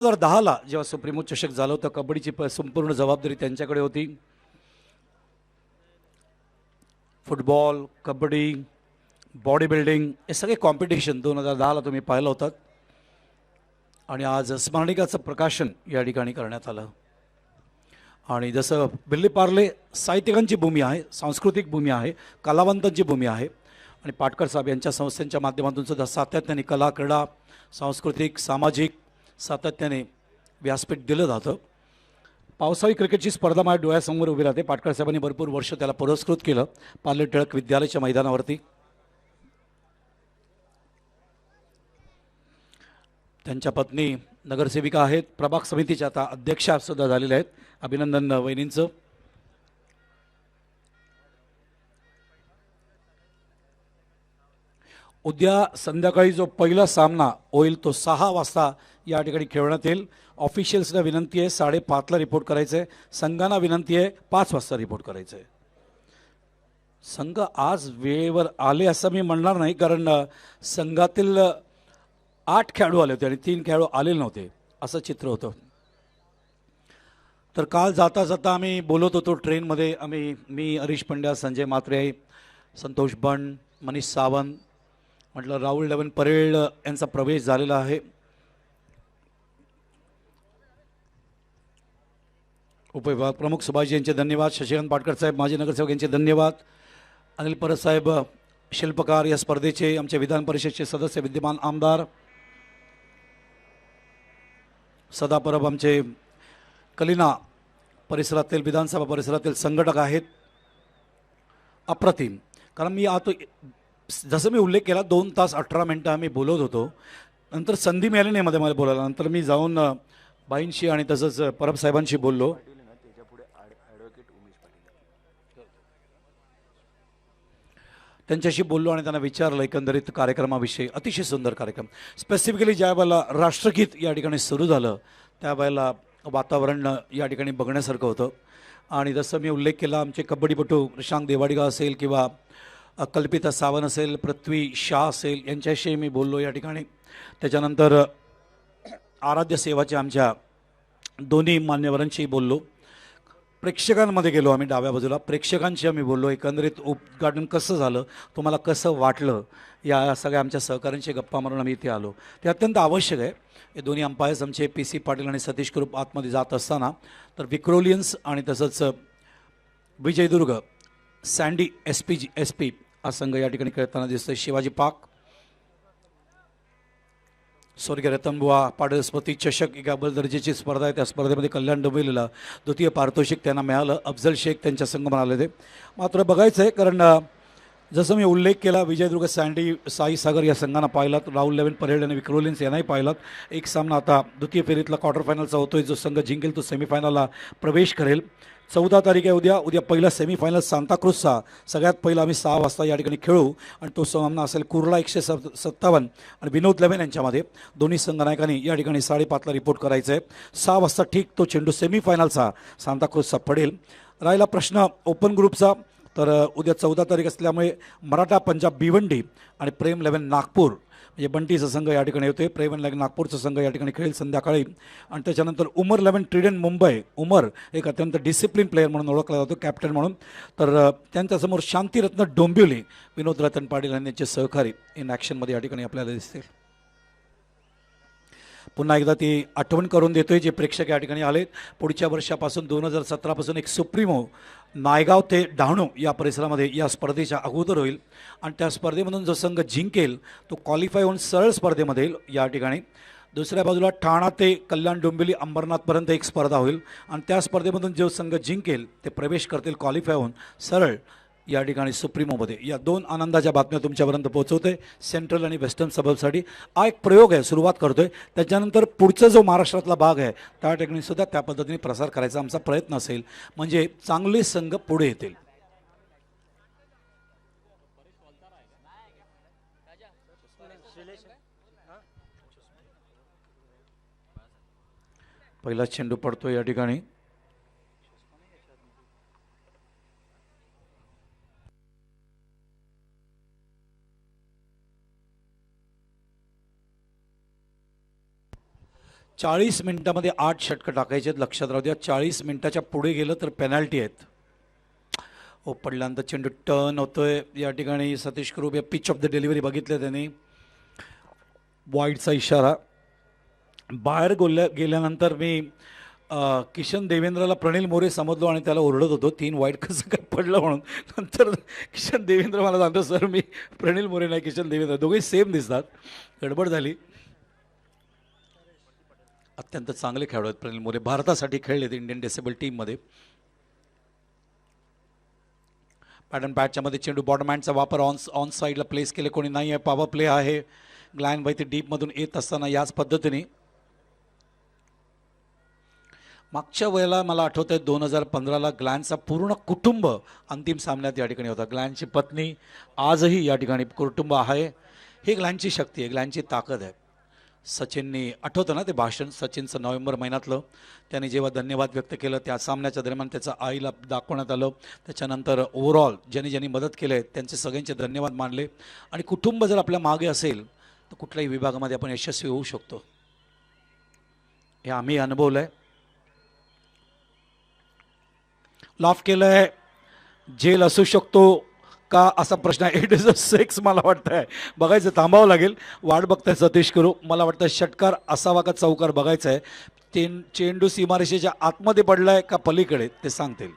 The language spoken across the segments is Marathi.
2010ला जेव्हा सुप्रीमो चषक झालं होतं, कबड्डीची संपूर्ण जबाबदारी त्यांच्याकडे होती. फुटबॉल, कबड्डी, बॉडी बिल्डिंग हे सगळे कॉम्पिटिशन 2010ला तुम्ही पाहिलं होतं. आणि आज स्मरणिकाचं प्रकाशन या ठिकाणी करण्यात आलं. आणि जसं बिल्ली पार्ले साहित्यिकांची भूमी आहे, सांस्कृतिक भूमी आहे, कलावंतांची भूमी आहे. आणि पाटकर साहेब यांच्या संस्थेच्या माध्यमातून सुद्धा सातत्याने कला, क्रीडा, सांस्कृतिक, सामाजिक सातत्याने व्यासपीठ दिलं जातं. पावसाळी क्रिकेटची स्पर्धा माझ्या डोळ्यासमोर उभी राहते. पाटकर साहेबांनी भरपूर वर्ष त्याला पुरस्कृत केलं पार्ले टिळक विद्यालयाच्या मैदानावरती. त्यांच्या पत्नी नगरसेविका आहेत, प्रभाग समितीच्या आता अध्यक्षा सुद्धा झालेल्या आहेत. अभिनंदन वहिनींचं. उद्या संध्याकाळी जो पहिला सामना होईल तो 6 वाजता या ठिकाणी खेळण्यात येईल. ऑफिशियल्सला विनंती आहे 5:30ला रिपोर्ट करायचं आहे. संघांना विनंती आहे 5 वाजता रिपोर्ट करायचं आहे. संघ आज वेळेवर आले असं मी म्हणणार नाही, कारण संघातील 8 खेळाडू आले होते आणि 3 खेळाडू आलेले नव्हते असं चित्र होतं. तर काल जाता जाता आम्ही बोलत होतो ट्रेनमध्ये. मी हरीश पंड्या, संजय मात्रे, संतोष बंड, मनीष सावंत, म्हटलं राहुल लेवन परेड यांचा प्रवेश झालेला आहे. उपविभाग प्रमुख सुभाषजी यांचे धन्यवाद. शशिकांत पाटकर साहेब माजी नगरसेवक यांचे धन्यवाद. अनिल परब साहेब शिल्पकार या स्पर्धेचे, आमचे विधान परिषदेचे सदस्य विद्यमान आमदार सदा परब आमचे कलिना परिसरातील विधानसभा परिसरातील संघटक आहेत. अप्रतिम. कारण मी आता जसं मी उल्लेख केला 2 तास 18 मिनटं आम्ही बोलत होतो. नंतर संधी मिळाली नाही मध्ये मला बोलायला. नंतर मी जाऊन बाईंशी आणि तसंच परब साहेबांशी बोललो. त्यांच्याशी बोललो आणि त्यांना विचारलं एकंदरीत कार्यक्रमाविषयी. अतिशय सुंदर कार्यक्रम. स्पेसिफिकली ज्या वेळेला राष्ट्रगीत या ठिकाणी सुरू झालं त्यावेळेला वातावरण या ठिकाणी बघण्यासारखं होतं. आणि जसं मी उल्लेख केला आमचे कबड्डीपटू प्रशांत देवाडिगा असेल किंवा कल्पिता सावंत असेल, पृथ्वी शाह असेल, यांच्याशी मी बोललो या ठिकाणी. त्याच्यानंतर आराध्य सेवाचे आमच्या दोन्ही मान्यवरांशी बोललो. प्रेक्षकांमध्ये गेलो आम्ही डाव्या बाजूला, प्रेक्षकांशी आम्ही बोललो. एकंदरीत उद्घाटन कसं झालं, तुम्हाला कसं वाटलं, या सगळ्या आमच्या सहकाऱ्यांशी गप्पा मारून आम्ही इथे आलो. ते अत्यंत आवश्यक आहे. हे दोन्ही अंपायर्स आमचे PC पाटील आणि सतीश ग्रुप आतमध्ये जात असताना तर विक्रोलियन्स आणि तसंच विजयदुर्ग सँडी SP हा संघ या ठिकाणी खेळताना दिसतोय. शिवाजी पाक, स्वर्गीय रतनबुवा पाटील स्मृती चषक एक अव्वल दर्जाची स्पर्धा आहे. त्या स्पर्धेमध्ये कल्याण डोंबिवलीला द्वितीय पारितोषिक त्यांना मिळालं. अफजल शेख त्यांच्या संघ म्हणाले ते. मात्र बघायचं आहे, कारण जसं मी उल्लेख केला विजयदुर्ग सँडी साई सागर या संघांना पाहिलात, राहुल लेवन परेड आणि विक्रोलिन्स यांनाही पाहिलात. एक सामना आता द्वितीय फेरीतला क्वार्टर फायनलचा होतोय. जो संघ जिंकेल तो सेमीफायनलला प्रवेश करेल. 14 तारीख आहे उद्या पहिला सेमीफायनल सांताक्रूजचा. सगळ्यात पहिला आम्ही 6 वाजता या ठिकाणी खेळू आणि तो सामना असेल कुर्ला 157 आणि विनोद लेवन यांच्यामध्ये. दोन्ही संघनायकांनी या ठिकाणी 5:30ला रिपोर्ट करायचं आहे. 6 वाजता ठीक तो चेंडू सेमीफायनलचा सांताक्रूजचा पडेल. राहिला प्रश्न ओपन ग्रुपचा, तर उद्या 14 तारीख असल्यामुळे मराठा पंजाब भिवंडी आणि प्रेम 11 नागपूर म्हणजे बंटीचा संघ या ठिकाणी होते. प्रेम 11 नागपूरचा संघ या ठिकाणी खेळेल संध्याकाळी. आणि त्याच्यानंतर उमर 11 ट्रिडंट मुंबई. उमर एक अत्यंत डिसिप्लिन प्लेअर म्हणून ओळखला जातो, कॅप्टन म्हणून. तर त्यांच्यासमोर शांतीरत्न डोंबिवली विनोद रतन पाटील आणि त्यांचे सहकारी इन ॲक्शनमध्ये या ठिकाणी आपल्याला दिसतील. पुन्हा एकदा ती आठवण करून देतोय जे प्रेक्षक या ठिकाणी आलेत. पुढच्या वर्षापासून 2017 पासून एक सुप्रीमो नायगाव ते डहाणू या परिसरामध्ये या स्पर्धेच्या अगोदर होईल. आणि त्या स्पर्धेमधून जो संघ जिंकेल तो क्वालिफाय होऊन सरळ स्पर्धेमध्ये येईल या ठिकाणी. दुसऱ्या बाजूला ठाणा ते कल्याण डोंबिवली अंबरनाथपर्यंत एक स्पर्धा होईल आणि त्या स्पर्धेमधून जो संघ जिंकेल ते प्रवेश करतील क्वालिफाय होऊन सरळ या ठिकाणी सुप्रीमोमध्ये. या 2 आनंदाच्या बातम्या तुमच्यापर्यंत पोहोचवतोय सेंट्रल आणि वेस्टर्न सबबसाठी. हा एक प्रयोग आहे, सुरुवात करतोय. त्याच्यानंतर पुढचा जो महाराष्ट्रातला भाग आहे त्या ठिकाणी सुद्धा त्या पद्धतीने प्रसार करायचा आमचा प्रयत्न असेल, म्हणजे चांगले संघ पुढे येतील. पहिला चेंडू पडतो या ठिकाणी. 40 मिनिटामध्ये 8 षटकं टाकायचे आहेत, लक्षात राहू द्या. 40 मिनिटाच्या पुढे गेलं तर पेनल्टी आहेत. पडल्यानंतर चेंडू टर्न होतोय या ठिकाणी. सतीश करूब या पिच ऑफ द डिलिव्हरी बघितलं त्यांनी. वाईडचा इशारा. बाहेर गेल्यानंतर मी किशन देवेंद्रला प्रणील मोरे समजलो आणि त्याला ओरडत होतो 3 वाईट कसं काय पडलं म्हणून. नंतर किशन देवेंद्र मला सांगतो सर मी प्रणील मोरे नाही किशन देवेंद्र, दोघेही सेम दिसतात. गडबड झाली. अत्यंत चांगले खेळाडू आहेत प्रणील मोरे, भारतासाठी खेळलेत इंडियन डिसेबल टीममध्ये. पॅटर्न बॅटच्या मध्ये चेंडू बॉटम हँडचा वापर ऑन साईडला प्लेस केले, कोणी नाही आहे. पॉवर प्ले आहे. ग्लॅन बाई ते डीपमधून येत असताना याच पद्धतीने मागच्या वेळेला मला आठवतं आहे 2015ला ग्लॅनचा पूर्ण कुटुंब अंतिम सामन्यात या ठिकाणी होता. ग्लॅनची पत्नी आजही या ठिकाणी कुटुंब आहे. ही ग्लॅनची शक्ती आहे, ग्लॅनची ताकद आहे. सचिननी आठवतं ना ते भाषण, सचिनचं नोव्हेंबर महिन्यातलं, त्यांनी जेव्हा धन्यवाद व्यक्त केलं त्या सामन्याच्या दरम्यान त्याचं आईला दाखवण्यात आलं. त्याच्यानंतर ओव्हरऑल ज्यांनी बदत केलं आहे त्यांचे सगळ्यांचे धन्यवाद मानले. आणि कुटुंब जर आपल्या मागे असेल तर कुठल्याही विभागामध्ये आपण यशस्वी होऊ शकतो, हे आम्ही अनुभवलं आहे. लॉफ केलं आहे, जेल असू शकतो का असा प्रश्न आहे. इट इज अ 6 मला वाटतं आहे. बघायचं, थांबावं लागेल. वाट बघताय सतीश करू. मला वाटतं षटकार असावा का चौकार बघायचं आहे. चेंडू सीमारेषेच्या आतमध्ये पडलाय का पलीकडे ते सांगतील.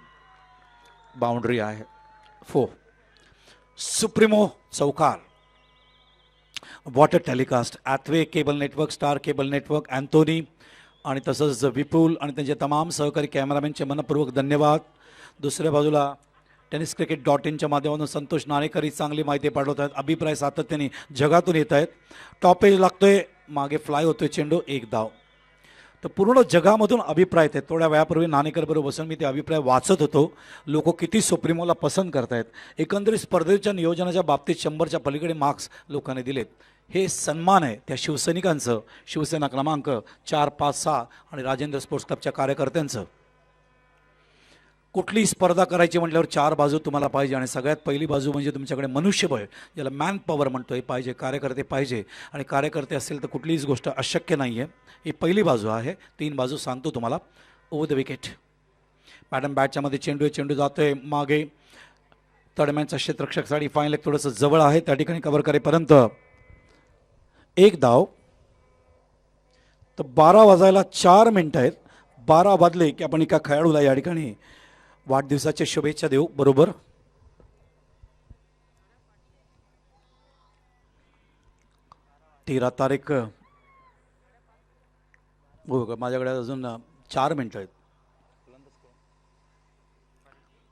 बाउंड्री आहे. 4 सुप्रीमो चौकार. What a telecast Hathway cable network, star cable network, Anthony आणि तसंच विपुल आणि त्यांचे तमाम सहकारी कॅमेरामॅनचे मनपूर्वक धन्यवाद. दुसऱ्या बाजूला tenniscricket.in च्या माध्यमातून संतोष नाणेकरी चांगली माहिती पाठवत आहेत. अभिप्राय सातत्याने जगातून येत आहेत. टॉप एज लागतोय, मागे फ्लाय होतोय चेंडू, 1 धाव. तर पूर्ण जगामधून अभिप्राय आहेत. थोड्या वेळापूर्वी नाणेकर बरोबर बसून मी ते अभिप्राय वाचत होतो. लोक किती सुप्रीमोला पसंत करतायत. एकंदरीत स्पर्धेच्या नियोजनाच्या बाबतीत 100च्या पलीकडे मार्क्स लोकांनी दिलेत. हे सन्मान आहे त्या शिवसैनिकांचं, शिवसेना क्रमांक 4, 5, 6 आणि राजेंद्र स्पोर्ट्स क्लबच्या कार्यकर्त्यांचं. कुठली स्पर्धा करायची म्हटल्यावर 4 बाजू तुम्हाला पाहिजे आणि सगळ्यात पहिली बाजू म्हणजे तुमच्याकडे मनुष्यबळ, ज्याला मॅन पॉवर म्हणतो, हे पाहिजे. कार्यकर्ते पाहिजे आणि कार्यकर्ते असेल तर कुठलीच गोष्ट अशक्य नाही आहे. ही पहिली बाजू आहे. 3 बाजू सांगतो तुम्हाला. Over the wicket. पॅटर्न बॅटच्या मध्ये चेंडू चेंडू जातोय मागे. तडम्यांचा क्षेत्ररक्षकसाठी फाईन लेग थोडंसं जवळ आहे, त्या ठिकाणी कव्हर करेपर्यंत 1 धाव. तर 12 वाजायला 4 मिनिटं आहेत. 12 वाजले की आपण एका खेळाडूला या ठिकाणी वाढदिवसाच्या शुभेच्छा देऊ. बरोबर 13 तारीख. हो, माझ्याकडे अजून 4 मिनिटं आहेत.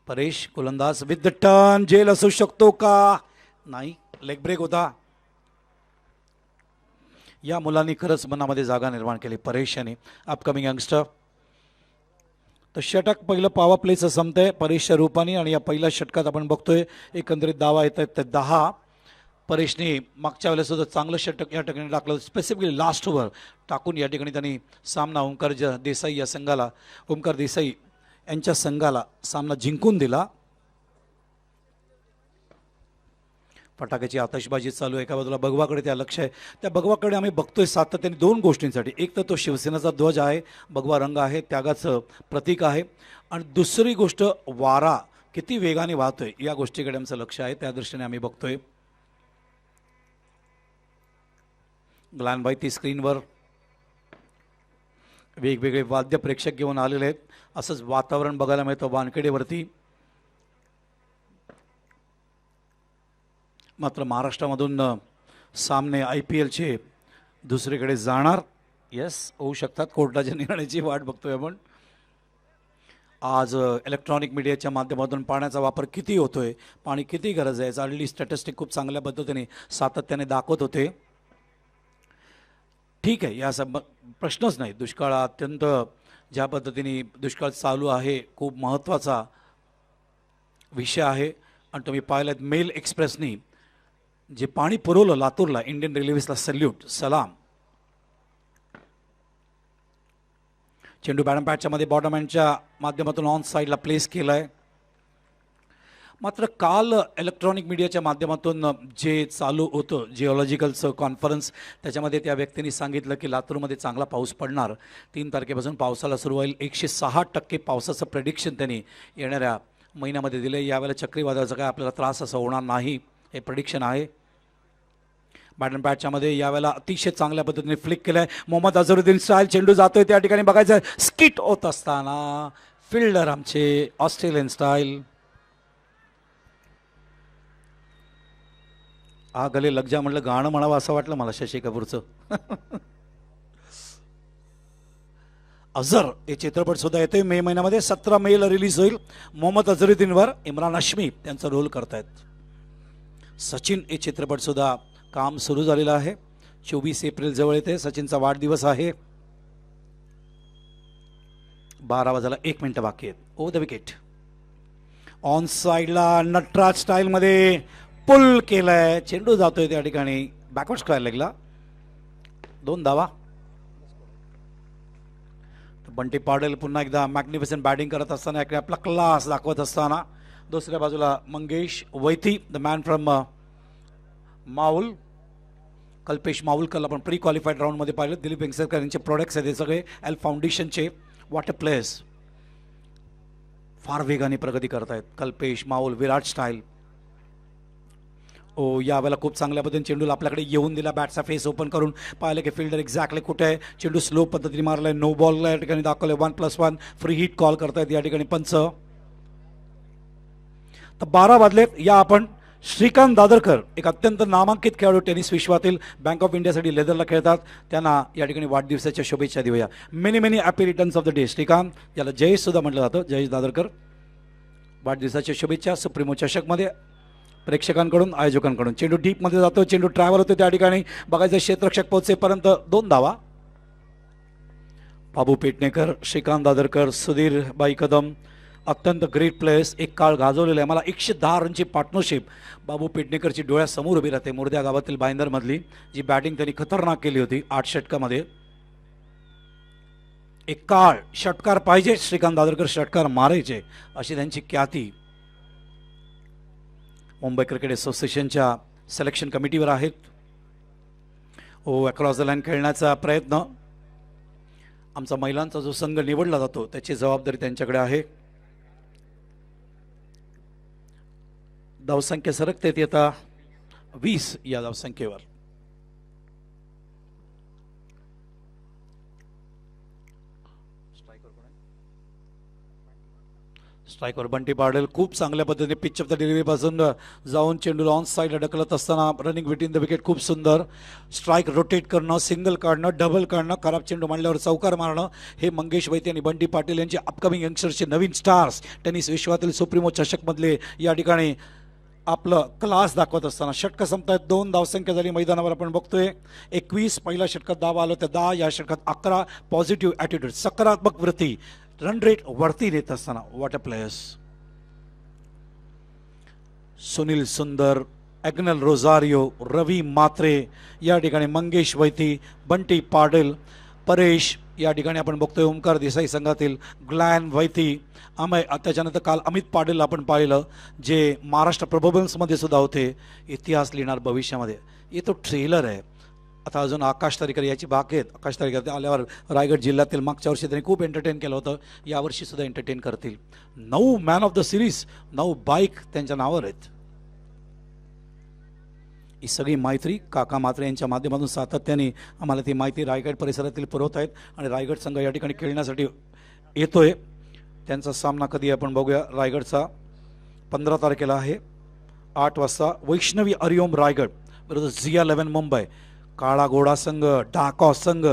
परेश गोलंदाज विथ द टर्न. जेल असू शकतो का? नाही, लेग ब्रेक होता. या मुलांनी खरंच मनामध्ये जागा निर्माण केली, परेश यांनी, अपकमिंग यंगस्टर. तर षटक पहिलं पॉवर प्लेचं संपतंय परेशच्या रूपाने आणि या पहिल्या षटकात आपण बघतोय एकंदरीत धावा येत आहेत ते 10. परेशने मागच्या वेळेस सुद्धा चांगलं षटक या ठिकाणी टाकलं, स्पेसिफिकली लास्ट ओव्हर टाकून या ठिकाणी त्यांनी सामना ओंकार देसाई या संघाला, ओंकार देसाई यांच्या संघाला सामना जिंकून दिला. फटाक्याची आतषबाजी चालू आहे. एका बाजूला भगवाकडे त्या लक्ष आहे. त्या भगवाकडे आम्ही बघतोय सातत्याने 2 गोष्टींसाठी. एक तर तो शिवसेनेचा ध्वज आहे, भगवा रंग आहे, त्यागाचं प्रतीक आहे. आणि दुसरी गोष्ट वारा किती वेगाने वाहतोय या गोष्टीकडे आमचं लक्ष आहे, त्या दृष्टीने आम्ही बघतोय. ग्लॅनबाई ती स्क्रीनवर वेगवेगळे वाद्य प्रेक्षक घेऊन आलेले आहेत. असंच वातावरण बघायला मिळतं वानखेडेवरती. मात्र महाराष्ट्रामधून सामने IPLचे दुसरीकडे जाणार. येस, होऊ शकतात. कोर्टाच्या निर्णयाची वाट बघतोय आपण. आज इलेक्ट्रॉनिक मीडियाच्या माध्यमातून पाण्याचा वापर किती होतोय, पाणी किती गरज आहे, चाललेली स्टॅटिस्टिक खूप चांगल्या पद्धतीने सातत्याने दाखवत होते. ठीक आहे, या सब प्रश्नच नाही. दुष्काळ अत्यंत ज्या पद्धतीने दुष्काळ चालू आहे, खूप महत्त्वाचा विषय आहे. आणि तुम्ही पाहिलं मेल एक्सप्रेसनी जे पाणी पुरवलं लातूरला, इंडियन रेल्वेजला सल्यूट, सलाम. चेंडू बॅटच्या मध्ये बॉटम हँडच्या माध्यमातून ऑन साईडला प्लेस केलाय. मात्र काल इलेक्ट्रॉनिक मीडियाच्या माध्यमातून जे चालू होतं जिओलॉजिकलचं कॉन्फरन्स, त्याच्यामध्ये त्या व्यक्तींनी सांगितलं की लातूरमध्ये चांगला पाऊस पडणार, 3 तारखेपासून पावसाला सुरू होईल, 106% पावसाचं प्रेडिक्शन त्यांनी येणाऱ्या महिन्यामध्ये दिलं. यावेळेला चक्रीवादळाचा काय आपल्याला त्रास असा होणार नाही हे प्रेडिक्शन आहे. बॅटन पॅचच्यामध्ये यावेळेला अतिशय चांगल्या पद्धतीने फ्लिक केलं आहे. मोहम्मद अझरुद्दीन स्टाईल चेंडू जातोय त्या ठिकाणी बघायचं स्किट होत असताना फिल्डर आमचे ऑस्ट्रेलियन स्टाईल. गले लग जा म्हटलं गाणं म्हणावं असं वाटलं मला शशी कपूरचं. अझर हे चित्रपट सुद्धा येतोय मे महिन्यामध्ये, 17 मेला रिलीज होईल. मोहम्मद अझरुद्दीनवर इम्रान हाशमी त्यांचा रोल करतायत. सचिन हे चित्रपट सुद्धा काम सुरू झालेलं आहे. 24 एप्रिल जवळ येते, सचिनचा वाढदिवस आहे. 12 वाजायला 1 मिनिट बाकी आहेत. ओ द विकेट ऑन साईडला नटराज स्टाईलमध्ये पुल केलाय, चेंडू जातोय त्या ठिकाणी बॅकवर्ड स्क्वेअर लेगला, 2 धावा. बंटी पाटील पुन्हा एकदा मॅग्निफिसंट बॅटिंग करत असताना आपला क्लास दाखवत असताना दुसऱ्या बाजूला Mangesh Vaity the man from माऊल, कल्पेश माऊलकर आपण प्री क्वालिफाईड राऊंडमध्ये पाहिलं. दिलीप वेंगसरकर यांचे प्रोडक्ट्स आहेत हे सगळे एल फाउंडेशनचे. वॉट अ प्लेयर्स, फार वेगाने प्रगती करतायत. कल्पेश माऊल, विराट स्टाईल. यावेळेला खूप चांगल्या पद्धतीने चेंडूला आपल्याकडे येऊन दिला, बॅटचा फेस ओपन करून पाहिलं की फिल्डर एक्झॅक्टली कुठे आहे. चेंडू स्लो पद्धतीने मारलाय, नो बॉलला या ठिकाणी दाखवलंय. 1+1 फ्री हिट कॉल करतायत या ठिकाणी पंच. तर 12 वाजलेत. या आपण श्रीकांत दादरकर, एक अत्यंत नामांकित खेळाडू टेनिस विश्वातील, बँक ऑफ इंडियासाठी लेदरला खेळतात, त्यांना या ठिकाणी वाढदिवसाच्या शुभेच्छा देऊया. Many happy returns of the day Shrikant, याला जयेश सुद्धा म्हटलं जातं. जयेश दादरकर, वाढदिवसाच्या शुभेच्छा. सुप्रीमो चषकमध्ये प्रेक्षकांकडून आयोजकांकडून. चेंडू डीपमध्ये जातो, चेंडू ट्रॅव्हल होतो त्या ठिकाणी बघायचं क्षेत्ररक्षक पोहोचेपर्यंत 2 धावा. बाबू पेटणेकर, श्रीकांत दादरकर, सुधीर बाई कदम, अत्यंत ग्रेट प्लेयर्स. एक काळ गाजवलेला आहे. मला 110 रनची पार्टनरशिप बाबू पेटणेकरची डोळ्यासमोर उभी राहते. मोरद्या गावातील बायंदरमधली जी बॅटिंग त्यांनी खतरनाक केली होती 8 षटकामध्ये. एक काळ षटकार पाहिजे, श्रीकांत दादरकर षटकार मारायचे अशी त्यांची ख्याती. मुंबई क्रिकेट असोसिएशनच्या सिलेक्शन कमिटीवर आहेत. अक्रॉस द लाईन खेळण्याचा प्रयत्न. आमचा महिलांचा जो संघ निवडला जातो त्याची जबाबदारी त्यांच्याकडे आहे. धावसंख्या सरकते ती आता 20 या धावसंख्येवर. स्ट्रायकर बंटी पाटील खूप चांगल्या पद्धतीने पिच ऑफ द डिलिव्हरी पासून जाऊन चेंडूला ऑन साईडला ढकलत असताना रनिंग बिटवीन द विकेट खूप सुंदर. स्ट्राईक रोटेट करणं, सिंगल काढणं, डबल काढणं, खराब चेंडू मांडल्यावर चौकार मारणं, हे मंगेश वैद्य आणि बंटी पाटील यांचे अपकमिंग यंगस्टर्सचे नवीन स्टार्स टेनिस विश्वातील सुप्रीमो चषकमधले या ठिकाणी आपलं क्लास दाखवत असताना. षटकं संपतायत, 2 धावसंख्या झाली मैदानावर. आपण बघतोय 21 पहिल्या षटकात धावा आलो त्या 10, या षटकात 11. पॉझिटिव्ह ॲटिट्यूड, सकारात्मक वृत्ती, रन रेट वरती नेत असताना. What a players. सुनील सुंदर, ॲग्नल रोझारियो, रवी मात्रे या ठिकाणी, मंगेश वैती, बंटी पाटील, परेश या ठिकाणी आपण बघतोय. ओमकार देसाई संघातील ग्लॅन वैती, अमय. त्याच्यानंतर काल अमित पाटील आपण पाहिलं जे महाराष्ट्र प्रोबेबल्समध्ये सुद्धा होते. इतिहास लिहिणार भविष्यामध्ये. हे तो ट्रेलर आहे. आता अजून आकाश तारेकर याची बाकी आहेत. आकाश तारेकर आल्यावर रायगड जिल्ह्यातील मागच्या वर्षी त्यांनी खूप एंटरटेन केलं होतं, यावर्षी सुद्धा एंटरटेन करतील. 9 man of the series, 9 bike त्यांच्या नावावर आहेत. ही सगळी माहिती काका मात्रे यांच्या माध्यमातून सातत्याने आम्हाला ती माहिती रायगड परिसरातील पुरवत आहेत. आणि रायगड संघ या ठिकाणी खेळण्यासाठी येतोय. त्यांचा सामना कधी आपण बघूया. रायगडचा 15 तारखेला आहे 8 वाजता. वैष्णवी हरिओम रायगड विरुद्ध ZIA-11 मुंबई. काळा घोडा संघ, डाका संघ,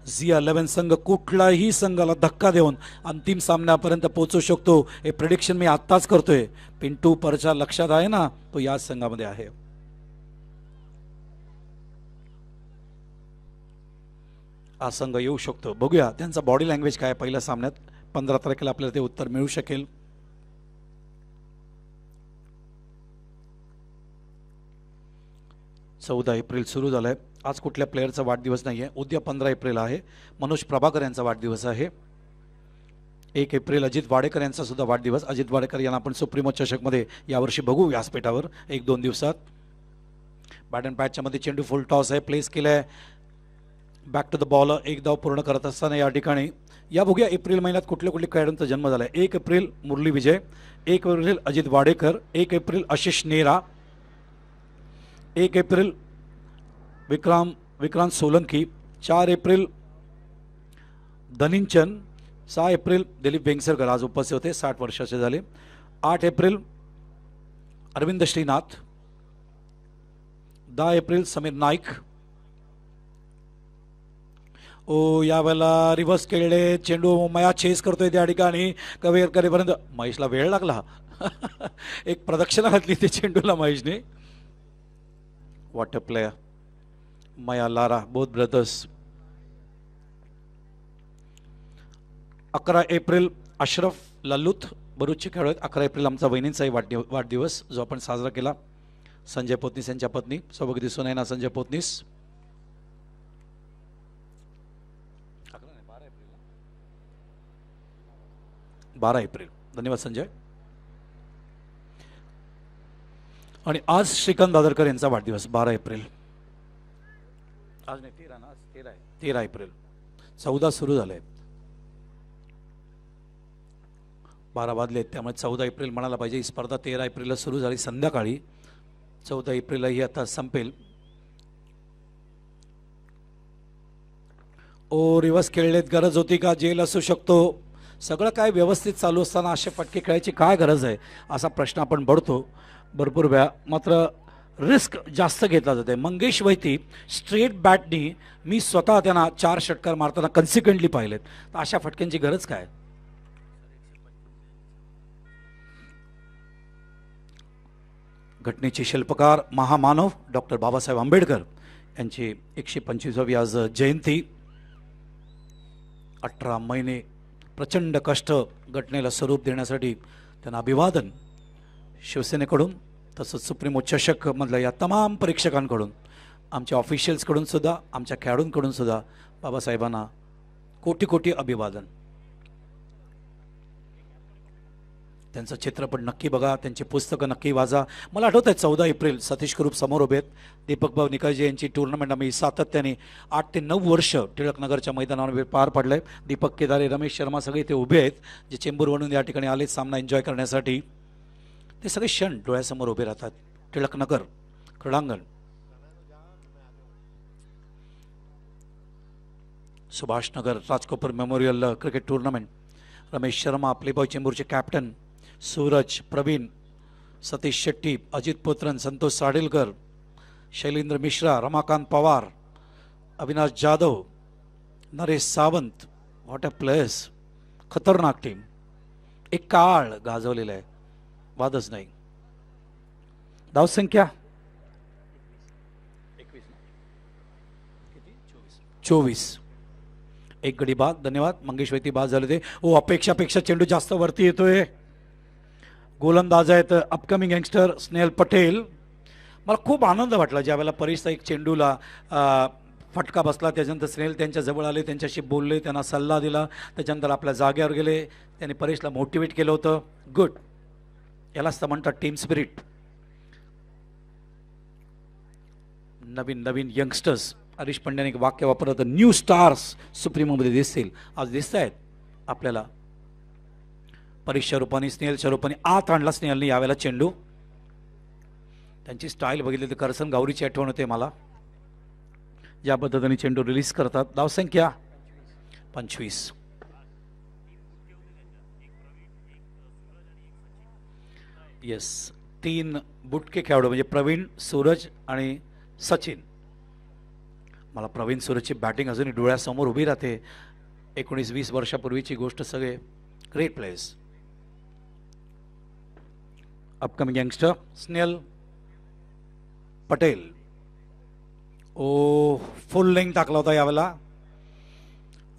ZIA-11 संघ कुठलाही संघाला धक्का देऊन अंतिम सामन्यापर्यंत पोहोचू शकतो हे प्रेडिक्शन मी आत्ताच करतोय. पिंटू परचा लक्षात आहे ना, तो याच संघामध्ये आहे. हा संघ येऊ शकतो. बघूया त्यांचा बॉडी लँग्वेज काय पहिल्या सामन्यात. 15 तारखेला आपल्याला ते उत्तर मिळू शकेल. चौदा एप्रिल सुरू झालाय. आज कुठल्या प्लेयरचा वाढदिवस नाही आहे. उद्या 15 एप्रिल आहे. मनोज प्रभाकर यांचा वाढदिवस आहे. 1 एप्रिल अजित वाडेकर यांचा सुद्धा वाढदिवस. अजित वाडेकर यांना आपण सुप्रीमो चषकमध्ये यावर्षी बघू व्यासपीठावर 1-2 दिवसात. बॅट अँड पॅचच्या मध्ये चेंडू फुल टॉस आहे, प्लेस केला आहे. Back to the ball. एक धाव पूर्ण करत असताना या ठिकाणी या बघूया एप्रिल महिन्यात कुठल्या कुठल्या खेळाडूंचा जन्म झाला आहे. 1 एप्रिल मुरली विजय, 1 एप्रिल अजित वाडेकर, 1 एप्रिल आशिष नेहरा, 1 एप्रिल विक्रांत सोलंकी, 4 एप्रिल धनिंचन, 6 एप्रिल दिलीप वेंगसरकर आज उपस्थित होते, 60 वर्षाचे झाले. 8 एप्रिल अरविंद श्रीनाथ, 10 एप्रिल समीर नाईक. यावेळेला रिव्हर्स केलेले चेंडू मया चेस करतोय त्या ठिकाणी कव्हर करेपर्यंत महेशला वेळ लागला. एक प्रदक्षिणा घातली ते चेंडूला महेशने. What a player. मया लारा बोथ ब्रदर्स. 11 एप्रिल अशरफ लल्लुथ बरूचचे खेळाडू आहेत. 11 एप्रिल आमचा वहिनींचाही वाढदिवस जो आपण साजरा केला. संजय पोतनीस यांच्या पत्नी सोबत दिसून आहे ना संजय पोतनीस. 12 एप्रिल. धन्यवाद संजय. आणि आज श्रीकांत दादरकर यांचा वाढदिवस 12 एप्रिल. आज नाही 13 ना, 13 एप्रिल. 14 सुरू झाले, 12 वाजले त्यामुळे 14 एप्रिल म्हणायला पाहिजे. ही स्पर्धा 13 एप्रिलला सुरू झाली संध्याकाळी. 14 एप्रिलला ही आता संपेल. रिवर्स खेळलेत, गरज होती का? जेल असू शकतो. सगळं काय व्यवस्थित चालू असताना असे फटके खेळायची काय गरज आहे असा प्रश्न आपण पडतो भरपूर वेळा. मात्र रिस्क जास्त घेतला जाते. मंगेश वैती स्ट्रेट बॅटनी मी स्वतः त्यांना 4 षटकार मारताना कन्सिक्वेंटली पाहिलेत. तर अशा फटक्यांची गरज काय? घटनेचे शिल्पकार महामानव डॉक्टर बाबासाहेब आंबेडकर यांची 125वी आज जयंती. 18 महिने प्रचंड कष्ट घटनेला स्वरूप देण्यासाठी त्यांना अभिवादन शिवसेनेकडून तसंच सुप्रीमो चषक मधल्या या तमाम परीक्षकांकडून, आमच्या ऑफिशियल्सकडून सुद्धा, आमच्या खेळाडूंकडून सुद्धा बाबासाहेबांना कोटी कोटी अभिवादन. त्यांचं चित्रपट नक्की बघा, त्यांची पुस्तकं नक्की वाचा. मला आठवत आहे 14 एप्रिल सतीश ग्रुप समोर उभे आहेत. दीपक भाऊ निकाळजे यांची टुर्नामेंट आम्ही सातत्याने 8 ते 9 वर्ष टिळकनगरच्या मैदानावर पार पडलंय. दीपक केदारे, रमेश शर्मा सगळे ते उभे आहेत जे चेंबूरवरून या ठिकाणी आले सामना एन्जॉय करण्यासाठी. ते सगळे क्षण डोळ्यासमोर उभे राहतात. टिळकनगर क्रीडांगण, सुभाषनगर राजकोपर memorial cricket tournament. Ramesh Sharma playboy चेंबूरचे captain, Suraj, Pravin, Satish Shetty, Ajit Putran, Santosh Sadelkar, Shailendra Mishra, Ramakant Pawar, Avinash Jadhav, Naresh Sawant. What a players. खतरनाक टीम. एक काळ गाजवलेला आहे, वादच नाही. धावसंख्या 24. एक गडी बाद. धन्यवाद. मंगेश वैती बाद झाले ते. अपेक्षापेक्षा चेंडू जास्त वरती येतोय. गोलंदाज आहेत अपकमिंग यंगस्टर स्नेहल पटेल. मला खूप आनंद वाटला ज्यावेळेला परेशचा एक चेंडूला फटका बसला. त्याच्यानंतर स्नेहल त्यांच्या जवळ आले, त्यांच्याशी बोलले, त्यांना सल्ला दिला. त्याच्यानंतर आपल्या जागेवर गेले, त्यांनी परेशला मोटिवेट केलं होतं. गुड. यालाच तर म्हणतात टीम स्पिरिट. नवीन नवीन यंगस्टर्स. हरीश पंड्याने एक वाक्य वापरलं होतं, न्यू स्टार्स सुप्रीमोमध्ये दिसतील. आज दिसत आहेत आपल्याला. परेशच्या रूपाने, स्नेहलच्या रूपाने आत आणला स्नेहलने यावेळेला चेंडू. त्यांची स्टाईल बघितली तर करसन गावरीची आठवण होते मला, ज्या पद्धतीने चेंडू रिलीज करतात. धावसंख्या 25. येस, 3 बुटके खेळाडू म्हणजे प्रवीण, सूरज आणि सचिन. मला प्रवीण सूरजची बॅटिंग अजूनही डोळ्यासमोर उभी राहते. 19-20 वर्षापूर्वीची गोष्ट. सगळे great players. Upcoming youngster Snehal Patel. Full length टाकला होता यावेळेला.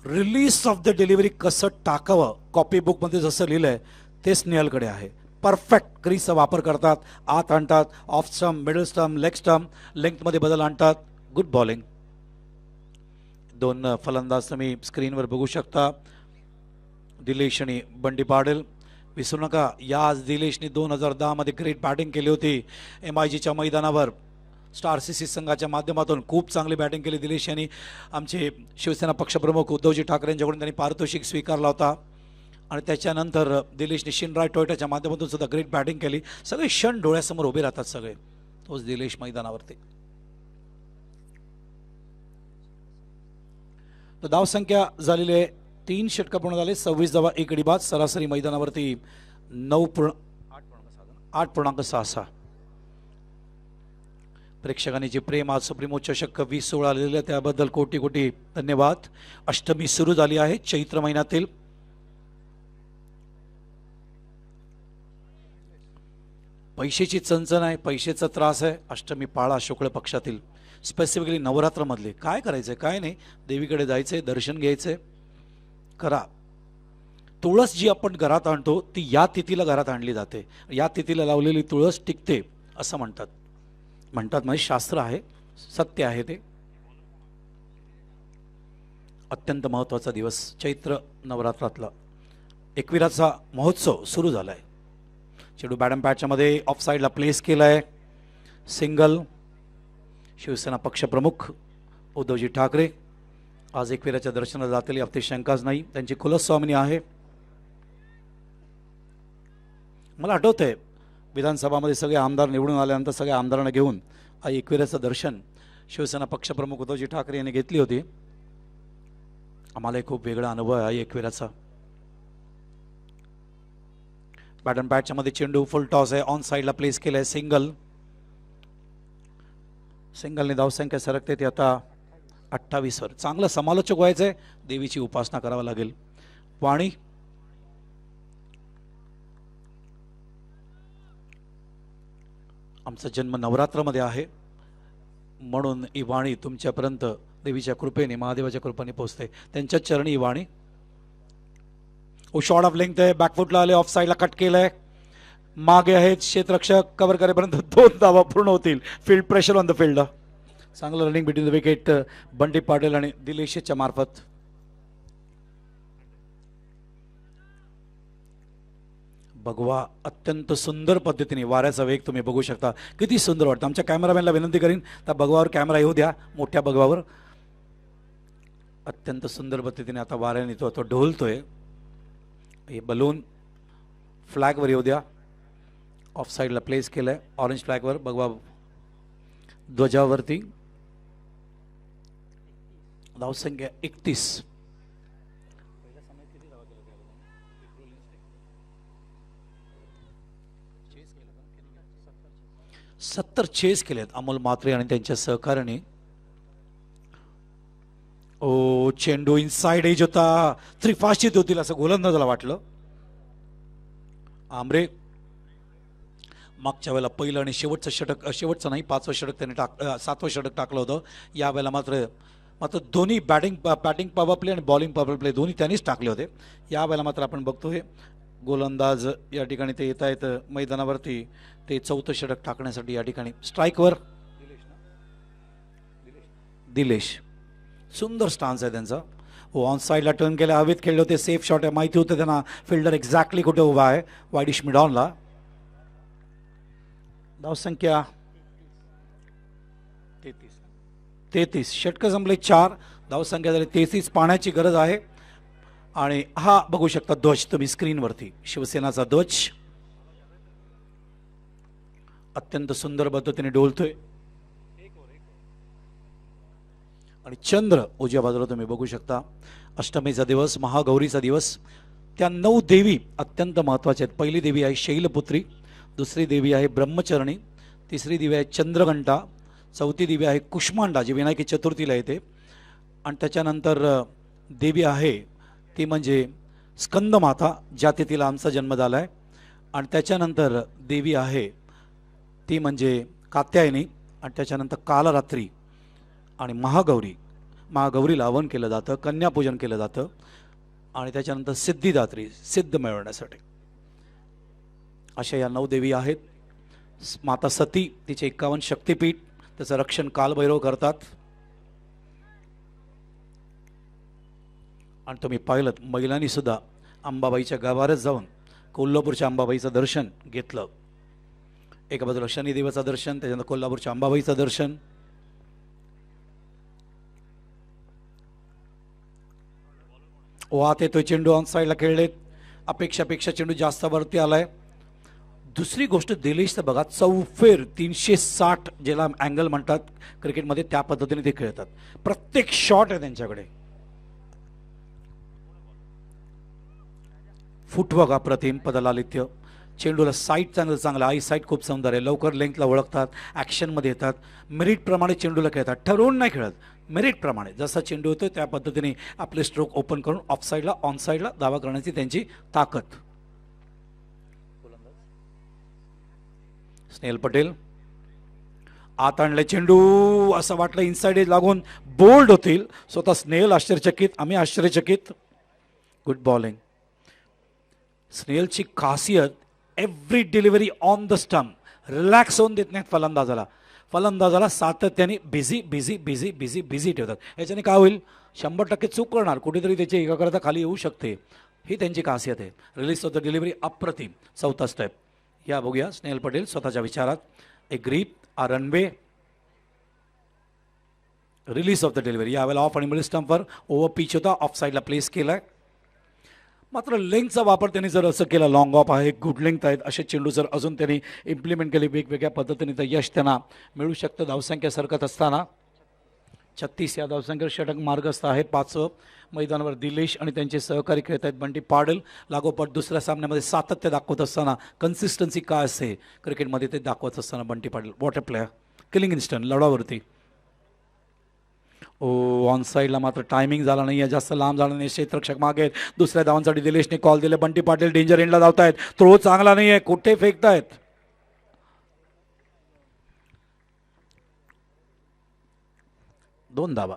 रिलीज ऑफ द डिलिव्हरी कसं टाकावं कॉपी बुकमध्ये जसं लिहिलंय ते स्नेहलकडे आहे. परफेक्ट क्रीजचा वापर करतात, आत आणतात, off stump, middle stump, leg stump, लेंथमध्ये बदल आणतात. Good bowling. 2 फलंदाज तुम्ही स्क्रीनवर बघू शकता. दिलेश आणि बंडी पाटील. विसरू नका याच दिलेशने 2010 मध्ये ग्रेट बॅटिंग केली होती MIGच्या मैदानावर. स्टार CC संघाच्या माध्यमातून खूप चांगली बॅटिंग केली दिलेश यांनी. आमचे शिवसेना पक्षप्रमुख उद्धवजी ठाकरे यांच्याकडून त्यांनी पारितोषिक स्वीकारला होता आणि त्याच्यानंतर दिलेशने शिनराय टोयोटाच्या माध्यमातून सुद्धा ग्रेट बॅटिंग केली. सगळे क्षण डोळ्यासमोर उभे राहतात सगळे. तोच दिलेश मैदानावरती. तर धावसंख्या झालेली आहे 3 षटकं पूर्ण झाले. 26 धावा 1 गडी बाद. सरासरी मैदानावरती 8.66. प्रेक्षकांनी जे प्रेम आज सुप्रीमो चषक 2016 आलेले त्याबद्दल कोटी कोटी धन्यवाद. अष्टमी सुरू झाली आहे चैत्र महिन्यातील. पैशाची चणचण आहे, पैशाचा त्रास आहे. अष्टमी पाळा शुक्ल पक्षातील स्पेसिफिकली नवरात्रामधले. काय करायचंय काय नाही, देवीकडे जायचंय, दर्शन घ्यायचंय, करा. तुळस जी आपण घरात आणतो ती या तिथीला घरात आणली जाते. या तिथीला लावलेली तुळस टिकते असं म्हणतात. म्हणजे शास्त्र आहे, सत्य आहे ते. अत्यंत महत्त्वाचा दिवस चैत्र नवरात्रातला. एकविराचा महोत्सव सुरू झालाय. चेडू बॅटम पॅचच्या मध्ये ऑफ साईडला प्लेस केलाय. सिंगल. शिवसेना पक्षप्रमुख उद्धवजी ठाकरे आज एकविराच्या दर्शनाला जातील यात शंकाच नाही. त्यांची कुलस्वामिनी आहे. मला आठवतंय विधानसभामध्ये सगळे आमदार निवडून आल्यानंतर सगळ्या आमदारांना घेऊन आई एकविराचं दर्शन शिवसेना पक्षप्रमुख उद्धवजी ठाकरे यांनी घेतली होती. आम्हाला खूप वेगळा अनुभव आहे आई एकविराचा. बॅटन बॅटच्या मध्ये चेंडू फुल टॉस आहे. ऑन साईडला प्लेस केलाय. सिंगल. सिंगलने धावसंख्या सरकते ती आता 28 वर. चांगलं समालोचक व्हायचंय, देवीची उपासना करावी लागेल. वाणी. आमचा जन्म नवरात्रामध्ये आहे म्हणून ही वाणी तुमच्यापर्यंत देवीच्या कृपेने महादेवाच्या कृपेने पोहोचते. त्यांच्या चरणी ही वाणी. ओ शॉट ऑफ लेंथ आहे. बॅकफुटला आले. ऑफ साईडला कट केलंय. मागे आहेत क्षेत्ररक्षक. कव्हर करेपर्यंत 2 धावा पूर्ण होतील. Field pressure on the field. चांगलं running between the wicket Bunty Patil आणि दिलेशच्या मार्फत. भगवा अत्यंत सुंदर पद्धतीने वाऱ्याचा वेग तुम्ही बघू शकता. किती सुंदर वाटतं. आमच्या कॅमेरामॅनला विनंती करीन त्या भगवावर कॅमेरा येऊ द्या. मोठ्या भगवावर अत्यंत सुंदर पद्धतीने आता वाऱ्याने तो ढोलतोय. हे बलून फ्लॅगवर येऊ द्या. ऑफ साईडला प्लेस केलंय. ऑरेंज फ्लॅगवर भगवा ध्वजावरती. धावसंख्या 31. 70 चेस केलेत अमोल म्हात्रे आणि त्यांच्या सहकार्याने. ओ चेंडू इनसाइड एज होता. 3 फास्ट होतील असं गोलंदाजाला वाटलं. आमरे मागच्या वेळेला पहिलं आणि शेवटचं षटक, शेवटचं नाही 5वं षटक त्याने 7वं षटक टाकलं होतं. यावेळेला मात्र दोन्ही बॅटिंग पॉवर प्ले आणि बॉलिंग पॉवर प्ले दोन्ही त्यांनीच टाकले होते. यावेळेला मात्र आपण बघतोय गोलंदाज या ठिकाणी ते येत आहेत मैदानावरती. ते 4थं षटक टाकण्यासाठी या ठिकाणी स्ट्राईकवर दिलेश. सुंदर स्टान्स आहे त्यांचा. हो ऑन साईडला टर्न केला. हवेत खेळले होते. सेफ शॉट आहे. माहिती होतं त्यांना फिल्डर एक्झॅक्टली कुठे उभा आहे. वाईडिश मिडॉनला. धावसंख्या 33. षटकं संपले 4. धावसंख्या झाली 33. पाण्याची गरज आहे. आणि हा बघू शकता ध्वज तुम्ही स्क्रीनवरती. शिवसेनाचा ध्वज अत्यंत सुंदर पद्धतीने डोलतोय. आणि चंद्र उजव्या बाजूला तुम्ही बघू शकता. अष्टमीचा दिवस, महागौरीचा दिवस. त्या 9 देवी अत्यंत महत्त्वाच्या आहेत. पहिली देवी आहे शैलपुत्री. दुसरी देवी आहे ब्रह्मचरणी. तिसरी देवी आहे चंद्रघंटा. चौथी देवी आहे कुष्मांडा जी विनायकी चतुर्थीला येते. आणि त्याच्यानंतर देवी आहे ती म्हणजे स्कंदमाता ज्या तिथीला आमचा जन्म झाला आहे. आणि त्याच्यानंतर देवी आहे ती म्हणजे कात्यायनी. आणि त्याच्यानंतर कालरात्री आणि महागौरीला हवन केलं जातं, कन्यापूजन केलं जातं. आणि त्याच्यानंतर सिद्धिदात्री, सिद्ध मिळवण्यासाठी. अशा या 9 देवी आहेत. माता सती तिचे 51 शक्तिपीठ, त्याचं रक्षण कालभैरव करतात. आणि तुम्ही पाहिलं महिलांनी सुद्धा अंबाबाईच्या गाभाऱ्यात जाऊन कोल्हापूरच्या अंबाबाईचं दर्शन घेतलं. एका बाजूला शनिदेवाचं दर्शन, त्याच्यानंतर कोल्हापूरच्या अंबाबाईचं दर्शन. वाहत येतोय चेंडू, ऑन साईडला खेळलेत. अपेक्षापेक्षा चेंडू जास्त वरती आलाय. दुसरी गोष्ट दिलेश तर बघा, चौफेर 360 ज्याला अँगल म्हणतात क्रिकेटमध्ये, त्या पद्धतीने ते खेळतात. प्रत्येक शॉट आहे त्यांच्याकडे. फुटवर्क अप्रतिम, पदलालित्य. चेंडूला साईट चांगला, आई साईट खूप सुंदर आहे. लवकर लेंथला ओळखतात, ॲक्शनमध्ये येतात, मेरिटप्रमाणे चेंडूला खेळतात. ठरवून नाही खेळत, मेरिटप्रमाणे जसा चेंडू होतो त्या पद्धतीने आपले स्ट्रोक ओपन करून ऑफ साईडला ऑन साईडला दावा करण्याची त्यांची ताकद. स्नेहल पटेल आत आणले चेंडू, असं वाटलं इनसाइड एज लागून बोल्ड होतील. स्वतः स्नेहल आश्चर्यचकित, आम्ही आश्चर्यचकित. Good bowling. स्नेहलची खासियत every delivery on the stump, relax होऊन देत नाहीत फलंदाजाला. फलंदाजाला सातत्याने busy busy busy busy busy ठेवतात. याच्याने काय होईल, 100% चूक करणार, कुठेतरी त्याची एकाग्रता खाली येऊ शकते. ही त्यांची खासियत आहे. रिलीज ऑफ द डिलिव्हरी अप्रतिम. चौथा स्टेप या बघूया. स्नेहल पटेल स्वतःच्या विचारात. A grip, a runway, release of the delivery. यावेळेला ऑफ आणि मिडल स्टंपवर ओव्हर पिच होता, ऑफ साईडला प्लेस केलाय. मात्र लेंथचा वापर त्यांनी जर असं केला, लॉंग ऑफ आहे, गुड लेंथ आहेत, असे चेंडू जर अजून त्यांनी इम्प्लिमेंट केले वेगवेगळ्या पद्धतीने, तर यश त्यांना मिळू शकतं. धावसंख्या सरकत असताना 36 या धावसंख्येवर षटक मार्गस्थ आहे. 5 मैदानावर दिलेश आणि त्यांचे सहकारी खेळत आहेत. बंटी पाटील लागोपाठ दुसऱ्या सामन्यामध्ये सातत्य दाखवत असताना, कन्सिस्टन्सी काय असते क्रिकेटमध्ये ते दाखवत असताना Bunty Patil what a player. Killing instant लढावरती. ऑन साईडला मात्र टायमिंग झाला नाही आहे, जास्त लांब झाला नाही. क्षेत्ररक्षक मागे. दुसऱ्या धावांसाठी दिलेशने कॉल दिले. बंटी पाटील डेंजर एंडला धावतायत. थ्रो चांगला नाही आहे, कुठे फेकतायत. 2 धावा.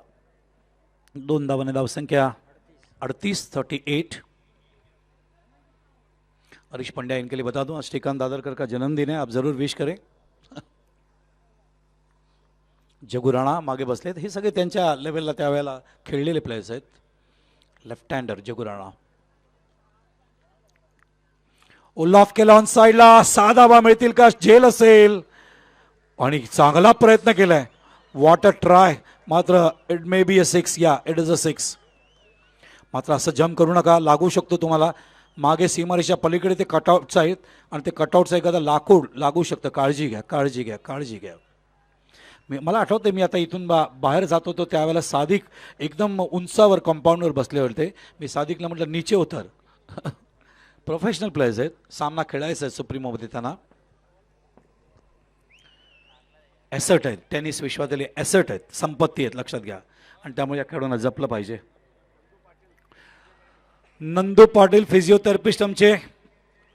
2 धावाने धावसंख्या 38. हरीश पंड्या इनके लिए बता दूं, आज श्रीकांत दादरकर का जन्मदिन है, आप जरूर विश करें. जगू राणा मागे बसलेत. हे सगळे त्यांच्या लेवलला त्यावेळेला खेळलेले प्लेयर्स आहेत. लेफ्ट हँडर जगू राणा. उल्लाफ केला ऑन साईडला. 6 धावा मिळतील का, झेल असेल. आणि चांगला प्रयत्न केलाय. What a try. मात्र इट मे बी अ 6. या इट इज अ 6. मात्र असं जम्प करू नका, लागू शकतो तुम्हाला. मागे सीमारेषा पलीकडे ते कटआउट्स आहेत आणि ते कटआउट्स एखादा लाकूड लागू शकतं. काळजी घ्या, काळजी घ्या, काळजी घ्या. मला आठवते, मी आता इथून बाहेर जात होतो त्यावेळेला सादिक एकदम उंचावर कंपाऊंडवर बसले होते. मी सादिकला म्हटलं नीचे उतर. प्रोफेशनल प्लेयर्स आहेत, सामना खेळायचा आहे सुप्रीमोमध्ये त्यांना. ॲसेट आहेत, टेनिस विश्वातील ॲसेट आहेत, संपत्ती आहेत, लक्षात घ्या. आणि त्यामुळे या खेळाडूंना जपलं पाहिजे. नंदू पाटील फिजिओथेरपिस्ट आमचे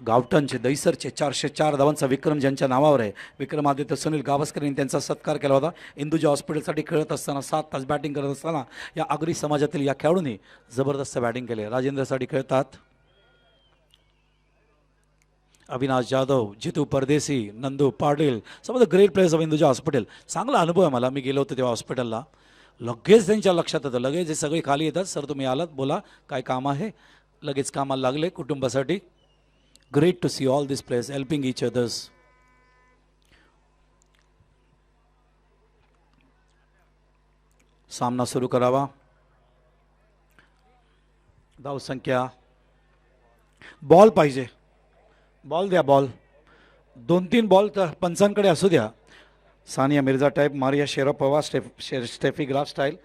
गावठणचे, दैसरचे. 404 धावांचा विक्रम ज्यांच्या नावावर आहे. विक्रमादित्य सुनील गावस्कर यांनी त्यांचा सत्कार केला होता. इंदुजा हॉस्पिटलसाठी खेळत असताना 7 तास बॅटिंग करत असताना या आगरी समाजातील या खेळाडूंनी जबरदस्त बॅटिंग केली. राजेंद्रसाठी खेळतात Avinash Jadhav, Jitu Pardesi, Nandu Patil, some of the great players of Hinduja hospital. चांगला अनुभव आहे मला. मी गेलो होतो तेव्हा हॉस्पिटलला. लगेच त्यांच्या लक्षात येतं, लगेच हे सगळे खाली येतात. सर तुम्ही आलात, बोला काय काम आहे. लगेच कामाला लागले कुटुंबासाठी. Great to see all these players helping each others. सामना सुरू करावा. धावसंख्या, बॉल पाहिजे, बॉल द्या, बॉल. 2-3 बॉल तर पंचांकडे असू द्या. Sania Mirza type, Maria Sharapova, Steffi Graf style.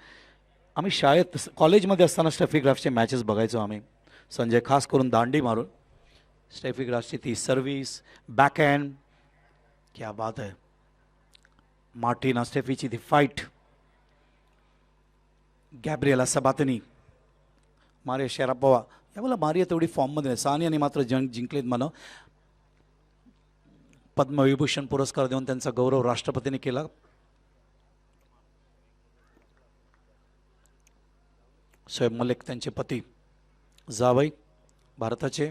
आम्ही शाळेत कॉलेजमध्ये असताना स्टेफी ग्राफचे मॅचेस बघायचो आम्ही. संजय खास करून दांडी मारून. स्टेफी ग्राफची ती सर्व्हिस, बॅकहँड, क्या बात है. मार्टिना स्टेफीची ती फाईट. Gabriella सबातनी, Maria शेरापोवा. यावेळेला मारिया तेवढी फॉर्ममध्ये नाही. सानियाने मात्र जिंकलेत म्हणा. पद्मविभूषण पुरस्कार देऊन त्यांचा गौरव राष्ट्रपतींनी केला. शोएब मलिक त्यांचे पती, जावई भारताचे.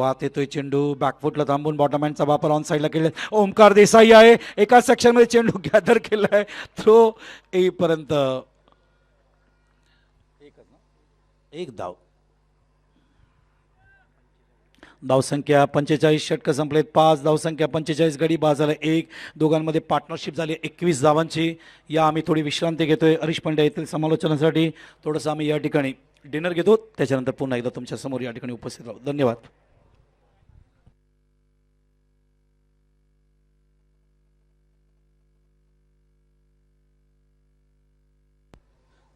आत येतोय चेंडू, बॅकफुटला थांबून बॉटम हँडचा वापर ऑन साईडला केला. ओमकार देसाई आहे, एका सेक्शनमध्ये चेंडू गॅदर केलाय. थ्रो येईपर्यंत एक धाव. धावसंख्या 45, षटकं संपलेत 5, धावसंख्या 45, गडी बाद झाला 1. दोघांमध्ये पार्टनरशिप झाली 21 धावांची. या आम्ही थोडी विश्रांती घेतोय हरीश पांड्या येथील समालोचनासाठी. थोडंसं आम्ही या ठिकाणी डिनर घेतो, त्याच्यानंतर पुन्हा एकदा तुमच्या समोर या ठिकाणी उपस्थित राहू. धन्यवाद.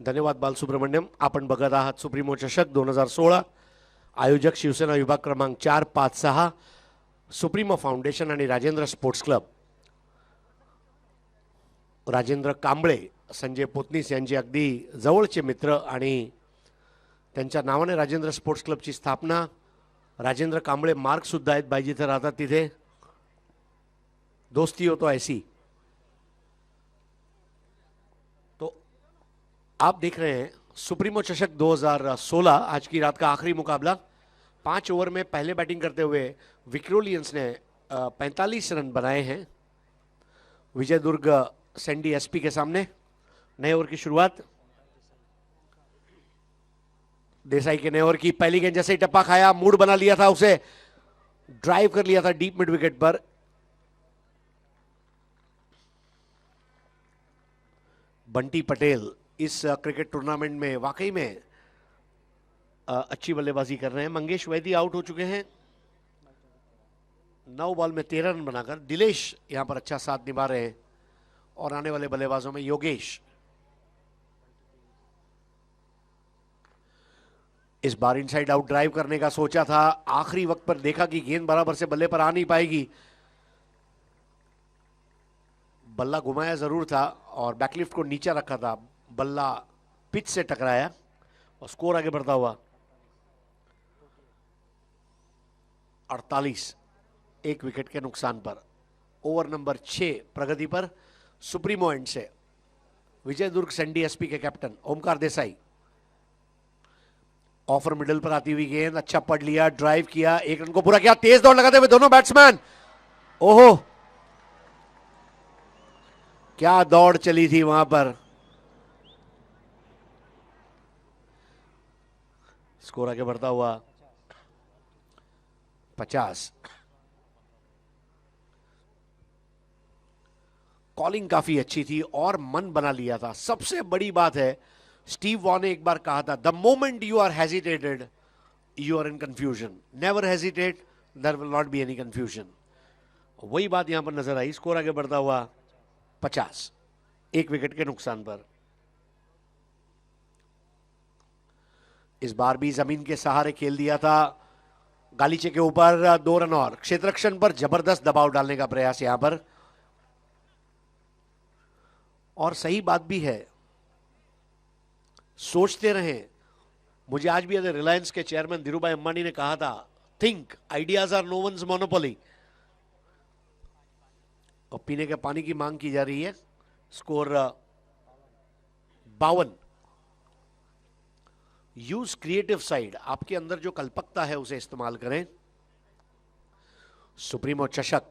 धन्यवाद बालसुब्रमण्यम. आपण बघत आहात सुप्रीमो चषक 2016. आयोजक शिवसेना विभाग क्रमांक 4, 5, 6, सुप्रीमो फाउंडेशन आणि राजेंद्र स्पोर्ट्स क्लब. राजेंद्र कांबळे, संजय पोतनीस यांचे अगदी जवळचे मित्र आणि त्यांच्या नावाने राजेंद्र स्पोर्ट्स क्लबची स्थापना. राजेंद्र कांबळे मार्ग सुद्धा आहेत बाई जिथे राहतात तिथे. दोस्ती हो तो ऐसी. तो आप देख रहे हैं सुप्रीमो चषक 2016, आज की रात का आखिरी मुकाबला. 5 ओवर में पहले बैटिंग करते हुए विक्रोलियंस ने 45 रन बनाए हैं विजय दुर्ग सैंडी एसपी के सामने. नए ओवर की शुरुआत. देसाई के नए ओवर की पहली गेंद जैसे ही टप्पा खाया, मूड बना लिया था, उसे ड्राइव कर लिया था डीप मिड विकेट पर. बंटी पटेल इस क्रिकेट टूर्नामेंट में वाकई में अच्छी बल्लेबाजी कर रहे हैं. मंगेश वैदी आउट हो चुके हैं 9 बॉल में 13 रन बनाकर. दिलेश यहां पर अच्छा साथ निभा रहे हैं. और आने वाले बल्लेबाजों में योगेश. इस बार इनसाइड आउट ड्राइव करने का सोचा था, आखिरी वक्त पर देखा कि गेंद बराबर से बल्ले पर आ नहीं पाएगी. बल्ला घुमाया जरूर था और बैकलिफ्ट को नीचे रखा था. बल्ला पिच से टकराया और स्कोर आगे बढ़ता हुआ 48, 1 विकेट के नुकसान पर. ओवर नंबर 6 प्रगति पर. सुप्रीमो एंड से विजय दुर्ग सैंडी एसपी के कैप्टन ओमकार देसाई. ऑफर मिडल पर आती हुई गेंद, अच्छा पढ़ लिया, ड्राइव किया, 1 रन को पूरा किया. तेज दौड़ लगाते हुए दोनों बैट्समैन. ओहो, क्या दौड़ चली थी वहां पर. स्कोर आगे बढ़ता हुआ 50. कॉलिंग काफी अच्छी थी और मन बना लिया था. सबसे बड़ी बात है, स्टीव वॉ ने एक बार कहा था, the moment you are hesitated you are in confusion. Never hesitate, there will not be any confusion. वही बात यहां पर नजर आई. स्कोर आगे बढ़ता हुआ 50, 1 विकेट के नुकसान पर. इस बार भी जमीन के सहारे खेल दिया था. गालीचे के ऊपर 2 रन और. क्षेत्ररक्षण पर जबरदस्त दबाव डालने का प्रयास यहां पर. और सही बात भी है, सोचते रहे. मुझे आज भी अगर रिलायंस के चेयरमैन धीरूभाई अंबानी ने कहा था, थिंक, आइडियाज आर नो वंस मोनोपोली. और पीने के पानी की मांग की जा रही है. स्कोर 52. Use creative side. आपके अंदर जो कल्पकता है उसे इस्तेमाल करें. सुप्रीमो चषक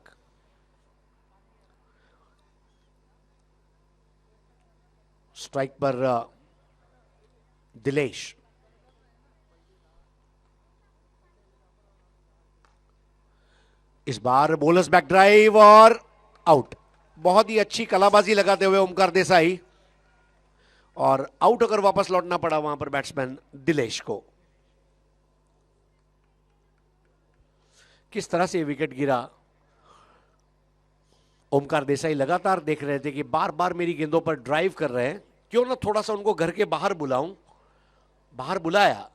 स्ट्राइक पर दिलेश. इस बार बोलर्स बैक ड्राइव और आउट. बहुत ही अच्छी कलाबाजी लगाते हुए ओमकार देसाई. और आउट होकर वापस लौटना पड़ा वहां पर बैट्समैन दिलेश को. किस तरह से विकेट गिरा. ओमकार देसाई लगातार देख रहे थे कि बार बार मेरी गेंदों पर ड्राइव कर रहे हैं, क्यों ना थोड़ा सा उनको घर के बाहर बुलाऊं. बाहर बुलाया,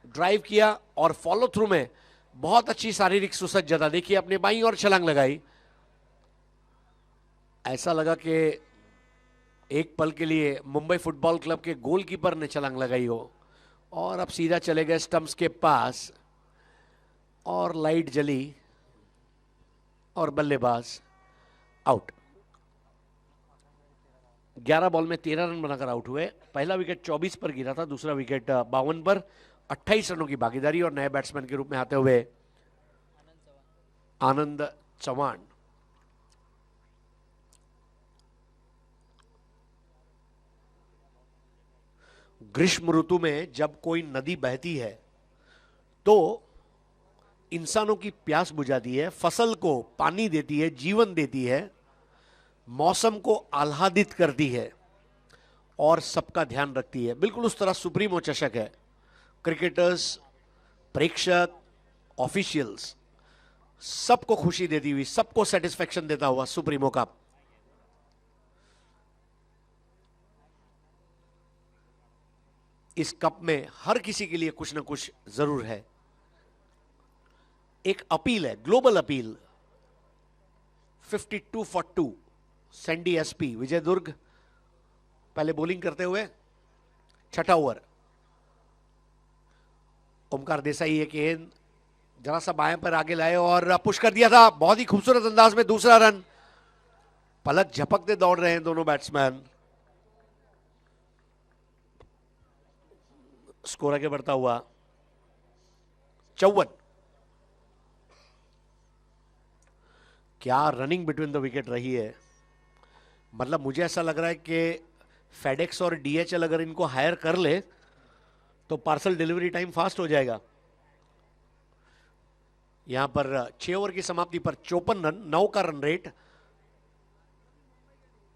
ड्राइव किया और फॉलो थ्रू में बहुत अच्छी शारीरिक सुसज्जता. देखिए, अपने बाईं और छलांग लगाई. ऐसा लगा कि एक पल के लिए मुंबई फुटबॉल क्लब के गोलकीपर ने छलांग लगाई हो. और अब सीधा चले गए स्टंप्स के पास और लाइट जली और बल्लेबाज आउट. 11 बॉल में 13 रन बनाकर आउट हुए. पहला विकेट 24 पर गिरा था, दूसरा विकेट 52 पर. 28 रनों की भागीदारी. और नए बैट्समैन के रूप में आते हुए आनंद चौहान. ग्रीष्म ऋतु में जब कोई नदी बहती है तो इंसानों की प्यास बुझाती है, फसल को पानी देती है, जीवन देती है, मौसम को आह्लादित करती है और सबका ध्यान रखती है। बिल्कुल उस तरह सुप्रीमो चषक है। क्रिकेटर्स, प्रेक्षक, ऑफिशियल्स, सबको खुशी देती हुई, सबको सेटिस्फेक्शन देता हुआ सुप्रीमो कप। इस कप में हर किसी के लिए कुछ ना कुछ जरूर है। एक अपील है, global appeal. 52 for 2 Sandy SP Vijay Durg पहले बॉलिंग करते हुए, छठा ओवर। ओमकार देसाई एक गेंद जरा सा बाएं पर आगे लाए और पुश कर दिया था, बहुत ही खूबसूरत अंदाज में दूसरा रन। पलक झपकते दौड़ रहे हैं दोनों बैट्समैन। स्कोर आगे बढ़ता हुआ 54। क्या रनिंग बिटवीन द विकेट रही है। मतलब मुझे ऐसा लग रहा है कि फेडेक्स और डीएचएल अगर इनको हायर कर ले तो पार्सल डिलीवरी टाइम फास्ट हो जाएगा। यहां पर 6 ओवर की समाप्ति पर 54 रन, 9 का रन रेट।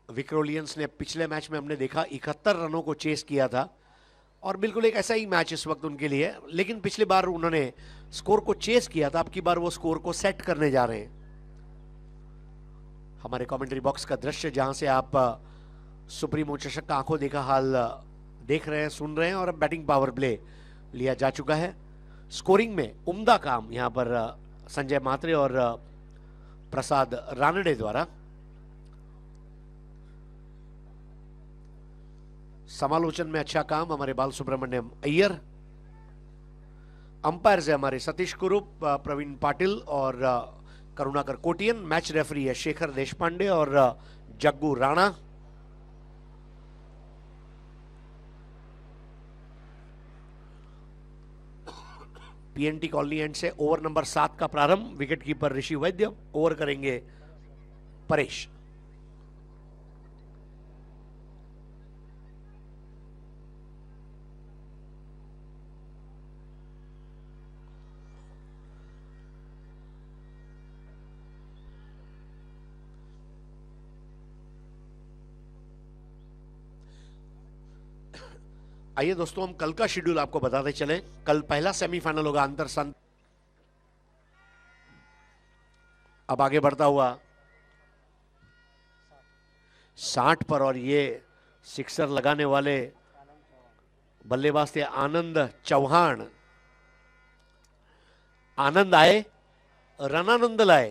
विक्रोलियंस ने पिछले मैच में हमने देखा 71 रनों को चेस किया था और बिल्कुल एक ऐसा ही मैच इस वक्त उनके लिए, लेकिन पिछली बार उन्होंने स्कोर को चेस किया था, अब की बार वो स्कोर को सेट करने जा रहे हैं। हमारे कमेंट्री बॉक्स का दृश्य जहां से आप सुप्रीमो चषक का आंखों देखा हाल देख रहे हैं, सुन रहे हैं, और अब बैटिंग पावर प्ले लिया जा चुका है। स्कोरिंग में उम्दा काम यहां पर संजय मात्रे और प्रसाद रानडे द्वारा। समालोचन में अच्छा काम हमारे बाल सुब्रमण्यम अय्यर। अंपायर से हमारे सतीश कुरुप, प्रवीण पाटिल और करुणाकर कोटियन। मैच रेफरी है शेखर देशपांडे और Jaggu Rana. PNT colony end से ओवर नंबर 7 का प्रारंभ। Wicket keeper Rishi Vaidya, over करेंगे परेश। आइए दोस्तों, हम कल का शेड्यूल आपको बताते चलें। कल पहला सेमीफाइनल होगा अंतर संत। अब आगे बढ़ता हुआ 60 पर, और ये सिक्सर लगाने वाले बल्लेबाज थे आनंद चौहान। आनंद आए, रन आनंद लाए।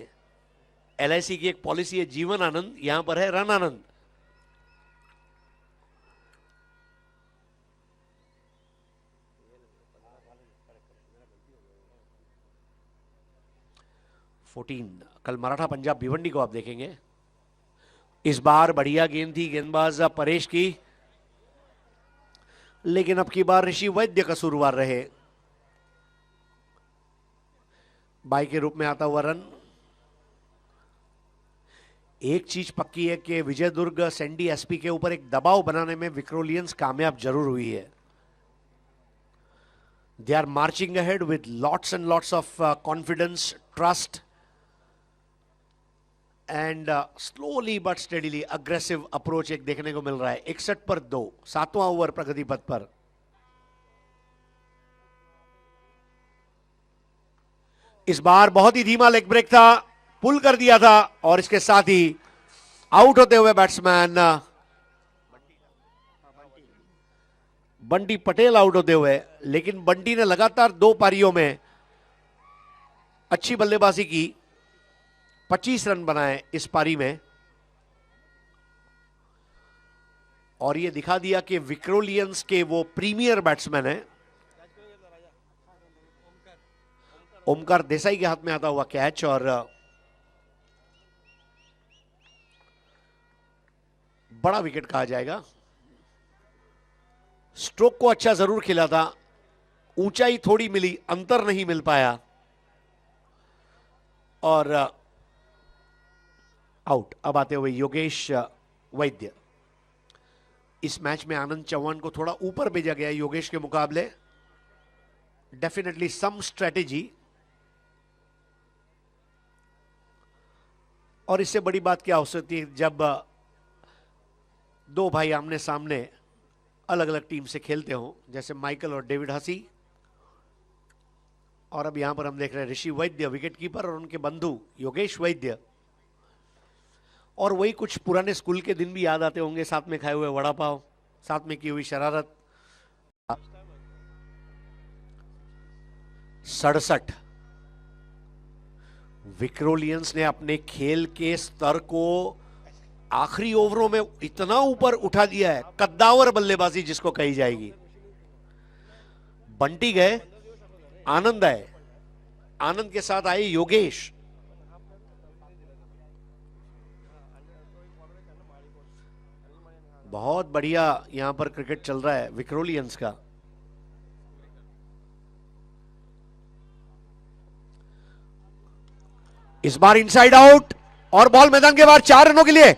एलआईसी की एक पॉलिसी है जीवन आनंद, यहां पर है रन आनंद। कल मराठा पंजाब भिवंडी को आप देखेंगे। इस बार बढ़िया गेंद थी गेंदबाज परेश की, लेकिन अब की बार ऋषि वैद्य कसूरवार रहे। बाई के रूप में आता हुआ रन। एक चीज पक्की है कि विजय दुर्ग सैंडी एसपी के ऊपर एक दबाव बनाने में विक्रोलियंस कामयाब जरूर हुई है। दे आर मार्चिंग अहेड विद lots end lots of confidence, trust end slowly but steadily aggressive approach एक देखने को मिल रहा है। 61 पर 2, 7वां ओवर प्रगति पथ पर। इस बार बहुत ही धीमा लेग ब्रेक था, पुल कर दिया था, और इसके साथ ही आउट होते हुए बैट्समैन बंटी पटेल आउट होते हुए। लेकिन बंटी ने लगातार 2 पारियों में अच्छी बल्लेबाजी की, 25 रन बनाए इस पारी में, और यह दिखा दिया कि विक्रोलियंस के वो प्रीमियर बैट्समैन है। ओमकार देसाई के हाथ में आता हुआ कैच, और बड़ा विकेट कहा जाएगा। स्ट्रोक को अच्छा जरूर खिला था, ऊंचाई थोड़ी मिली, अंतर नहीं मिल पाया, और आउट। अब आते हुए योगेश वैद्य। इस मैच में आनंद चौहान को थोड़ा ऊपर भेजा गया योगेश के मुकाबले. Definitely some strategy. और इससे बड़ी बात क्या हो सकती है जब दो भाई आमने सामने अलग अलग टीम से खेलते हो, जैसे माइकल और डेविड हसी. और अब यहां पर हम देख रहे हैं ऋषि वैद्य विकेट कीपर और उनके बंधु योगेश वैद्य. और वही कुछ पुराने स्कूल के दिन भी याद आते होंगे, साथ में खाए हुए वड़ा पाव, साथ में की हुई शरारत. 67. विक्रोलियंस ने अपने खेल के स्तर को आखिरी ओवरों में इतना ऊपर उठा दिया है. कद्दावर बल्लेबाजी जिसको कही जाएगी. बंटी गए, आनंद आए, आनंद के साथ आए योगेश. बहुत बढ़िया यहां पर क्रिकेट चल रहा है विक्रोलियंस का. इस बार इनसाइड आउट और बॉल मैदान के बाहर 4 रनों के लिए.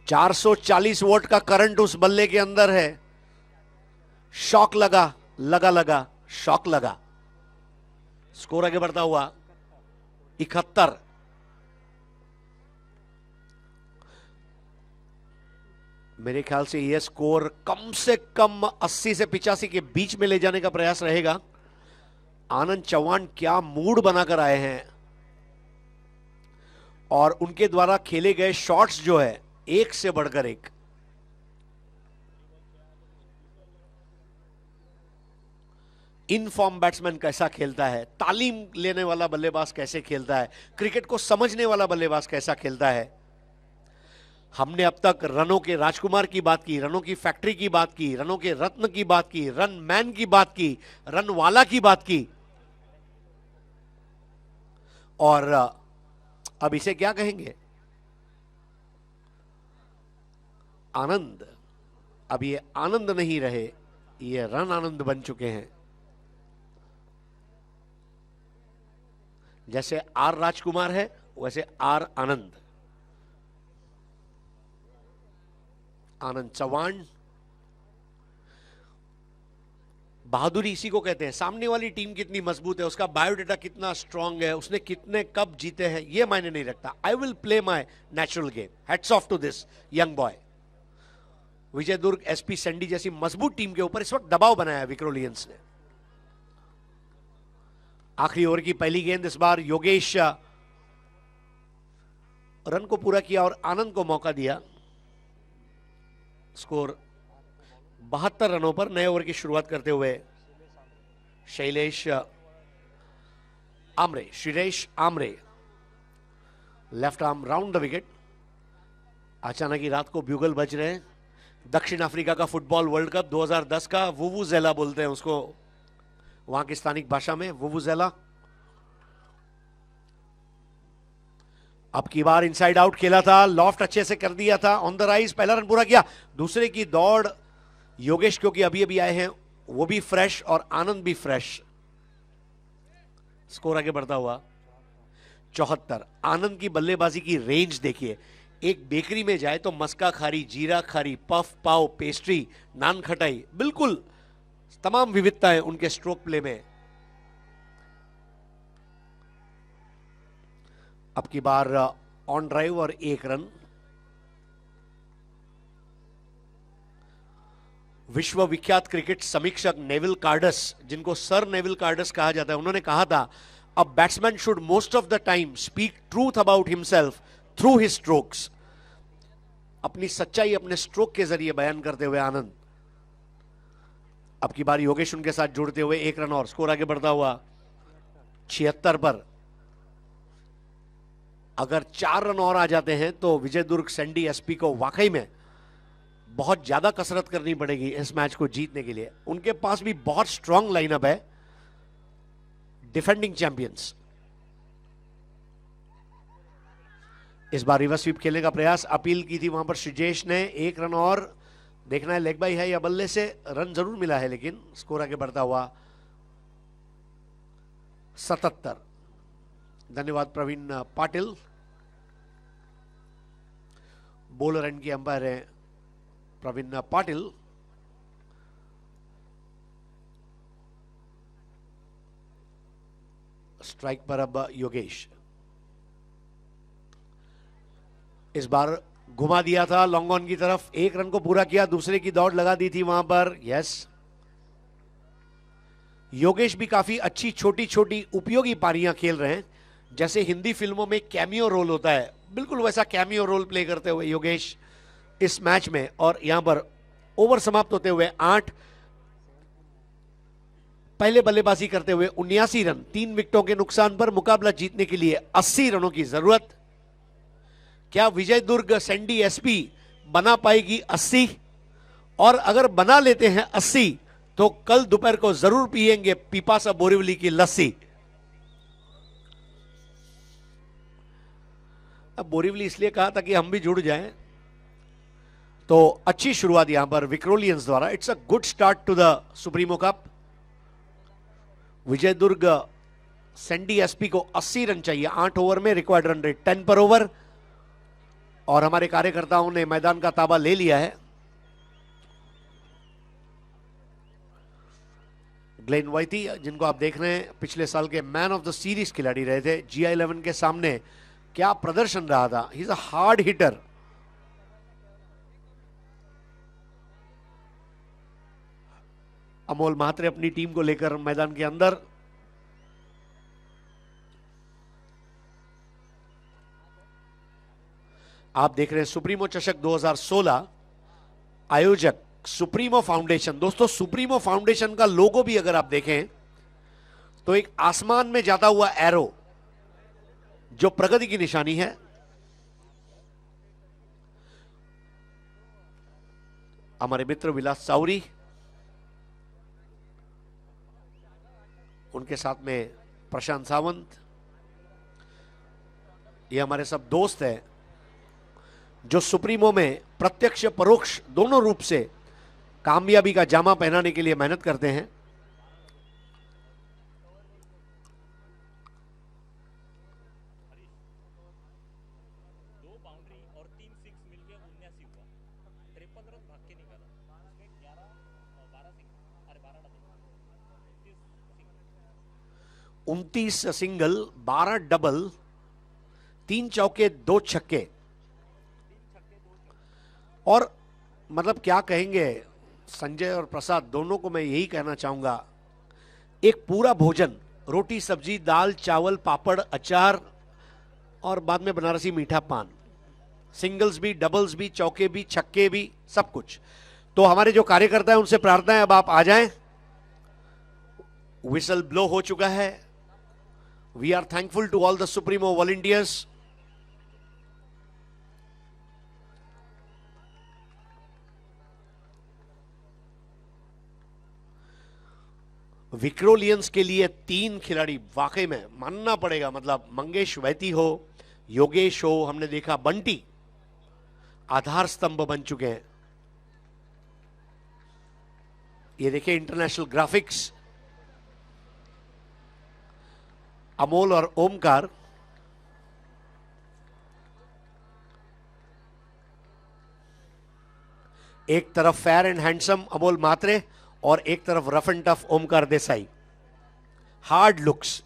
440 वोल्ट का करंट उस बल्ले के अंदर है. शॉक लगा, लगा, शॉक लगा. स्कोर आगे बढ़ता हुआ 71. मेरे ख्याल से यह स्कोर कम से कम 80 से 85 के बीच में ले जाने का प्रयास रहेगा. आनंद चौहान क्या मूड बनाकर आए हैं और उनके द्वारा खेले गए शॉट्स जो है एक से बढ़कर एक. इन फॉर्म बैट्समैन कैसा खेलता है, तालीम लेने वाला बल्लेबाज कैसे खेलता है, क्रिकेट को समझने वाला बल्लेबाज कैसा खेलता है. हमने अब तक रनों के राजकुमार की बात की, रनों की फैक्ट्री की बात की, रनों के रत्न की बात की, रन मैन की बात की, रन वाला की बात की. और अब इसे क्या कहेंगे, आनंद. अब ये आनंद नहीं रहे, ये रन आनंद बन चुके हैं. जैसे आर राजकुमार है वैसे आर आनंद. आनंद चौहान. बहादुरी इसी को कहते हैं. सामने वाली टीम कितनी मजबूत है, उसका बायोडेटा कितना स्ट्रांग है, उसने कितने कप जीते हैं, यह मायने नहीं रखता. I will play my natural game. Hats off to this young boy. Vijay Durg, SP Sandy जैसी मजबूत टीम के ऊपर इस वक्त दबाव बनाया विक्रोलियंस ने. आखिरी ओवर की पहली गेंद. इस बार योगेश रन को पूरा किया और आनंद को मौका दिया. स्कोर 72 रनों पर नए ओवर की शुरुआत करते हुए Shailesh Amre, Shriresh Amre, left arm round the wicket. अचानक ही रात को ब्यूगल बज रहे हैं. दक्षिण अफ्रीका का फुटबॉल वर्ल्ड कप 2010 का, वुवुजेला बोलते हैं उसको वहां की स्थानिक भाषा में, वुवुजेला. अब की बार इनसाइड आउट खेला था, लॉफ्ट अच्छे से कर दिया था, ऑन द राइज. पहला रन पूरा किया. दूसरे की दौड़ योगेश, क्योंकि अभी अभी आए हैं, वो भी फ्रेश और आनंद भी फ्रेश. स्कोर आगे बढ़ता हुआ 74. आनंद की बल्लेबाजी की रेंज देखिए. एक बेकरी में जाए तो मस्का खारी, जीरा खारी, पफ पाव, पेस्ट्री, नान खटाई, बिल्कुल तमाम विविधता है उनके स्ट्रोक प्ले में. अब की बार ऑन ड्राइव और 1 रन. विश्व विख्यात क्रिकेट समीक्षक नेविल कार्डस, जिनको सर नेविल कार्डस कहा जाता है, उन्होंने कहा था, a batsman should most of the time speak truth about himself through his strokes. अपनी सच्चाई अपने स्ट्रोक के जरिए बयान करते हुए आनंद. अब की बार योगेश उनके साथ जुड़ते हुए 1 रन और. स्कोर आगे बढ़ता हुआ 76 पर. अगर 4 रन और आ जाते हैं तो विजय दुर्ग सैंडी एसपी को वाकई में बहुत ज्यादा कसरत करनी पड़ेगी इस मैच को जीतने के लिए. उनके पास भी बहुत स्ट्रांग लाइनअप है, डिफेंडिंग चैंपियंस. इस बार रिवर्स स्वीप खेलने का प्रयास, अपील की थी वहां पर श्रीजेश ने. 1 रन और. देखना है लेग बाई है या बल्ले से. रन जरूर मिला है लेकिन. स्कोर आगे बढ़ता हुआ 77. धन्यवाद प्रवीण पाटिल. बॉलर एंड की अंपायर है प्रवीण पाटिल। स्ट्राइक पर अब योगेश, इस बार घुमा दिया था लॉन्ग ऑन की तरफ, एक रन को पूरा किया, दूसरे की दौड़ लगा दी थी वहां पर। यस, योगेश भी काफी अच्छी छोटी छोटी उपयोगी पारियां खेल रहे हैं, जैसे हिंदी फिल्मों में कैमियो रोल होता है, बिल्कुल वैसा कैमियो रोल प्ले करते हुए योगेश इस मैच में। और यहां पर ओवर समाप्त होते हुए 8, पहले बल्लेबाजी करते हुए 79 रन, 3 विकेटों के नुकसान पर मुकाबला जीतने के लिए 80 रनों की जरूरत। क्या विजय दुर्ग सैंडी एसपी बना पाएगी 80? और अगर बना लेते हैं 80 तो कल दोपहर को जरूर पिएंगे पिपासा बोरीवली की लस्सी। अब बोरीवली इसलिए कहा था कि हम भी जुड़ जाएं, तो अच्छी शुरुआत यहां पर विक्रोलियंस द्वारा। It's a good start to the Supremo Cup. Vijay Durg Sandy SP को 80 रन चाहिए 8 ओवर में, रिक्वायर्ड रन रेट 10 पर ओवर, और हमारे कार्यकर्ताओं ने मैदान का ताबा ले लिया है। ग्लेन वाइटी, जिनको आप देख रहे हैं, पिछले साल के मैन ऑफ द सीरीज खिलाड़ी रहे थे, GI11 के सामने क्या प्रदर्शन रहा था। He is a hard hitter. Amol Mhatre अपनी टीम को लेकर मैदान के अंदर। आप देख रहे हैं सुप्रीमो चषक 2016, आयोजक सुप्रीमो फाउंडेशन। दोस्तों, सुप्रीमो फाउंडेशन का लोगो भी अगर आप देखें तो एक आसमान में जाता हुआ एरो, जो प्रगति की निशानी है। हमारे मित्र विलास चाउरी, उनके साथ में प्रशांत सावंत, ये हमारे सब दोस्त हैं जो सुप्रीमो में प्रत्यक्ष परोक्ष दोनों रूप से कामयाबी का जामा पहनाने के लिए मेहनत करते हैं। उनतीस सिंगल, 12 डबल, 3 चौके 2 छक्के, और मतलब क्या कहेंगे संजय और प्रसाद दोनों को, मैं यही कहना चाहूंगा, एक पूरा भोजन, रोटी सब्जी दाल चावल पापड़ अचार और बाद में बनारसी मीठा पान, सिंगल्स भी डबल्स भी चौके भी छक्के भी सब कुछ। तो हमारे जो कार्यकर्ता हैं उनसे प्रार्थना है अब आप आ जाएं। विसल ब्लो हो चुका है। We are thankful to all the supremo volunteers. Vikrolians के लिए 3 खिलाड़ी वाकई में मानना पड़ेगा, मतलब मंगेश वैती हो, योगेश हो, हमने देखा बंटी आधार स्तंभ बन चुके हैं। ये देखिए इंटरनेशनल ग्राफिक्स, अमोल और ओमकार। एक तरफ फेयर एंड हैंडसम अमोल मात्रे और एक तरफ rough end tough Omkar Desai, hard looks.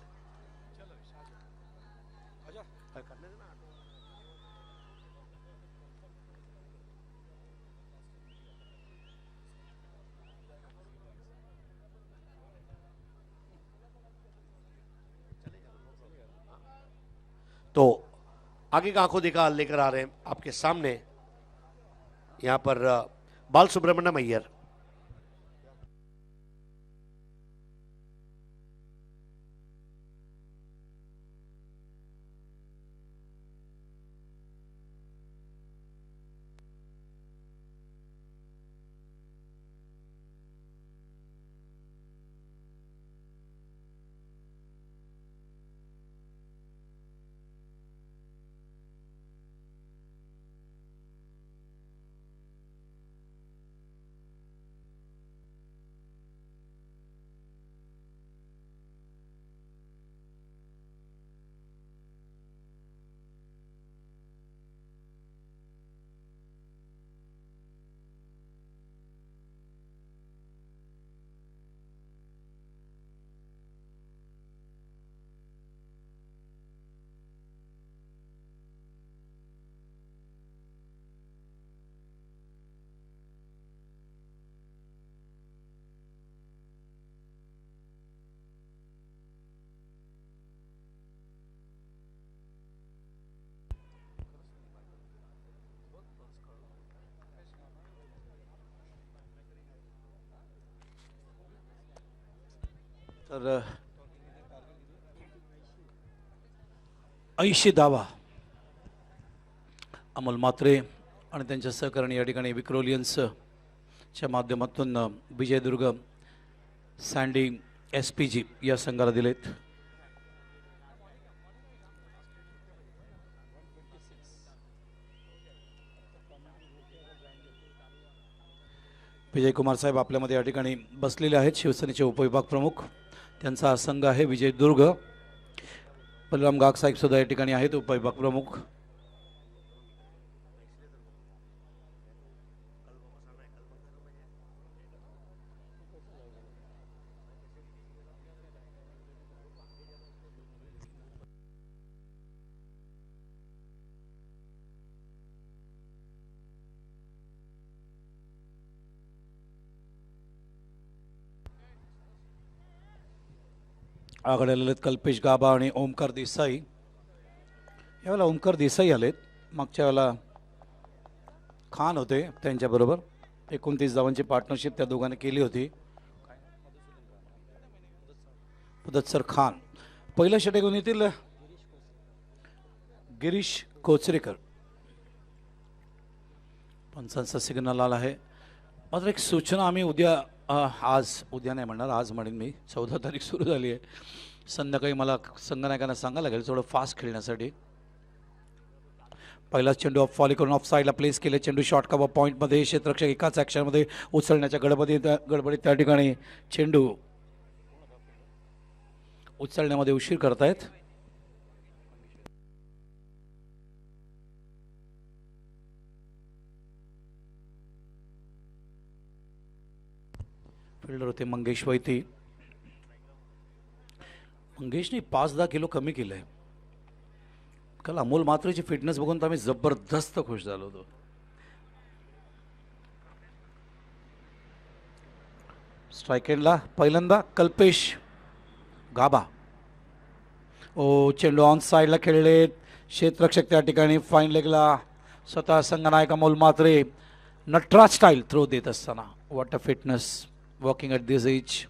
तो आगे का आंखों देखा लेकर आ रहे हैं आपके सामने यहां पर बाल सुब्रमण्यम अय्यर। तर 80 धावा अमोल म्हात्रे आणि त्यांच्या सहकार्याने या ठिकाणी विक्रोलियन्सच्या माध्यमातून विजयदुर्ग सँडी SPG या संघाला दिलेत. विजयकुमार साहेब आपल्यामध्ये या ठिकाणी बसलेले आहेत, शिवसेनेचे उपविभाग प्रमुख. त्यांचा हा संघ आहे विजयदुर्ग. बलराम गाग साहेब सुद्धा या ठिकाणी आहेत, उपविभाग प्रमुख. आघाडी आलेत कल्पेश गाबा आणि ओमकार देसाई. यावेळेला ओमकार देसाई आलेत, मागच्या वेळेला खान होते त्यांच्याबरोबर. 29 धावांची पार्टनरशिप त्या दोघांनी केली होती. मुदत्सर खान पहिल्या षटकातून येतील गिरीश कोचरेकर. पंचांचा सिग्नल आला आहे. मात्र एक सूचना आम्ही उद्या नाही म्हणणार, आज म्हणेन मी. 14 तारीख सुरू झाली आहे. संध्याकाळी मला संघनायकांना सांगायला लागेल थोडं फास्ट खेळण्यासाठी. पहिलाच चेंडू ऑफ फॉली करून ऑफ साईडला प्लेस केले. चेंडू शॉर्ट कव्हर पॉईंटमध्ये. क्षेत्ररक्षक एकाच ॲक्शनमध्ये उचलण्याच्या गडबडीत त्या ठिकाणी चेंडू उचलण्यामध्ये उशीर करतायत. फिल्डर होते मंगेश वैती. मंगेशने 5-10 किलो कमी केलंय. काल अमोल म्हात्रेची फिटनेस बघून तर आम्ही जबरदस्त खुश झालो होतो. स्ट्राईक एंडला पहिल्यांदा कल्पेश गाबा. चेंडू ऑन साईडला खेळलेत. क्षेत्ररक्षक त्या ठिकाणी फाईन लेगला. स्वतः संघनायक अमोल म्हात्रे नटराज स्टाईल थ्रो देत असताना. What a fitness walking at this age.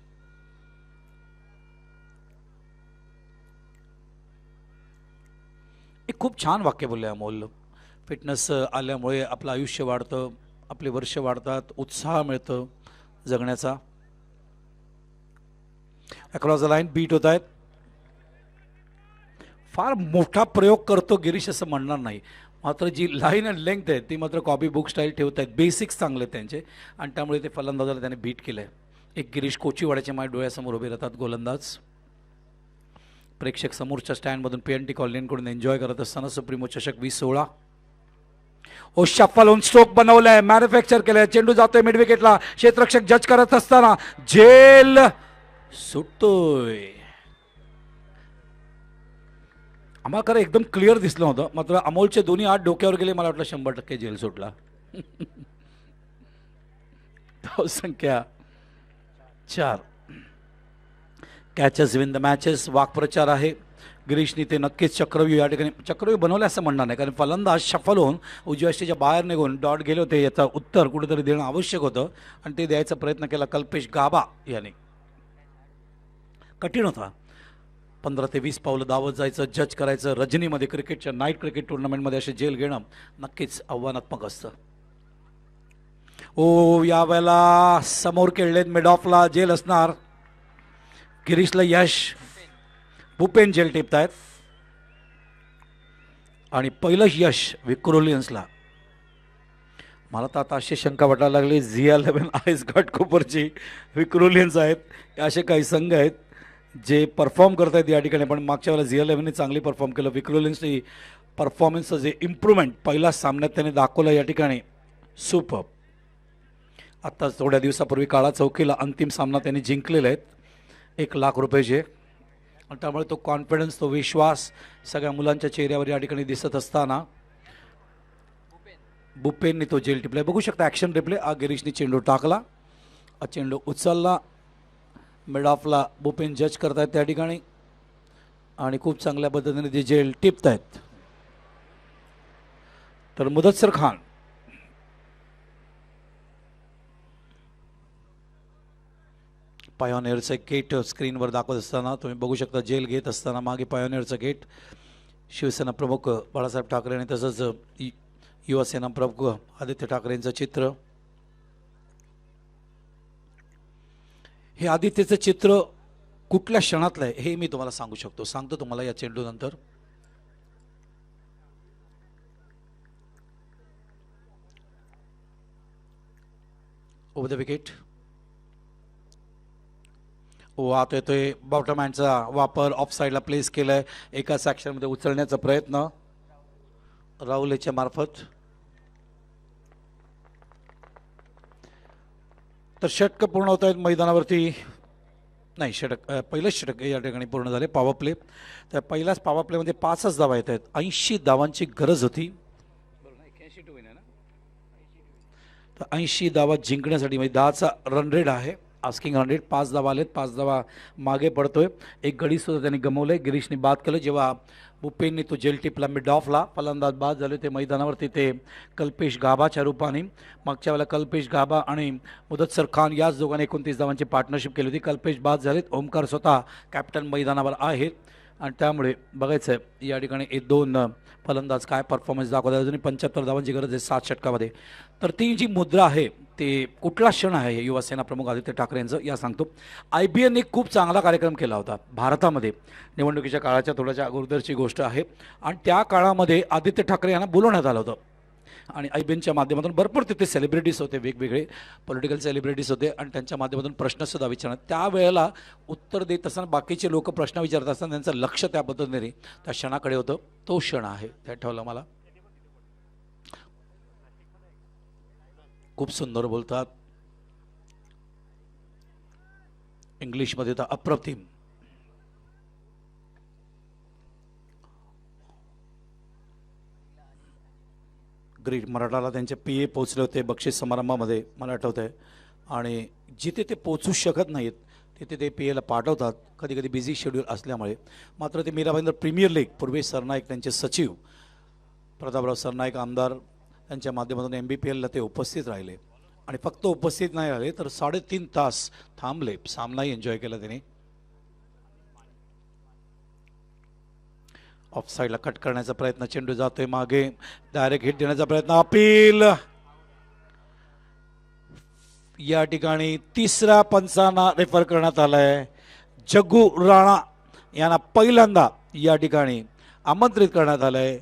एक खूप छान वाक्य बोलले अमोल. फिटनेस आल्यामुळे आपलं आयुष्य वाढतं, आपले वर्ष वाढतात, उत्साह मिळतं जगण्याचा. अक्रॉस द लाईन बीट होत आहेत. फार मोठा प्रयोग करतो गिरीश असं म्हणणार नाही, मात्र जी लाईन अँड लेंथ आहे ती मात्र कॉपी बुक स्टाईल ठेवत आहेत. बेसिक्स चांगले त्यांचे आणि त्यामुळे ते फलंदाजाला त्याने बीट केलं आहे. एक गिरीश कोचीवाड्याच्या माझ्या डोळ्यासमोर उभे राहतात गोलंदाज. प्रेक्षक समोरच्या स्टँडमधून PNT कॉलनीकडून एन्जॉय करत असताना सुप्रीमो चषक 2016. शफल होऊन स्ट्रोक बनवलाय, मॅन्युफॅक्चर केलंय. चेंडू जातोय मिड विकेटला. क्षेत्ररक्षक जज करत असताना झेल सुटतोय. आम्हाला खरं एकदम क्लिअर दिसलं होतं, मात्र अमोलचे दोन्ही हात डोक्यावर गेले. मला वाटलं 100% झेल सुटला. संख्या 4. कॅचेस विन द मॅचेस वाक्प्रचार आहे. गिरीशनी ते नक्कीच चक्रव्यूह या ठिकाणी चक्रव्यूह बनवलं असं म्हणणार नाही, कारण फलंदाज शफल होऊन उजव्या यष्टीच्या बाहेर निघून डॉट गेले होते. याचा उत्तर कुठेतरी देणं आवश्यक होतं आणि ते द्यायचा प्रयत्न केला कल्पेश गाबा याने. कठीण होता. 15 ते 20 पावलं धावत जायचं, जज करायचं. रजनीमध्ये क्रिकेटच्या नाईट क्रिकेट टुर्नामेंटमध्ये असे जेल घेणं नक्कीच आव्हानात्मक असतं. यावेळेला समोर खेळलेत मिड ऑफला जेल असणार. गिरीशला यश, भूपेन जेल टिपतायत आणि पहिलं यश विक्रोलियन्सला. मला तर आता अशी शंका वाटायला लागली ZI-11 आईस घाटकोपरची विक्रोलियन्स आहेत. असे काही संघ आहेत जे परफॉर्म करत आहेत या ठिकाणी, पण मागच्या वेळेला ZI-11ने चांगली परफॉर्म केलं. विक्रोलियन्सची परफॉर्मन्सचं जे इम्प्रूव्हमेंट पहिल्या सामन्यात त्याने दाखवलं या ठिकाणी सुपर. आत्ताच थोड्या दिवसापूर्वी काळा चौकीला अंतिम सामना त्यांनी जिंकलेले आहेत 1 लाख रुपयाचे. आणि त्यामुळे तो कॉन्फिडन्स, तो विश्वास सगळ्या मुलांच्या चेहऱ्यावर या ठिकाणी दिसत असताना भूपेनने तो जेल टिपलाय. बघू शकता ॲक्शन रिप्ले. गिरीशने चेंडू टाकला, चेंडू उचलला. मिड ऑफला भूपेन जज करतायत त्या ठिकाणी आणि खूप चांगल्या पद्धतीने ते जेल टिपतायत. तर मुदत्सर खान पायोनियरचं गेट स्क्रीनवर दाखवत असताना तुम्ही बघू शकता. जेल घेत असताना मागे पायोनियरचं गेट, शिवसेना प्रमुख बाळासाहेब ठाकरे आणि तसंच युवासेना प्रमुख आदित्य ठाकरेंचं चित्र. हे आदित्यचं चित्र कुठल्या क्षणातलं आहे हे मी तुम्हाला सांगतो तुम्हाला या चेंडूनंतर. Over the wicket. आत येतोय. बॉटमहँडचा वापर ऑफ साईडला प्लेस केलाय. एकाच ॲक्शनमध्ये उचलण्याचा प्रयत्न राहुलेच्या मार्फत. तर षटक पूर्ण होत आहेत मैदानावरती. नाही, पहिलंच षटक या ठिकाणी पूर्ण झाले. Power play. तर पहिल्याच पॉवर प्लेमध्ये 5च धावा येत आहेत. 80 धावांची गरज होती. तर 80 धावा जिंकण्यासाठी म्हणजे 10चा रन रेट आहे. Asking run rate. 5 धावा आलेत. 5 धावा मागे पडतोय. एक गडी सुद्धा त्यांनी गमवलंय. गिरीशने बाद केलं. जेव्हा भूपेनने तो जेल टिपला मिड ऑफला, फलंदाज बाद झाले ते मैदानावरती ते कल्पेश गाभाच्या रूपाने. मागच्या वेळेला कल्पेश गाभा आणि मुदस्सर खान याच दोघांनी 29 धावांची पार्टनरशिप केली होती. कल्पेश बाद झालेत. ओमकार स्वतः कॅप्टन मैदानावर आहेत आणि त्यामुळे बघायचं आहे या ठिकाणी हे 2 फलंदाज काय परफॉर्मन्स दाखवतात. अजूनही 75 धावांची गरज आहे 7 षटकामध्ये. तर ती जी मुद्रा आहे ते कुठला क्षण आहे युवासेना प्रमुख आदित्य ठाकरे यांचं या सांगतो. IBNने खूप चांगला कार्यक्रम केला होता भारतामध्ये. निवडणुकीच्या काळाच्या थोड्याच्या अगोदरची गोष्ट आहे आणि त्या काळामध्ये आदित्य ठाकरे यांना बोलवण्यात आलं होतं आणि IBNच्या माध्यमातून भरपूर तिथे सेलिब्रिटीज होते, वेगवेगळे पॉलिटिकल सेलिब्रिटीज होते आणि त्यांच्या माध्यमातून प्रश्नसुद्धा विचारण्यात. त्यावेळेला उत्तर देत असताना बाकीचे लोक प्रश्न विचारत असताना त्यांचं लक्ष त्या पद्धतीने त्या क्षणाकडे होतं. तो क्षण आहे त्या ठेवला मला. खूप सुंदर बोलतात इंग्लिशमध्ये तर अप्रतिम. ग्रेट. मराठाला त्यांचे PA पोचले होते बक्षीस समारंभामध्ये मला आठवत आहे. आणि जिथे ते पोचू शकत नाहीत तिथे ते PAला पाठवतात, कधी कधी बिझी शेड्यूल असल्यामुळे. मात्र ते मीरा प्रीमियर लीग पूर्वेश सरनाईक त्यांचे सचिव प्रतापराव सरनाईक आमदार त्यांच्या माध्यमातून MBPLला ते उपस्थित राहिले आणि फक्त उपस्थित नाही राहिले तर 3.5 तास थांबले. सामनाही एन्जॉय केला त्यांनी. ऑफ साईडला कट करण्याचा प्रयत्न. चेंडू जातोय मागे. डायरेक्ट हिट देण्याचा प्रयत्न. अपील. या ठिकाणी 3ऱ्या पंचांना रेफर करण्यात आलाय. जग्गू राणा यांना पहिल्यांदा या ठिकाणी आमंत्रित करण्यात आलंय.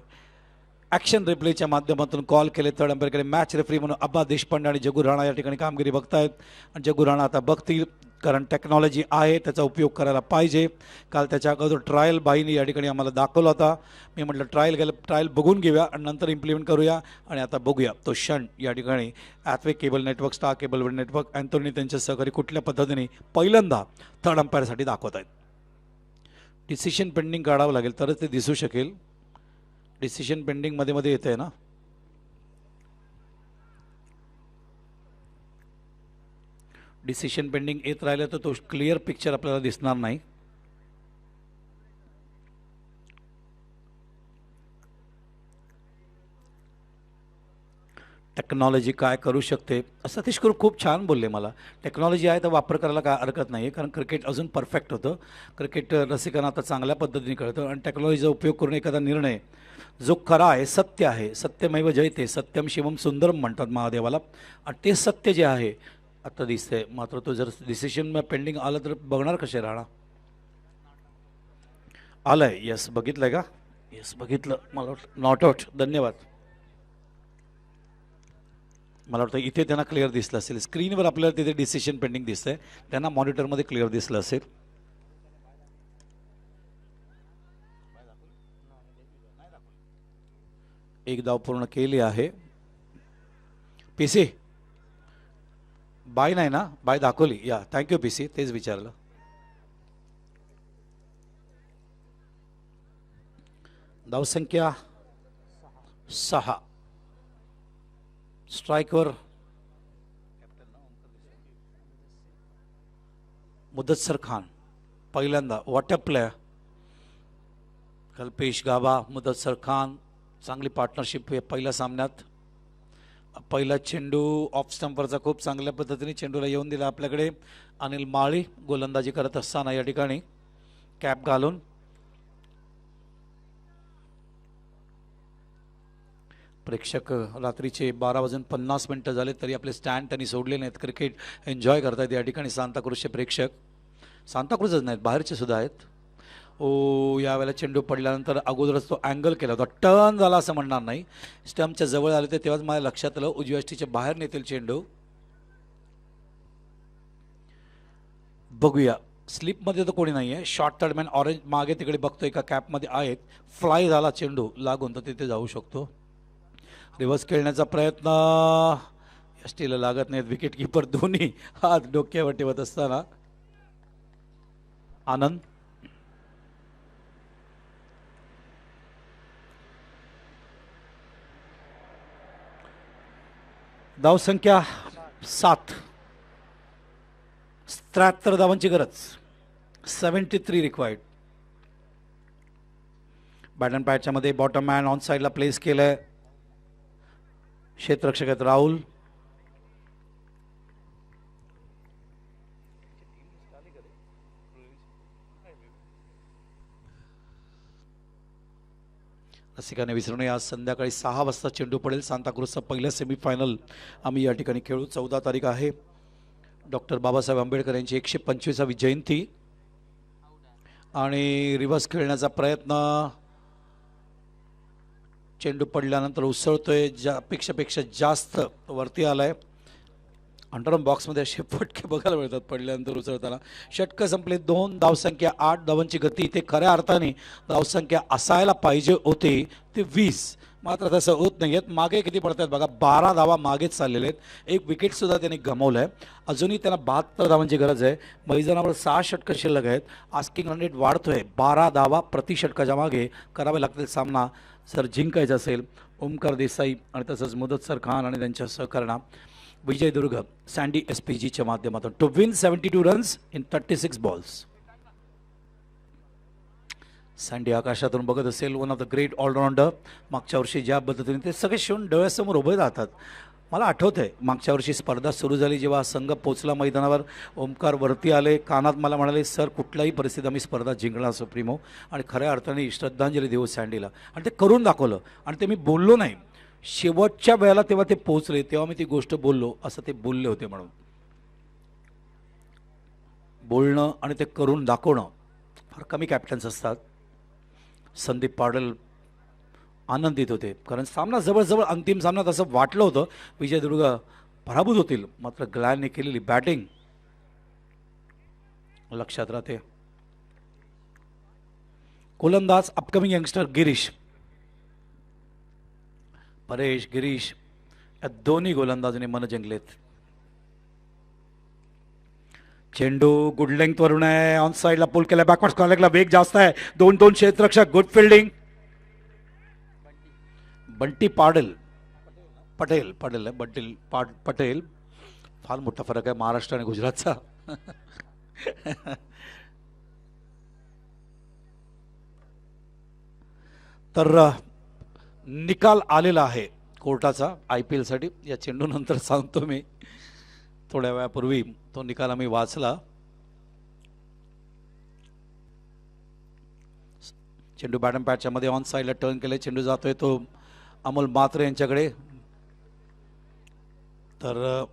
ॲक्शन रिप्लेच्या माध्यमातून कॉल केले. थर्ड अंपायरकडे मॅच रेफरी म्हणून अब्बा देशपांडे आणि जग्गू राणा या ठिकाणी कामगिरी बघतायत आणि जग्गू राणा आता बघतील कारण टेक्नॉलॉजी आहे त्याचा उपयोग करायला पाहिजे. काल त्याच्या अगोदर ट्रायल बाईने या ठिकाणी आम्हाला दाखवला होता. मी म्हटलं ट्रायल बघून घेऊया आणि नंतर इम्प्लिमेंट करूया आणि आता बघूया तो क्षण या ठिकाणी. Hathway cable network, star cable network, Anthony त्यांच्या सहकारी कुठल्या पद्धतीने पहिल्यांदा थर्ड अंपायरसाठी दाखवत आहेत. डिसिशन पेंडिंग काढावं लागेल तरच ते दिसू शकेल. डिसिशन पेंडिंग मध्ये येत आहे ना. डिसिशन पेंडिंग येत राहिलं तर तो क्लिअर पिक्चर आपल्याला दिसणार नाही. टेक्नॉलॉजी काय करू शकते. सतीश कुरुप खूप छान बोलले मला. टेक्नॉलॉजी आहे तर वापर करायला काय हरकत नाही आहे कारण क्रिकेट अजून परफेक्ट होतं. क्रिकेट रसिकांना आता चांगल्या पद्धतीने कळतं आणि टेक्नॉलॉजीचा उपयोग करून एखादा निर्णय जो खरा आहे, सत्य आहे, सत्यमेव जयते, सत्यम शिवम सुंदरम म्हणतात महादेवाला आणि ते सत्य जे आहे आता दिसतंय. मात्र तो जर डिसिशन पेंडिंग आलं तर बघणार कसे राहणार. आलंय. यस बघितलंय का. यस बघितलं. मला वाटतं नॉट आउट. धन्यवाद. मला वाटतं इथे त्यांना क्लिअर दिसलं असेल. स्क्रीनवर आपल्याला तिथे डिसिशन पेंडिंग दिसतंय, त्यांना मॉनिटरमध्ये क्लिअर दिसलं असेल. एक धाव पूर्ण केली आहे. PC बाय नाही ना. बाय दाखवली. या थँक्यू PC. तेच विचारलं. धावसंख्या 6. स्ट्राईकवर मुदस्सर खान पहिल्यांदा. What a player. कल्पेश गाभा, मुदस्सर खान चांगली पार्टनरशिप पहिल्या सामन्यात. पहिला चेंडू ऑफ स्टंपरचा खूप चांगल्या पद्धतीने चेंडूला येऊन दिला आपल्याकडे. अनिल माळी गोलंदाजी करत असताना या ठिकाणी कॅप घालून प्रेक्षक रात्रीचे 12:50 झाले तरी आपले स्टँड त्यांनी सोडले नाहीत. क्रिकेट एन्जॉय करतायत या ठिकाणी सांताक्रूजचे प्रेक्षक. सांताक्रूजच नाहीत, बाहेरचे सुद्धा आहेत. यावेळेला चेंडू पडल्यानंतर अगोदरच तो अँगल केला होता, टर्न झाला असं म्हणणार नाही. स्टंपच्या जवळ आले ते तेव्हाच माझ्या लक्षात आलं उजव्या यष्टीच्या बाहेर नेतील चेंडू. बघूया स्लिपमध्ये तर कोणी नाही आहे. शॉर्ट थर्डमॅन ऑरेंज मागे तिकडे बघतोय का कॅपमध्ये आहेत. फ्लाय झाला चेंडू लागून तर तिथे जाऊ शकतो. रिव्हर्स खेळण्याचा प्रयत्न यष्टीला लागत नाहीत. विकेट किपर दोन्ही हात डोक्यावर ठेवत असताना आनंद. धाव संख्या 7, 73 धावांची गरज, 73 रिक्वायर्ड. बॅट अँड पॅडच्या मध्ये बॉटम मॅन ऑन साईडला प्लेस केलंय. क्षेत्ररक्षक आहेत राहुल. रसिकाने विसरू नये आज संध्याकाळी 6 वाजता चेंडू पडेल. सांताक्रूजचा पहिला सेमीफायनल आम्ही या ठिकाणी खेळू. 14 तारीख आहे डॉक्टर बाबासाहेब आंबेडकर यांची 125वी जयंती. आणि रिव्हर्स खेळण्याचा प्रयत्न चेंडू पडल्यानंतर उसळतोय, अपेक्षापेक्षा जास्त वरती आलाय. अंडरम बॉक्समध्ये असे फटके बघायला मिळतात पडल्यानंतर उचलताना. षटकं संपले, 2 धावसंख्या, 8 धावांची गती. ते खऱ्या अर्थाने धावसंख्या असायला पाहिजे होते ते 20, मात्र तसं होत नाही आहेत. मागे किती पडतात बघा, 12 धावा मागेच चाललेले आहेत. एक विकेटसुद्धा त्यांनी गमावलं आहे. अजूनही त्यांना 72 धावांची गरज आहे. मैदानावर 6 षटकं शिल्लक आहेत. आस्किंग रन रेट वाढतोय, 12 धावा प्रति षटकाच्या मागे करावे लागतील सामना जर जिंकायचं असेल. ओमकार देसाई आणि तसंच मुदतसर खान आणि त्यांच्या सहकार्यांना विजय दुर्ग सँडी SPGच्या माध्यमातून to win 72 runs in 36 balls. Sandy आकाशातून बघत असेल, one of the great allrounder. मागच्या वर्षी ज्या पद्धतीने ते सगळे शिवून डोळ्यासमोर उभे राहतात. मला आठवत आहे मागच्या वर्षी स्पर्धा सुरू झाली जेव्हा संघ पोचला मैदानावर, ओमकार वरती आले, कानात मला म्हणाले सर कुठल्याही परिस्थितीत आम्ही स्पर्धा जिंकणार सुप्रीमो. आणि खऱ्या अर्थाने श्रद्धांजली देऊ सँडीला. आणि ते करून दाखवलं. आणि ते मी बोललो नाही, शेवटच्या वेळेला तेव्हा ते पोहोचले तेव्हा मी ती गोष्ट बोललो असं ते बोलले होते. म्हणून बोलणं आणि ते करून दाखवणं फार कमी कॅप्टन्स असतात. संदीप पाडल आनंदित होते कारण सामना जवळजवळ अंतिम सामन्यात असं वाटलं होतं विजय दुर्ग पराभूत होतील, मात्र ग्लॅनने केलेली बॅटिंग लक्षात राहते. गोलंदाज अपकमिंग यंगस्टर गिरीश, परेश, गिरीश या दोन्ही गोलंदाजांनी मन जिंकलेत. चेंडू गुड लेंथ वरून आहे, ऑन साइडला पुल केला, बॅकवर्ड कॉलेजला वेग जास्त आहे. 2-2 क्षेत्ररक्षक, गुड फिल्डिंग. बंटी पटेल फार मोठा फरक आहे महाराष्ट्र आणि गुजरातचा. तर निकाल आलेला आहे कोर्टाचा IPL साठी. या चेंडू नंतर सांगतो मी, थोड्या वेळापूर्वी तो निकाल आम्ही वाचला. चेंडू बॅटम पॅडच्या मध्ये ऑन साइडला टर्न केले, चेंडू जातोय तो अमोल मात्रे यांच्याकडे. तर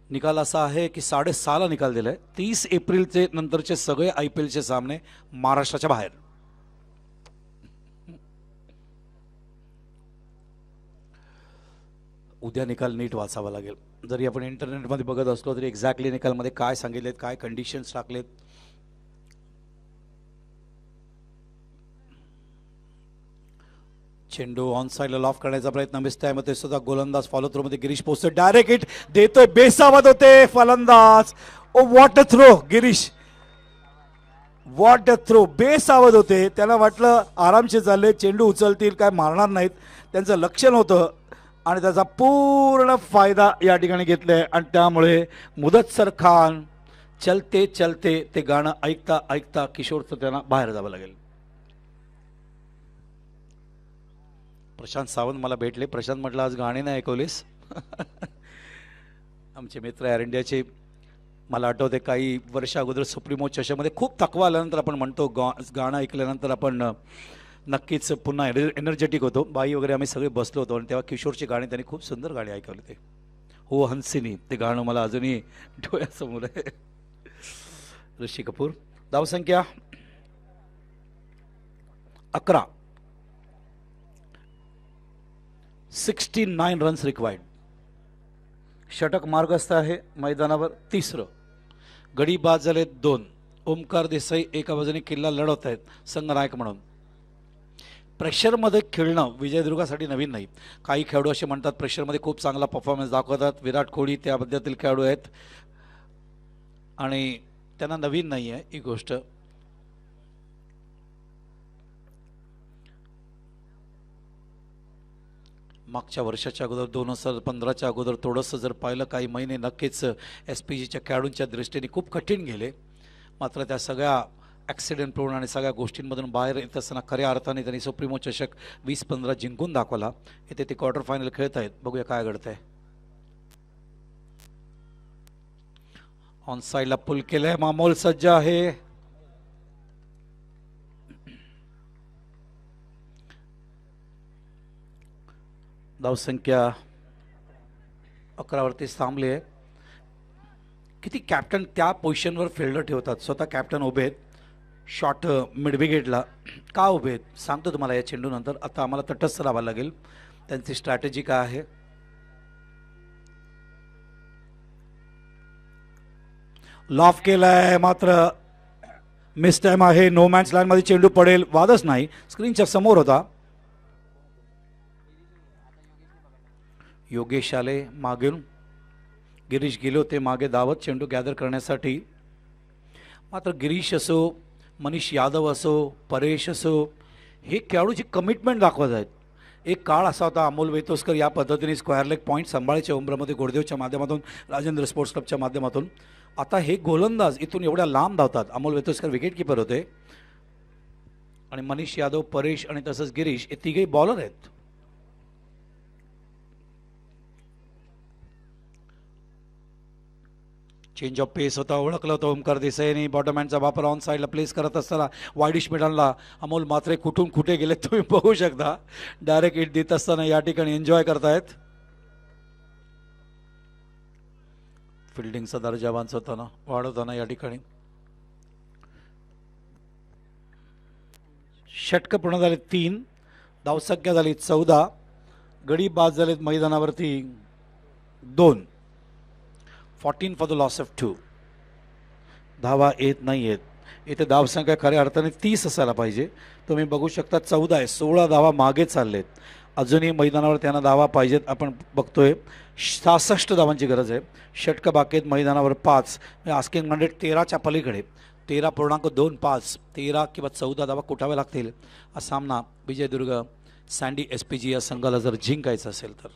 निकाल असा आहे की 6:30 निकाल दिलाय. 30 एप्रिलचे नंतरचे सगळे IPLचे सामने महाराष्ट्राच्या बाहेर. उद्या निकाल नीट वाचावा लागेल. जरी आपण इंटरनेटमध्ये बघत असलो तरी एक्झॅक्टली निकालमध्ये काय सांगितलेत, काय कंडिशन्स टाकलेत. चेंडू ऑन साइडला लॉफ करण्याचा प्रयत्न मिस टाइम होते सुद्धा. गोलंदाज फॉलो थ्रो मध्ये गिरीश पोहोचतो, डायरेक्ट हिट देतोय, बेसावत होते फलंदाज. Oh what a throw Girish, what a throw. बेसावत होते, त्यांना वाटलं आरामशी चालले, चेंडू उचलतील, काय मारणार नाहीत, त्यांचं लक्ष नव्हतं आणि त्याचा पूर्ण फायदा या ठिकाणी घेतलाय. आणि त्यामुळे मुदतसर खान चलते चलते ते गाणं ऐकता ऐकता किशोरचं त्यांना बाहेर जावं लागेल. प्रशांत सावंत मला भेटले. प्रशांत म्हटलं आज गाणे नाही ऐकवलीस. आमचे मित्र एअर इंडियाचे मला आठवते काही वर्ष अगोदर सुप्रीमो चषकमध्ये खूप थकवा आल्यानंतर आपण म्हणतो गाणं ऐकल्यानंतर आपण नक्कीच पुन्हा एनर्जेटिक होतो. बाई वगैरे आम्ही सगळे बसलो होतो आणि तेव्हा किशोरची गाणी त्यांनी खूप सुंदर गाणी ऐकवली. ते हो हंसिनी ते गाणं मला अजूनही डोळ्यासमोर आहे. ऋषी कपूर. धावसंख्या 11. 69 रन्स रिक्वायर्ड. षटक मार्गस्थ आहे मैदानावर. तिसरं गडी बाद झाले 2. ओमकार देसाई एका बाजूने किल्ला लढवत आहेत संघनायक म्हणून. प्रेशरमध्ये खेळणं विजयदुर्गासाठी नवीन नाही. काही खेळाडू असे म्हणतात प्रेशरमध्ये खूप चांगला परफॉर्मन्स दाखवतात. विराट कोहली त्याबद्दल खेळाडू आहेत आणि त्यांना नवीन नाही आहे ही गोष्ट. मागच्या वर्षाच्या अगोदर 2015च्या अगोदर थोडंसं जर पाहिलं काही महिने नक्कीच SPGच्या खेळाडूंच्या दृष्टीने खूप कठीण गेले. मात्र त्या सगळ्या ॲक्सिडेंट प्रोन आणि सगळ्या गोष्टींमधून बाहेर येत असताना खऱ्या अर्थाने त्यांनी सुप्रीमो चषक 20-15 जिंकून दाखवला. इथे ते क्वार्टर फायनल खेळत आहेत. बघूया काय घडतंय. ऑन साईडला पुल केलंय. मामोल सज्ज आहे. धावसंख्या 11 वरती थांबली आहे. किती कॅप्टन त्या पोझिशनवर फिल्डर ठेवतात. स्वतः कॅप्टन उभे आहेत शॉट मिडविकेटला. का उभे आहेत सांगतो तुम्हाला या चेंडूनंतर. आता आम्हाला तटस्थ राहावं लागेल. त्यांची स्ट्रॅटेजी काय आहे. लॉफ केलाय मात्र मिस टाइम आहे. नो मॅन्स लाईन मध्ये चेंडू पडेल वादच नाही. स्क्रीनच्या समोर होता. योगेश आले मागून. गिरीश गेले होते मागे धावत चेंडू गॅदर करण्यासाठी. मात्र गिरीश असो मनीष यादव असो परेश असो हे खेळाडूची कमिटमेंट दाखवत आहेत. एक काळ असा होता अमोल वेतोस्कर या पद्धतीने स्क्वेअर लेग पॉईंट सांभाळायचे उंबरमध्ये गोडदेवच्या माध्यमातून राजेंद्र स्पोर्ट्स क्लबच्या माध्यमातून. आता हे गोलंदाज इथून एवढ्या लांब धावतात. अमोल वेतोस्कर विकेट किपर होते आणि मनीष यादव परेश आणि तसंच गिरीश हे तिघेही बॉलर आहेत. चेंज ऑफ पेस होता. ओळखलं होतं ओमकार देसाईने. बॉटम हँडचा वापर ऑन साईडला प्लेस करत असताना वाईडिश मिडलला अमोल मात्रे कुठून कुठे गेले तुम्ही बघू शकता. डायरेक्ट हिट देत असताना या ठिकाणी एन्जॉय करतायत. फिल्डिंगचा दर्जा वाढवताना या ठिकाणी षटकं पूर्ण झाले 3. धावसंख्या झाली 14. गडी बाद झालेत मैदानावरती 2. 14 फॉर द लॉस ऑफ 2. धावा येत नाही आहेत. इथे धावसंख्या खऱ्या अर्थाने 30 असायला पाहिजे. तुम्ही बघू शकता 14 आहे. 16 धावा मागे चाललेत. अजूनही मैदानावर त्यांना धावा पाहिजेत. आपण बघतोय 66 धावांची गरज आहे. षटकं बाकी आहेत मैदानावर 5. आस्किंग म्हणजे 13च्या पलीकडे 13.25 13 किंवा 14 धावा कुठाव्या लागतील. हा सामना विजयदुर्ग सँडी SPG या संघाला जर जिंकायचं असेल तर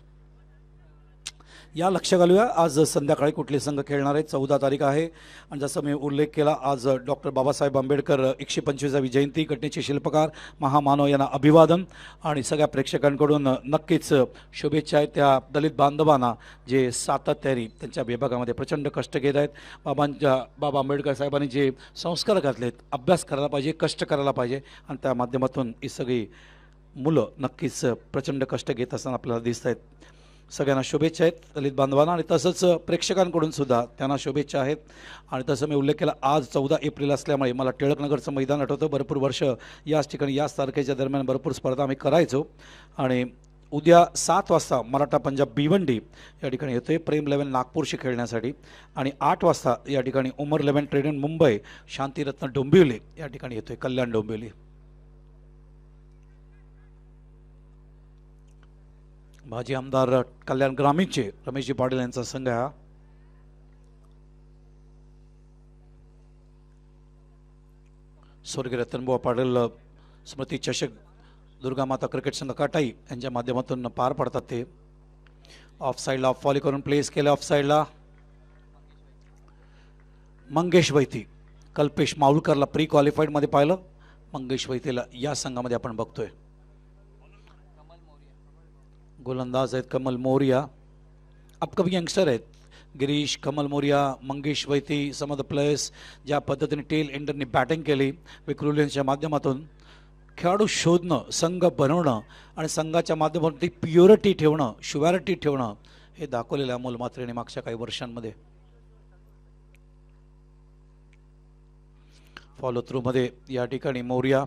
या लक्ष घालूया. आज संध्याकाळी कुठले संघ खेळणार आहेत. 14 तारीख आहे आणि जसं मी उल्लेख केला आज डॉक्टर बाबासाहेब आंबेडकर 125वी जयंती. घटनेचे शिल्पकार महामानव यांना अभिवादन आणि सगळ्या प्रेक्षकांकडून नक्कीच शुभेच्छा आहेत त्या दलित बांधवांना जे सातत्याने त्यांच्या विभागामध्ये प्रचंड कष्ट घेत आहेत. बाबा आंबेडकर साहेबांनी जे संस्कार घातलेत अभ्यास करायला पाहिजे कष्ट करायला पाहिजे आणि त्या माध्यमातून ही सगळी मुलं नक्कीच प्रचंड कष्ट घेत असताना आपल्याला दिसत आहेत. सगळ्यांना शुभेच्छा आहेत दलित बांधवांना आणि तसंच प्रेक्षकांकडून सुद्धा त्यांना शुभेच्छा आहेत. आणि तसं मी उल्लेख केला आज 14 एप्रिल असल्यामुळे मला टिळकनगरचं मैदान आठवतं. भरपूर वर्ष याच ठिकाणी याच तारखेच्या दरम्यान भरपूर स्पर्धा आम्ही करायचो. आणि उद्या 7 वाजता मराठा पंजाब भिवंडी या ठिकाणी येतोय प्रेम 11 नागपूरशी खेळण्यासाठी. आणि 8 वाजता या ठिकाणी उमर 11 ट्रेडन मुंबई शांतिरत्न डोंबिवली या ठिकाणी येतोय कल्याण डोंबिवली. माजी आमदार कल्याण ग्रामीणचे रमेशजी पाटील यांचा संघ हा. स्वर्गीय रतनबुवा पाटील स्मृती चषक दुर्गामाता क्रिकेट संघ काटाई यांच्या माध्यमातून पार पडतात. ते ऑफ साईडला ऑफ फॉली करून प्लेस केलं. ऑफ साईडला मंगेश वैती कल्पेश माऊलकरला प्री क्वालिफाईडमध्ये पाहिलं. मंगेश वैतीला या संघामध्ये आपण बघतोय. गोलंदाज आहेत कमल मोरिया. अपकमिंग यंगस्टर आहेत गिरीश, कमल मोरिया, मंगेश वैती, सम ऑफ द प्लेयर्स ज्या पद्धतीने टेल एंडरनी बॅटिंग केली विक्रुलियन्सच्या माध्यमातून खेळाडू शोधणं, संघ बनवणं आणि संघाच्या माध्यमातून ती प्युरिटी ठेवणं, शुअरिटी ठेवणं हे दाखवलेलं अमोल मात्रेने मागच्या काही वर्षांमध्ये. फॉलो थ्रू मध्ये या ठिकाणी मोरिया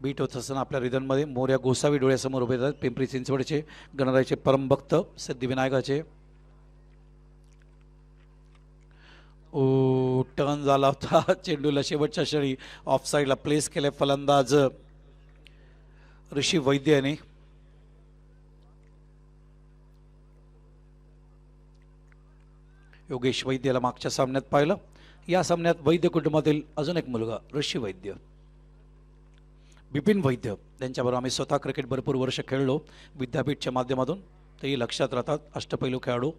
बीट होत असताना आपल्या रिदनमध्ये मोर्या गोसावी डोळ्यासमोर उभे राहतात. पिंपरी चिंचवडचे गणरायाचे परमभक्त सिद्धिविनायकाचे. टर्न झाला होता चेंडूला शेवटच्या क्षणी ऑफ साईडला प्लेस केले फलंदाज ऋषी वैद्य यांनी. योगेश वैद्य याला मागच्या सामन्यात पाहिलं. या सामन्यात वैद्य कुटुंबातील अजून एक मुलगा ऋषी वैद्य, बिपिन वैद्य त्यांच्याबरोबर आम्ही स्वतः क्रिकेट भरपूर वर्ष खेळलो विद्यापीठच्या माध्यमातून, तेही लक्षात राहतात. अष्टपैलू खेळाडू.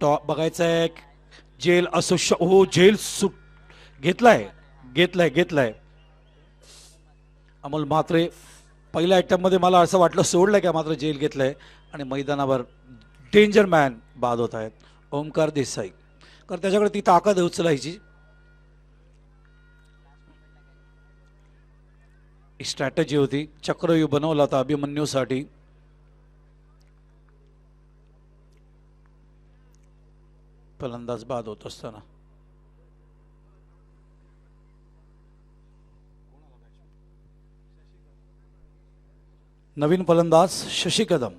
टॉप बघायचं आहे जेल असो हो जेल सुट घेतलाय अमोल म्हात्रे. पहिल्या आयटम मध्ये मला असं वाटलं सोडलंय का, मात्र जेल घेतलंय आणि मैदानावर डेंजर मॅन बाद होत आहेत ओमकार देसाई. कारण त्याच्याकडे ती ताकद उचलायची स्ट्रॅटेजी होती. चक्रव्यूह बनवला होता अभिमन्यूसाठी. फलंदाज बाद होत असताना नवीन फलंदाज शशी कदम.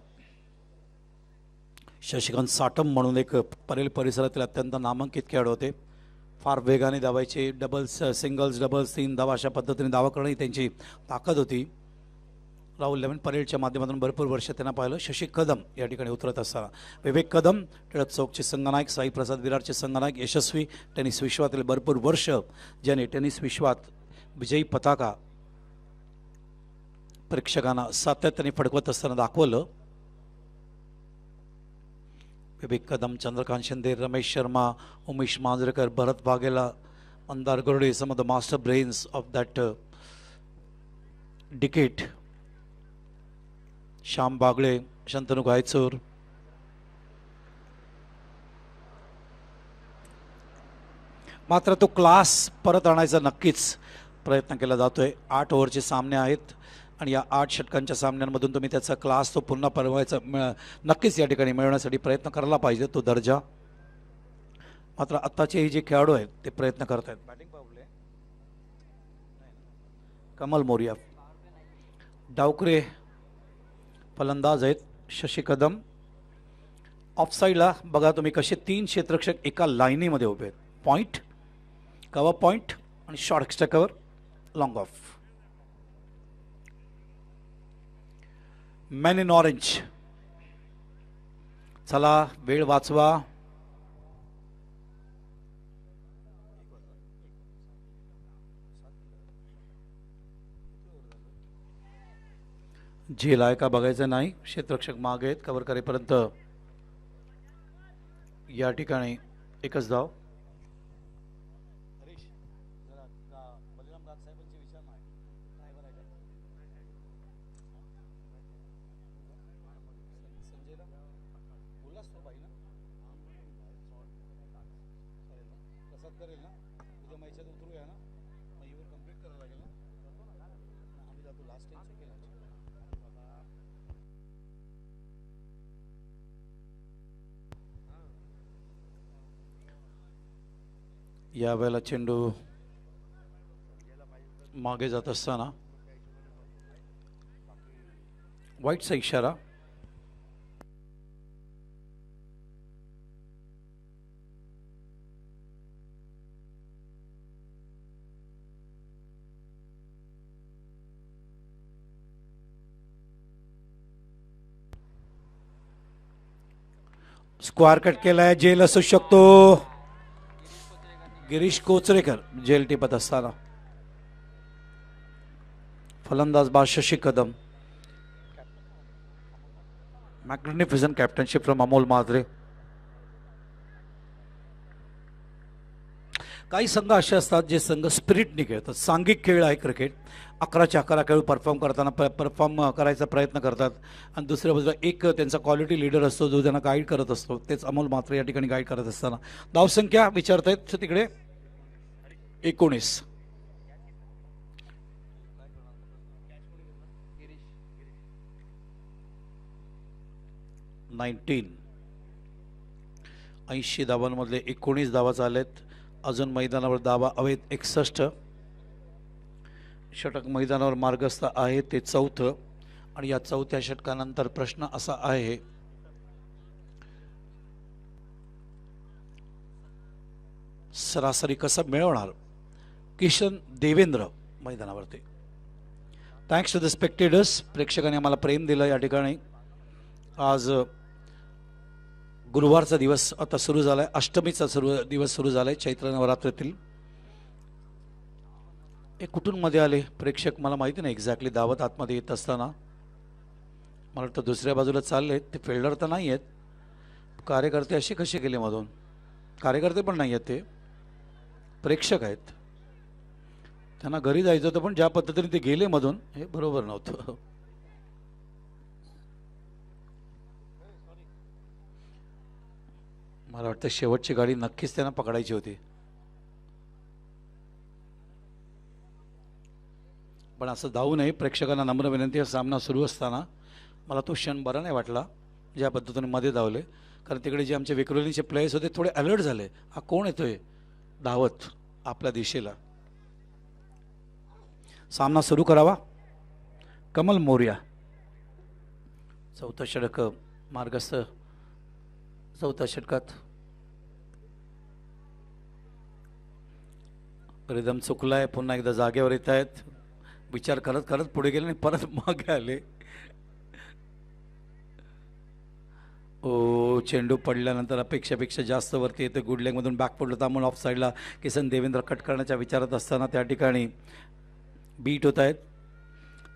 शशिकांत साटम म्हणून एक परेल परिसरातील अत्यंत नामांकित खेळाडू होते. फार वेगाने धावायचे. डबल्स, सिंगल्स, डबल्स, 3 धावा अशा पद्धतीने धावा करणं ही त्यांची ताकद होती. राहुल लेमन परेडच्या माध्यमातून भरपूर वर्ष त्यांना पाहिलं. शशी कदम या ठिकाणी उतरत असताना विवेक कदम टिळक चौकचे संघनायक, साई प्रसाद विरारचे संघनायक, यशस्वी टेनिस विश्वातील भरपूर वर्ष ज्याने टेनिस विश्वात विजयी पताका प्रेक्षकांना सातत्याने फडकवत असताना दाखवलं. Vivek Kadam, Chandrakant Shinde, Ramesh Sharma, Umesh Manjrekar, Bharat Waghela, Mandar Garude, some of the master brains of that decade. Shyam Bagle, Shantanu Gaichor. मात्र तो क्लास परत आणायचा नक्कीच प्रयत्न केला जातोय. 8 ओव्हरचे सामने आहेत आणि या 8 षटकांच्या सामन्यांमधून तुम्ही त्याचा क्लास तो पुन्हा परवायचा नक्कीच या ठिकाणी मिळवण्यासाठी प्रयत्न करायला पाहिजे तो दर्जा. मात्र आत्ताचे जे खेळाडू आहेत ते प्रयत्न करत आहेत. बॅटिंग पावले कमल मोरिया, डावकरे फलंदाज आहेत. शशी कदम. ऑफ साईडला बघा तुम्ही कसे 3 क्षेत्ररक्षक एका लाईनीमध्ये उभे आहेत. पॉईंट, कव्हर पॉईंट आणि short extra cover, long of. Man in orange. चला वेळ वाचवा. झेल आहे का बघायचं नाही. क्षेत्ररक्षक मागे आहेत कव्हर करेपर्यंत या ठिकाणी एकच धाव. यावेळेला चेंडू मागे जात असताना वाईटचा इशारा. स्क्वायर कट केलाय. जेल असू शकतो. गिरीश कोचरेकर जेल टिपत असताना फलंदाज बाद Shashi Kadam. Magnificent captainship from Amol Mhatre. काही संघ असे असतात जे संघ स्पिरिटने खेळतात. सांघिक खेळ आहे क्रिकेट. 11च्या 11 खेळ परफॉर्म करताना परफॉर्म करायचा प्रयत्न करतात आणि दुसऱ्या बाजूला एक त्यांचा क्वालिटी लीडर असतो जो त्यांना गाईड करत असतो. तेच अमोल मात्र या ठिकाणी गाईड करत असताना धावसंख्या विचारतायत तिकडे 19. नाईन्टीन 80 धावांमधले 19 धावा झालेत. अजून मैदानावर धावा हवेत 61. षटक मैदानावर मार्गस्थ आहे ते 4थं आणि या 4थ्या षटकानंतर प्रश्न असा आहे सरासरी कसं मिळवणार किशन देवेंद्र मैदानावरती. Thanks to the spectators. प्रेक्षकांनी आम्हाला प्रेम दिलं या ठिकाणी. आज गुरुवारचा दिवस आता सुरू झालाय. अष्टमीचा दिवस सुरू झालाय चैत्र नवरात्रीतील. हे कुठून मध्ये आले प्रेक्षक मला माहिती नाही एक्झॅक्टली. धावत आतमध्ये येत असताना मला वाटतं दुसऱ्या बाजूला चाललेत. ते फिल्डर तर नाही आहेत. कार्यकर्ते असे कसे गेले मधून? कार्यकर्ते पण नाही आहेत, ते प्रेक्षक आहेत. त्यांना घरी जायचं होतं पण ज्या पद्धतीने ते गेले मधून हे बरोबर नव्हतं. मला वाटतं शेवटची गाडी नक्कीच त्यांना पकडायची होती. पण असं धावू नये. प्रेक्षकांना नम्र विनंती आहे. सामना सुरू असताना मला तो क्षण बरा नाही वाटला ज्या पद्धतीने मध्ये धावले. कारण तिकडे जे आमचे विक्रोलीचे प्लेयर्स होते थोडे अलर्ट झाले. हा कोण येतोय धावत आपल्या दिशेला. सामना सुरू करावा. कमल मोर्या 4थं षटक मार्गस्थ. 4थ्या षटकात रिदम चुकलाय. पुन्हा एकदा जागेवर येत आहेत. विचार करत करत पुढे गेले आणि परत मागे आले. ओ चेंडू पडल्यानंतर अपेक्षेपेक्षा जास्त वरती येते. गुड लेगमधून बॅक पडलं त्यामुळे ऑफ साईडला किसन देवेंद्र कट करण्याच्या विचारात असताना त्या ठिकाणी बीट होत आहेत.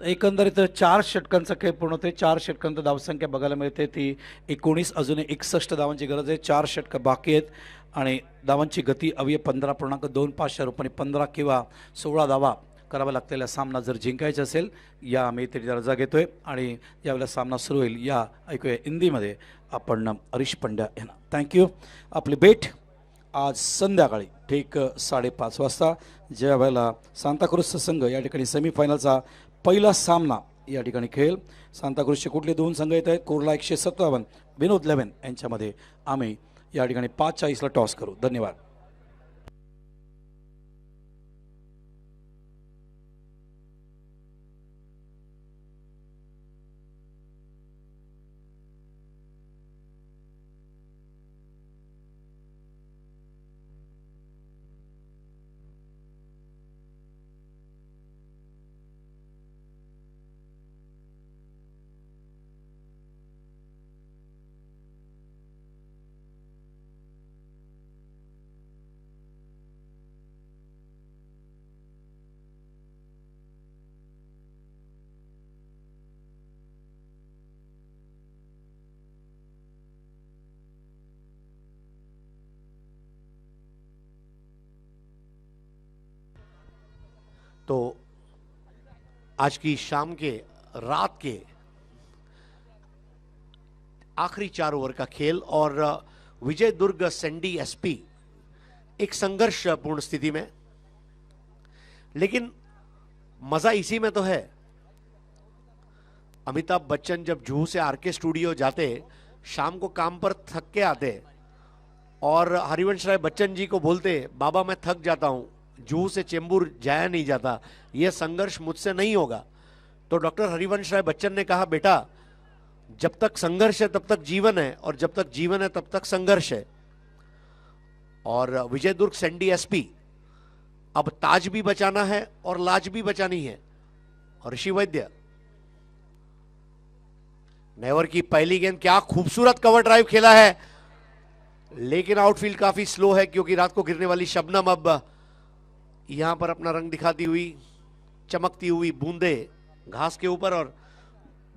एकंदरीत 4 षटकांचा खेळ पूर्ण होते. 4 षटकांचा धावसंख्या बघायला मिळते ती 19. अजून 61 धावांची गरज आहे. 4 षटकं बाकी आहेत आणि धावांची गती अवयव 15.25 रुपये 15 किंवा 16 धावा करावा लागलेला सामना जर जिंकायचा असेल या आम्ही तरी रजा घेतोय आणि यावेळेला सामना सुरू होईल. या ऐकूया हिंदीमध्ये आपण हरीश पंड्या यांना. थँक्यू. आपली भेट आज संध्याकाळी ठीक 5:30 वाजता ज्या वेळेला सांताक्रूजचा संघ या ठिकाणी सेमीफायनलचा पहिला सामना या ठिकाणी खेळेल. सांताक्रूजचे कुठले 2 संघ येत आहेत? कुर्ला 157 विनोद 11 यांच्यामध्ये आम्ही या ठिकाणी 5:40ला टॉस करू. धन्यवाद. तो आज की शाम के रात के आखिरी 4 ओवर का खेल और विजय दुर्ग सैंडी एसपी एक संघर्षपूर्ण स्थिति में, लेकिन मजा इसी में तो है। अमिताभ बच्चन जब जुहू से आरके स्टूडियो जाते, शाम को काम पर थक के आते और हरिवंश राय बच्चन जी को बोलते, बाबा मैं थक जाता हूं, जुहू से चेंबूर जाया नहीं जाता, यह संघर्ष मुझसे नहीं होगा। तो डॉक्टर हरिवंश राय बच्चन ने कहा, बेटा जब तक संघर्ष है तब तक जीवन है, और जब तक जीवन है तब तक संघर्ष है। और विजय दुर्ग सैंडी एसपी अब ताज भी बचाना है और लाज भी बचानी है। और ऋषि वैद्य नेवर की पहली गेंद, क्या खूबसूरत कवर ड्राइव खेला है, लेकिन आउटफील्ड काफी स्लो है क्योंकि रात को गिरने वाली शबनम अब यहां पर अपना रंग दिखाती हुई, चमकती हुई बूंदे घास के ऊपर। और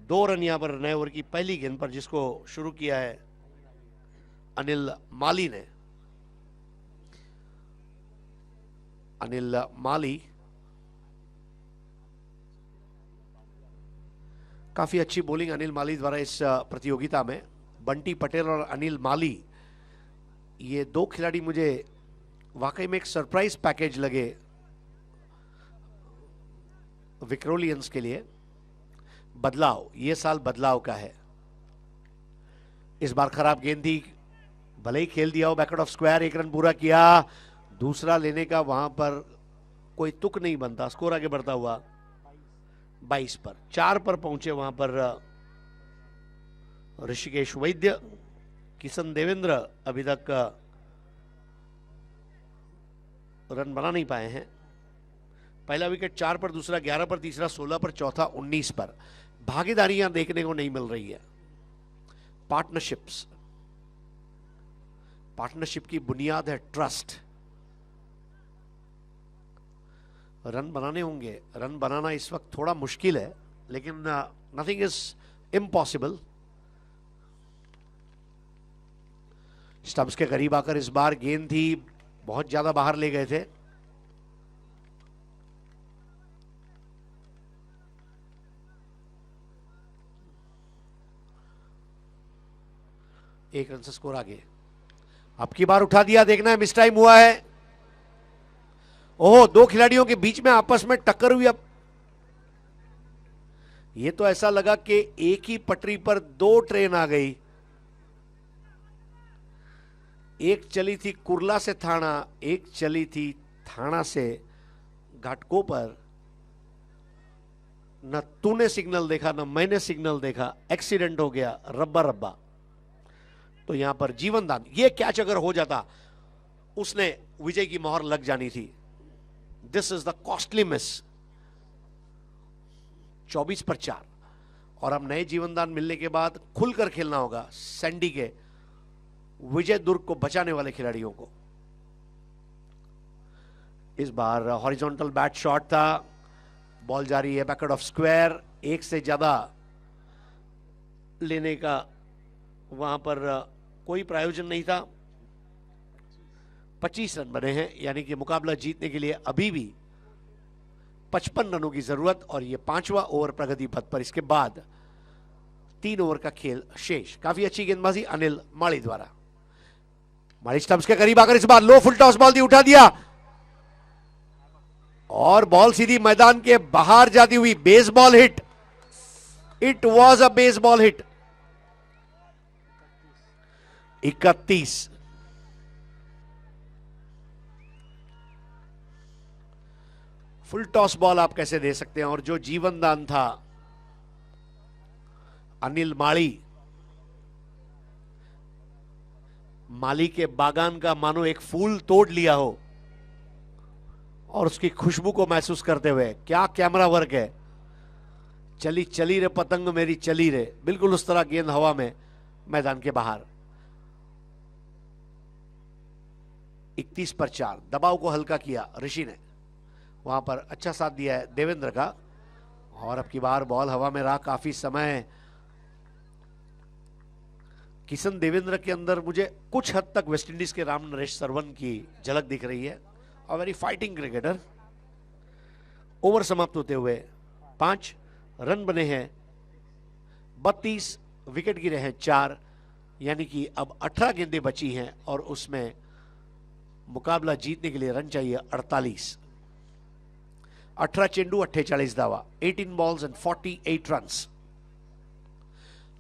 2 रन यहां पर नए ओवर की पहली गेंद पर, जिसको शुरू किया है अनिल माली ने। अनिल माली। काफी अच्छी बॉलिंग अनिल माली द्वारा इस प्रतियोगिता में। बंटी पटेल और अनिल माली, ये दो खिलाड़ी मुझे वाकई में एक सरप्राइज पैकेज लगे विक्रोलियंस के लिए। बदलाव, ये साल बदलाव का है। इस बार खराब गेंद थी, भले ही खेल दिया हो बैकवर्ड ऑफ स्क्वायर, 1 रन पूरा किया। दूसरा लेने का वहां पर कोई तुक नहीं बनता। स्कोर आगे बढ़ता हुआ 22 पर, 4 पर पहुंचे वहां पर ऋषिकेश वैद्य। किशन देवेंद्र अभी तक रन बना नहीं पाए हैं। पहला विकेट 4 पर, दूसरा 11 पर, तीसरा 16 पर, चौथा 19 पर। भागीदारियां देखने को नहीं मिल रही है। पार्टनरशिप की बुनियाद है ट्रस्ट। रन बनाने होंगे, रन बनाना इस वक्त थोड़ा मुश्किल है, लेकिन नथिंग इज इम्पॉसिबल। स्टंप्स के करीब आकर इस बार गेंद थी, बहुत ज्यादा बाहर ले गए थे। एक रन से स्कोर आगे। अब की बार उठा दिया, देखना है मिस टाइम हुआ है। ओह, दो खिलाड़ियों के बीच में आपस में टक्कर हुई। अब ये तो ऐसा लगा कि एक ही पटरी पर दो ट्रेन आ गई। एक चली थी कुर्ला से थाना, एक चली थी थाना से घाटकोपर। न तूने सिग्नल देखा, न मैंने सिग्नल देखा, एक्सीडेंट हो गया, रब्बा रब्बा। तो यहां पर जीवन दान, ये कैच अगर हो जाता, उसने विजय की मोहर लग जानी थी। दिस इज द कॉस्टली मिस। 24 पर 4। और अब नए जीवन दान मिलने के बाद खुलकर खेलना होगा सैंडी के विजय दुर्ग को बचाने वाले खिलाड़ियों को। इस बार हॉरिजॉन्टल बैट शॉट था, बॉल जारी है बैकवर्ड ऑफ स्क्वायर। एक से ज्यादा लेने का वहां पर कोई प्रायोजन नहीं था। 25 रन बने हैं, यानी कि मुकाबला जीतने के लिए अभी भी 55 रनों की जरूरत। और ये 5वां ओवर प्रगति पथ पर। इसके बाद 3 ओवर का खेल शेष। काफी अच्छी गेंदबाजी अनिल माली द्वारा। माली स्टंप्स के करीब आकर इस बार लो फुल टॉस बॉल दी, उठा दिया और बॉल सीधी मैदान के बाहर जाती हुई baseball hit. It was a baseball hit. 31। Full toss ball आप कैसे दे सकते हैं? और जो जीवन दान था अनिल माली के बागान का मानो एक फूल तोड़ लिया हो और उसकी खुशबू को महसूस करते हुए। क्या कैमरा वर्क है। चली चली रे पतंग मेरी चली रे, बिल्कुल उस तरह गेंद हवा में मैदान के बाहर। 31 पर 4। दबाव को हल्का किया ऋषि ने, वहां पर अच्छा साथ दिया है देवेंद्र का। और अब की बार बॉल हवा में रहा काफी समय। किशन देवेंद्र के अंदर मुझे कुछ हद तक वेस्टइंडीज के राम नरेश सरवन की झलक दिख रही है। और वेरी फाइटिंग क्रिकेटर। ओवर समाप्त होते हुए 5 रन बने हैं, 32 विकेट गिरे हैं 4, यानी कि अब 18 गेंदें बची हैं और उसमें मुकाबला जीतने के लिए रन चाहिए 48। 18 चेंडू 48 दावा, 18 बॉल्स एंड 48 रन्स।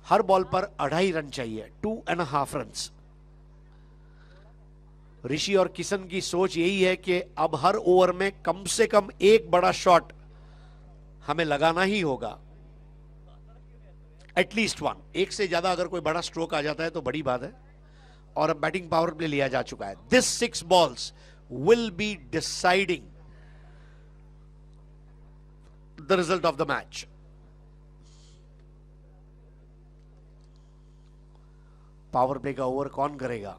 हर बॉल पर 2.5 रन चाहिए, 2.5 रन्स। ऋषि और किशन की सोच यही है कि अब हर ओवर में कम से कम एक बड़ा शॉट हमें लगाना ही होगा, एटलीस्ट 1। एक से ज्यादा अगर कोई बड़ा स्ट्रोक आ जाता है तो बड़ी बात है। और अब बैटिंग पावर प्ले लिया जा चुका है। दिस 6 balls will be deciding the result of the match. Power play का ओवर कौन करेगा?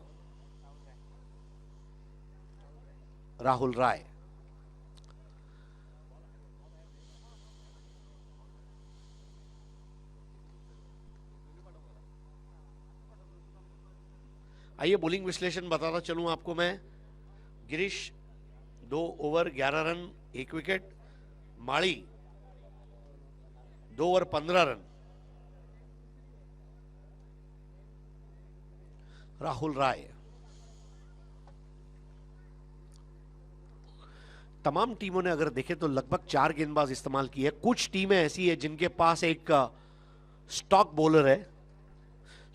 राहुल राय। आइए बॉलिंग विश्लेषण बताता चलूं आपको मैं। Girish 2 over 11 run 1 wicket. Mali 2 over 15 run. Rahul Rai. तमाम टीमों ने अगर देखे तो लगभग 4 गेंदबाज इस्तेमाल किए। कुछ टीमें ऐसी है जिनके पास एक स्टॉक बॉलर है।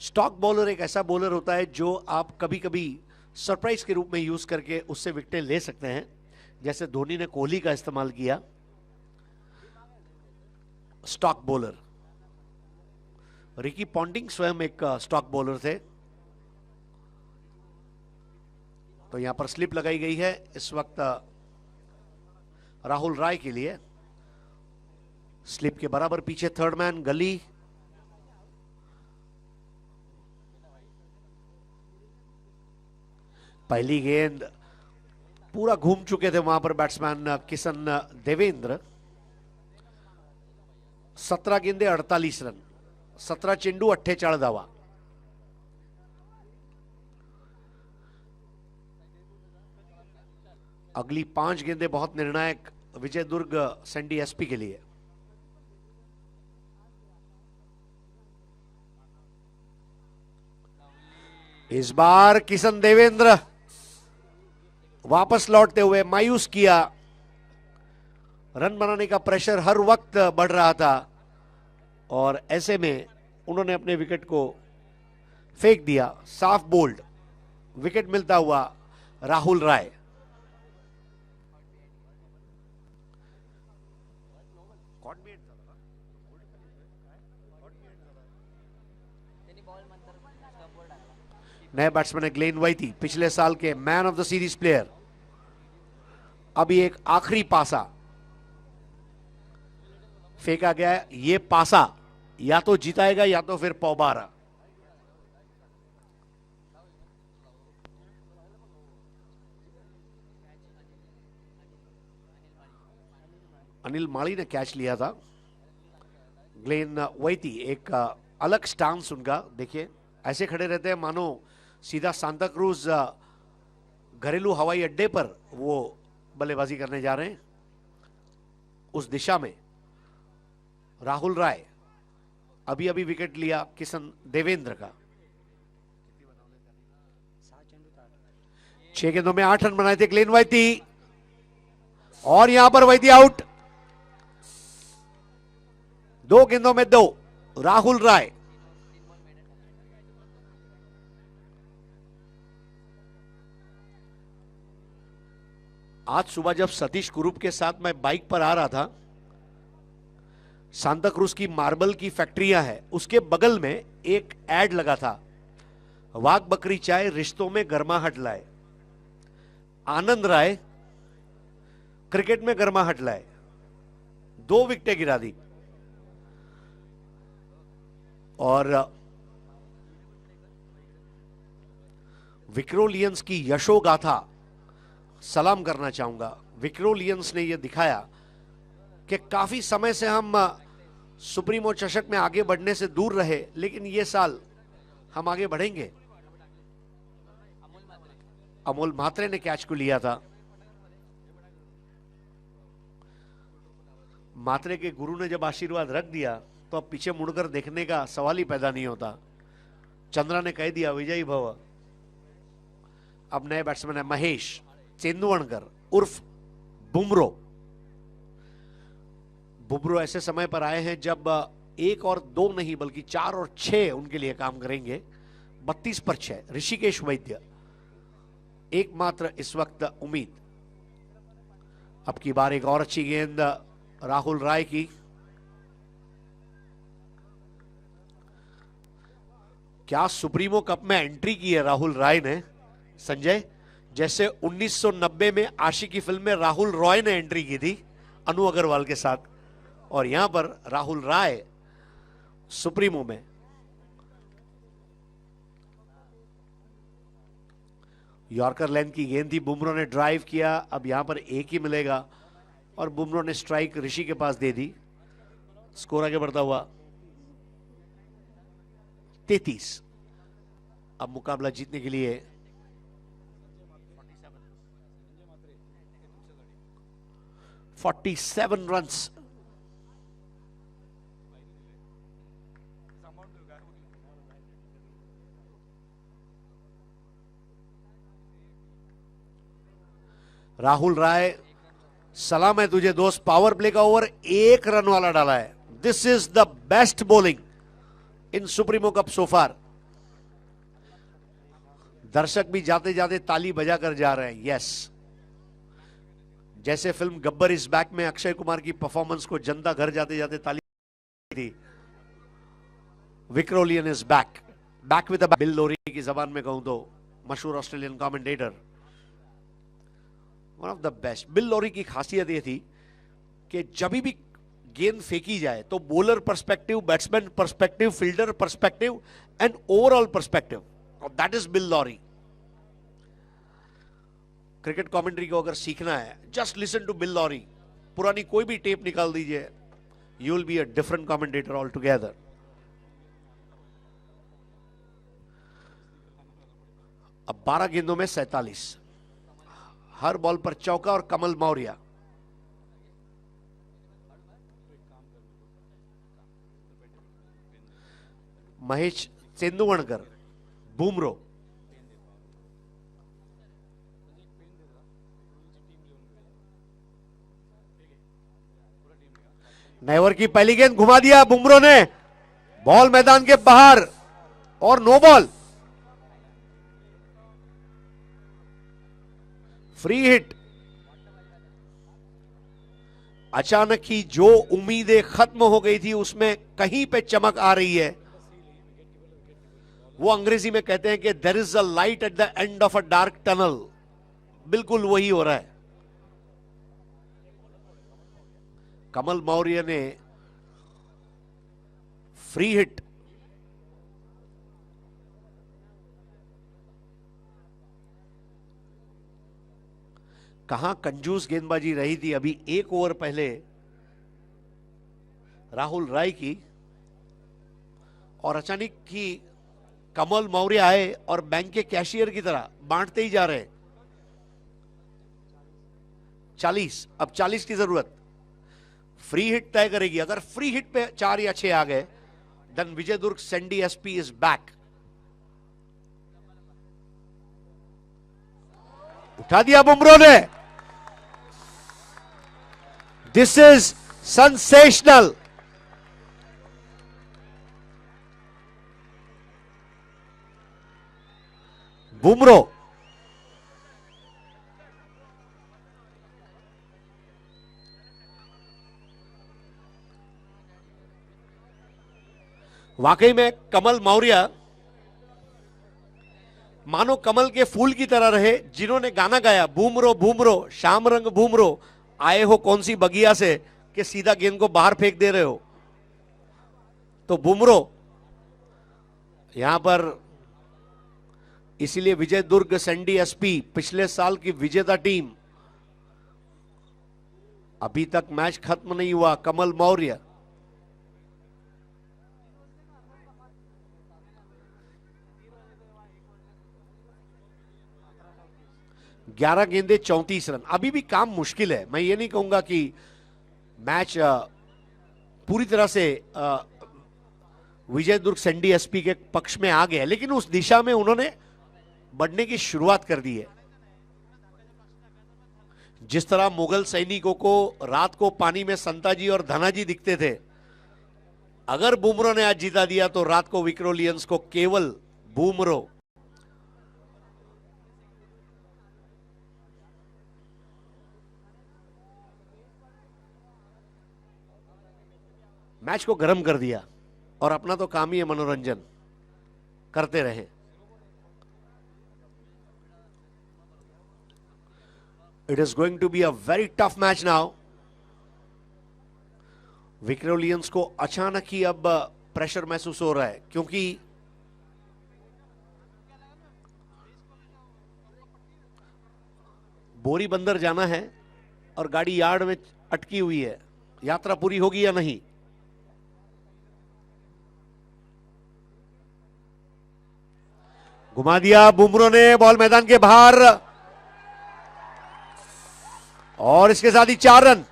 स्टॉक बॉलर एक ऐसा बॉलर होता है जो आप कभी कभी सरप्राइज के रूप में यूज करके उससे विकेटें ले सकते हैं, जैसे धोनी ने कोहली का इस्तेमाल किया। स्टॉक बॉलर रिकी पॉन्टिंग स्वयं एक स्टॉक बॉलर थे। तो यहां पर स्लिप लगाई गई है इस वक्त राहुल राय के लिए। स्लिप के बराबर पीछे थर्ड मैन गली। पहली गेंद पूरा घूम चुके थे वहां पर बैट्समैन किशन देवेंद्र। 17 गेंदे 48 रन, 17 चेंडू 48 धावा। अगली 5 गेंदें बहुत निर्णायक विजय दुर्ग सैंडी एसपी के लिए। इस बार किशन देवेंद्र वापस लौटते हुए मायूस किया। रन बनाने का प्रेशर हर वक्त बढ़ रहा था और ऐसे में उन्होंने अपने विकेट को फेंक दिया। साफ बोल्ड विकेट मिलता हुआ राहुल राय। नए बैट्समैन है ग्लेन वाइटी, पिछले साल के man of the series player. अभी एक आखिरी पासा फेंका गया है। ये पासा या तो जिताएगा या तो फिर पौबारा। अनिल माली ने कैच लिया था। ग्लेन वाइटी एक अलग स्टांस उनका देखिए, ऐसे खड़े रहते हैं मानो सीधा सांता क्रूज घरेलू हवाई अड्डे पर वो बल्लेबाजी करने जा रहे हैं। उस दिशा में राहुल राय अभी अभी विकेट लिया किशन देवेंद्र का। 6 गेंदों में 8 रन बनाए थे ग्लेन वाइटी और यहां पर वाइटी आउट। 2 गेंदों में 2 राहुल राय। आज सुबह जब सतीश कुरूप के साथ मैं बाइक पर आ रहा था, सांता क्रूज की मार्बल की फैक्ट्रियां है, उसके बगल में एक एड लगा था, वाघ बकरी चाय रिश्तों में गर्माहट लाए। आनंद राय क्रिकेट में गर्माहट लाए, 2 विकेटें गिरा दी। और विक्रोलियंस की यशोगाथा सलाम करना चाहूंगा। विक्रोलियंस ने यह दिखाया कि काफी समय से हम सुप्रीमो चषक में आगे बढ़ने से दूर रहे, लेकिन यह साल हम आगे बढ़ेंगे। अमोल म्हात्रे ने कैच को लिया था। म्हात्रे के गुरु ने जब आशीर्वाद रख दिया तो अब पीछे मुड़कर देखने का सवाल ही पैदा नहीं होता। चंद्रा ने कह दिया विजयी भव। अब नए बैट्समैन है महेश चेंदुवणकर उर्फ बुमरो। बुमरो ऐसे समय पर आए हैं जब 1 और 2 नहीं बल्कि 4 और 6 उनके लिए काम करेंगे। 32 पर 6 ऋषिकेश वैद्य एकमात्र इस वक्त उम्मीद। अब की बार एक और अच्छी गेंद राहुल राय की। क्या सुप्रीमो कप में एंट्री की है राहुल राय ने संजय, जैसे 1990 में आशिकी फिल्म में राहुल रॉय ने एंट्री की थी अनु अग्रवाल के साथ, और यहां पर राहुल राय सुप्रीमो में। यॉर्कर लेंथ की गेंद थी, बुमरो ने ड्राइव किया। अब यहां पर एक ही मिलेगा और बुमरो ने स्ट्राइक ऋषि के पास दे दी। स्कोर आगे बढ़ता हुआ 33। अब मुकाबला जीतने के लिए 47 runs. राहुल राय, सलाम है तुझे दोस्त, पावर प्ले का ओवर 1 रन वाला डाला है. This is the best bowling in supremo cup so far. दर्शक भी जाते जाते ताली बजा कर जा रहे हैं. यस, जैसे फिल्म गब्बर इज बैक में अक्षय कुमार की परफॉर्मेंस को जनता घर जाते जाते ताली थी, Vikhrolian is back. Back with Bill Lawry की जबान में कहूं तो मशहूर Australian commentator, one of the best. Bill Lawry की खासियत यह थी कि जब भी गेंद फेंकी जाए तो bowler perspective, batsman perspective, fielder perspective and overall perspective, that is Bill Lawry. Cricket commentary को अगर सीखना है, just listen to Bill Lawry. पुरानी कोई भी टेप निकाल दीजिए, you will be a different commentator all together. अब 12 गेंदों में 47, हर बॉल पर चौका और कमल मौर्य. महेश तेंदुवणकर, बुमरो, नेवर की पहली गेंद घुमा दिया बुमरो ने, बॉल मैदान के बाहर और नो बॉल. Free hit. अचानक ही जो उम्मीदें खत्म हो गई थी उसमें कहीं पे चमक आ रही है. वो अंग्रेजी में कहते हैं कि there is a light at the end of a dark tunnel. बिल्कुल वही हो रहा है. कमल मौर्य ने फ्री हिट. कहां कंजूस गेंदबाजी रही थी अभी 1 ओवर पहले राहुल राय की, और अचानक ही कमल मौर्य आए और बैंक के कैशियर की तरह बांटते ही जा रहे. 40, अब 40 की जरूरत. फ्री हिट तय करेगी. अगर फ्री हिट पे 4 या 6 आ गए, then Vijay Durg Sandy SP is back. उठा दिया बुमरो ने. दिस इज सेंसेशनल. बुमरो वाकई में कमल मौर्य मानो कमल के फूल की तरह रहे, जिन्होंने गाना गाया बूमरो बूमरो शाम रंग बूमरो, आए हो कौन सी बगिया से कि सीधा गेंद को बाहर फेंक दे रहे हो. तो बूमरो यहां पर, इसीलिए विजय दुर्ग सैंडी एसपी पिछले साल की विजेता टीम, अभी तक मैच खत्म नहीं हुआ. कमल मौर्य 11 गेंदे 34 रन. अभी भी काम मुश्किल है. मैं ये नहीं कहूंगा कि मैच पूरी तरह से विजय दुर्ग सैंडी एसपी के पक्ष में आ गया, लेकिन उस दिशा में उन्होंने बढ़ने की शुरुआत कर दी है. जिस तरह मुगल सैनिकों को रात को पानी में संताजी और धनाजी दिखते थे, अगर बुमरो ने आज जीता दिया तो रात को विक्रोलियंस को केवल बुमरो. मैच को गर्म कर दिया और अपना तो काम ही है मनोरंजन करते रहे. It is going to be a very tough match now. Vikrolians को अचानक ही अब प्रेशर महसूस हो रहा है, क्योंकि बोरी बंदर जाना है और गाड़ी यार्ड में अटकी हुई है. यात्रा पूरी होगी या नहीं? घुमा दिया बुमरो ने, बॉल मैदान के बाहर, और इसके साथ ही 4 रन.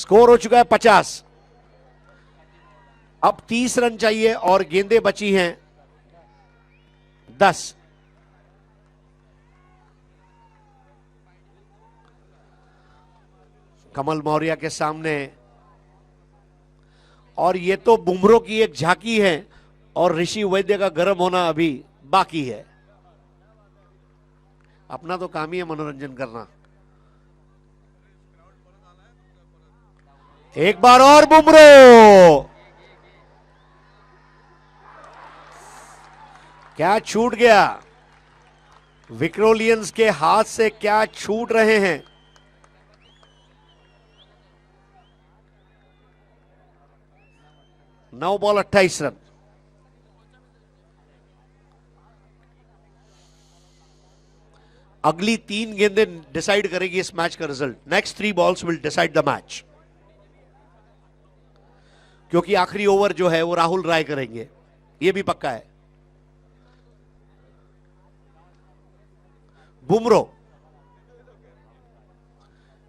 स्कोर हो चुका है 50। अब 30 रन चाहिए और गेंदें बची हैं 10। कमल मौर्य के सामने, और ये तो बुमरों की एक झांकी है और ऋषि वैद्य का गर्म होना अभी बाकी है। अपना तो काम ही है मनोरंजन करना। एक बार और बुमरो, क्या छूट गया, विक्रोलियंस के हाथ से क्या छूट रहे हैं। नौ बॉल 28 रन। अगली 3 गेंदें डिसाइड करेगी इस मैच का result. Next 3 balls will decide the match, क्योंकि आखिरी ओवर जो है वो राहुल राय करेंगे, ये भी पक्का है। बुमरो,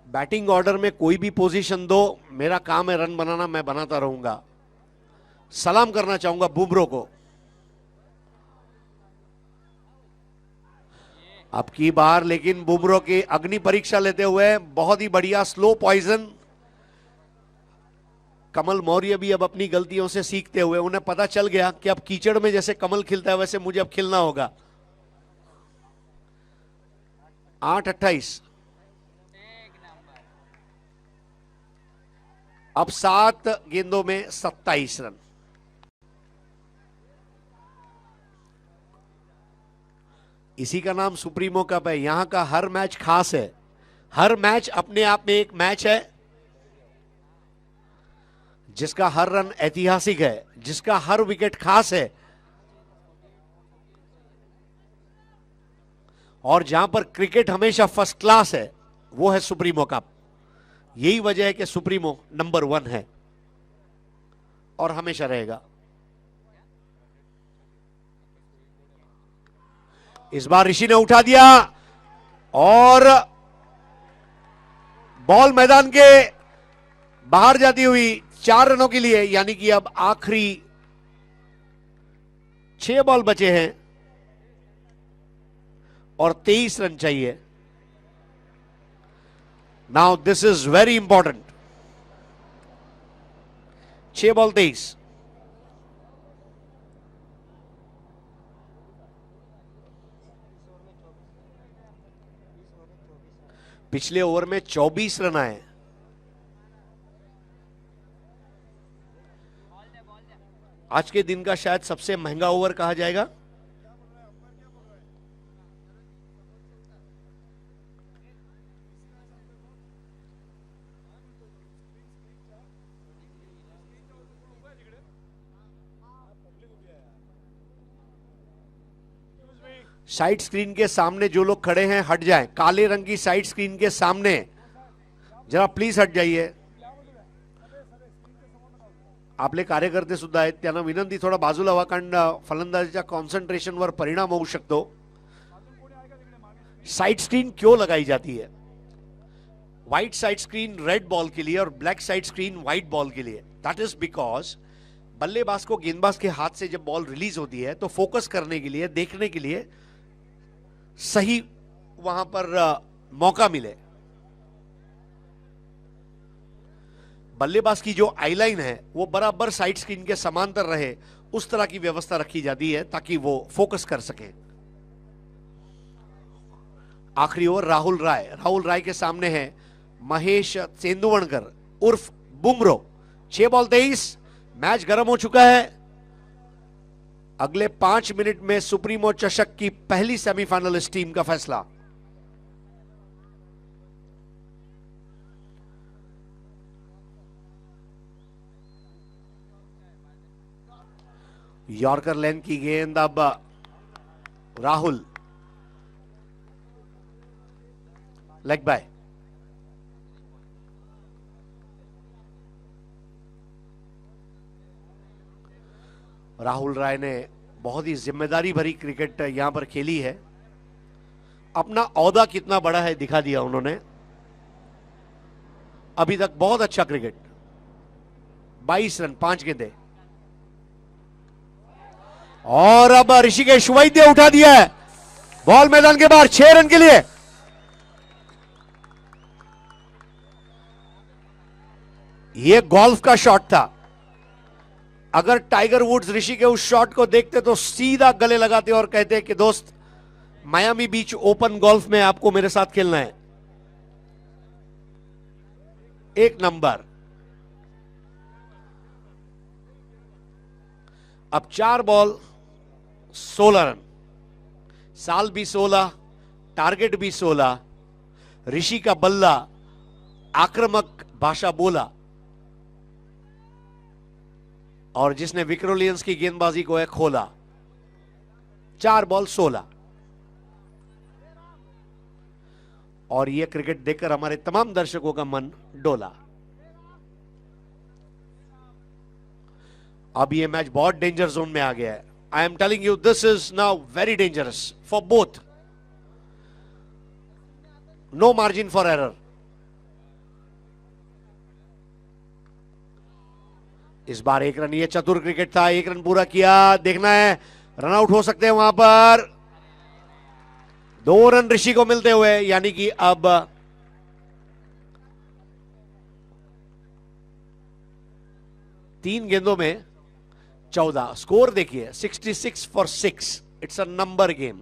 बैटिंग ऑर्डर में कोई भी पोजीशन दो, मेरा काम है रन बनाना, मैं बनाता रहूंगा। सलाम करना चाहूंगा बुमरो को। अब की बार लेकिन बुमरो की अग्नि परीक्षा लेते हुए बहुत ही बढ़िया स्लो पॉइजन। कमल मौर्य भी अब अपनी गलतियों से सीखते हुए, उन्हें पता चल गया कि अब कीचड़ में जैसे कमल खिलता है वैसे मुझे अब खिलना होगा। 8-28। अब 7 गेंदों में 27 रन। इसी का नाम सुप्रीमो कप है। यहां का हर मैच खास है, हर मैच अपने आप में एक मैच है, जिसका हर रन ऐतिहासिक है, जिसका हर विकेट खास है, और जहां पर क्रिकेट हमेशा फर्स्ट क्लास है, वो है सुप्रीमो कप। यही वजह है कि सुप्रीमो नंबर 1 है और हमेशा रहेगा। इस बार ऋषि ने उठा दिया और बॉल मैदान के बाहर जाती हुई 4 रनों के लिए, यानी कि अब आखिरी 6 बॉल बचे हैं और 23 रन चाहिए। Now this is very important. 6 ball 23। पिछले ओवर में 24 रन आए। आज के दिन का शायद सबसे महंगा ओवर कहा जाएगा। साइड स्क्रीन के सामने जो लोग खड़े हैं हट जाएं। काले रंग की साइड स्क्रीन के सामने जरा प्लीज हट जाइए। आपले कार्यकर्ते सुद्धा आहेत, त्यांना विनंती थोडा बाजूला व्हा, कारण फलंदाजीच्या कॉन्सन्ट्रेशनवर परिणाम होऊ शकतो। साइड स्क्रीन क्यों लगाई जाती है? White side screen red ball के लिए और black side screen white ball के लिए। दैट इज बिकॉज बल्लेबाज को गेंदबाज के हाथ से जब बॉल रिलीज होती है तो फोकस करने के लिए, देखने के लिए सही वहां पर मौका मिले। बल्लेबाज की जो आईलाइन है वो बराबर साइड स्क्रीन के समांतर रहे, उस तरह की व्यवस्था रखी जाती है ताकि वो फोकस कर सके। आखिरी ओवर राहुल राय के सामने है महेश तेंदुवणकर उर्फ बुमरो। 6 बॉल 23। मैच गर्म हो चुका है। अगले 5 मिनट में सुप्रीमो चषक की पहली सेमीफाइनलिस्ट टीम का फैसला। यॉर्कर लेंथ की गेंद, अब राहुल लेग बाय। राहुल राय ने बहुत ही जिम्मेदारी भरी क्रिकेट यहां पर खेली है। अपना औहदा कितना बड़ा है दिखा दिया उन्होंने। अभी तक बहुत अच्छा क्रिकेट। 22 रन 5 गेंदे। और अब ऋषिकेश वैद्य उठा दिया है बॉल मैदान के बाहर 6 रन के लिए। यह गोल्फ का शॉट था। अगर टाइगर वुड्स ऋषि के उस शॉट को देखते तो सीधा गले लगाते और कहते कि दोस्त, मायामी बीच ओपन गोल्फ में आपको मेरे साथ खेलना है। एक नंबर। अब 4 बॉल 16 रन। साल भी 16, टारगेट भी 16। ऋषि का बल्ला आक्रामक भाषा बोला और जिसने विक्रोलियंस की गेंदबाजी को है खोला। 4 बॉल 16। और यह क्रिकेट देखकर हमारे तमाम दर्शकों का मन डोला। अब यह मैच बहुत डेंजर जोन में आ गया है। I am telling you this is now very dangerous for both. No margin for error. इस बार 1 रन। ये चतुर क्रिकेट था। 1 रन पूरा किया। देखना है रन आउट हो सकते हैं वहां पर। 2 रन ऋषि को मिलते हुए, यानी कि अब तीन गेंदों में 14। स्कोर देखिए 66 for 6। It's a number game.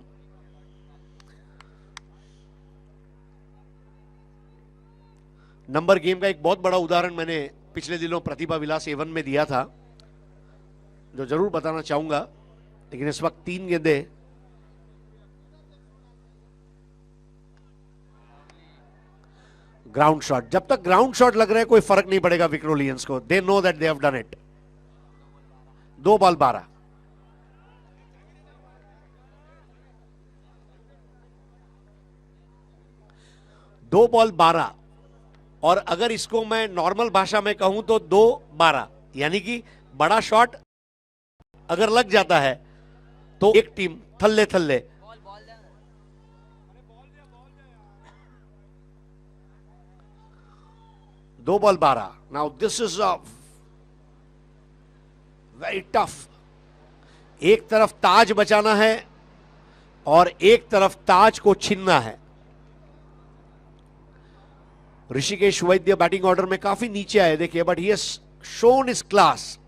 Number game का एक बहुत बड़ा उदाहरण मैंने पिछले दिनों प्रतिभा विलास एवन में दिया था, जो जरूर बताना चाहूंगा। लेकिन इस वक्त 3 गेंदे। Ground shot. जब तक ग्राउंड शॉट लग रहा है कोई फर्क नहीं पड़ेगा विक्रोलियंस को। They know that they have done it. 2 ball 12। दो बॉल 12। और अगर इसको मैं नॉर्मल भाषा में कहूं तो 2-12, यानी कि बड़ा शॉट अगर लग जाता है तो एक टीम थल्ले थल्ले। दो ball 12। Now this is a very tough. एक तरफ ताज बचाना है और एक तरफ ताज को छीनना है। ऋषिकेश वैद्य बैटिंग ऑर्डर में काफी नीचे आए देखिए, but he has shown his class.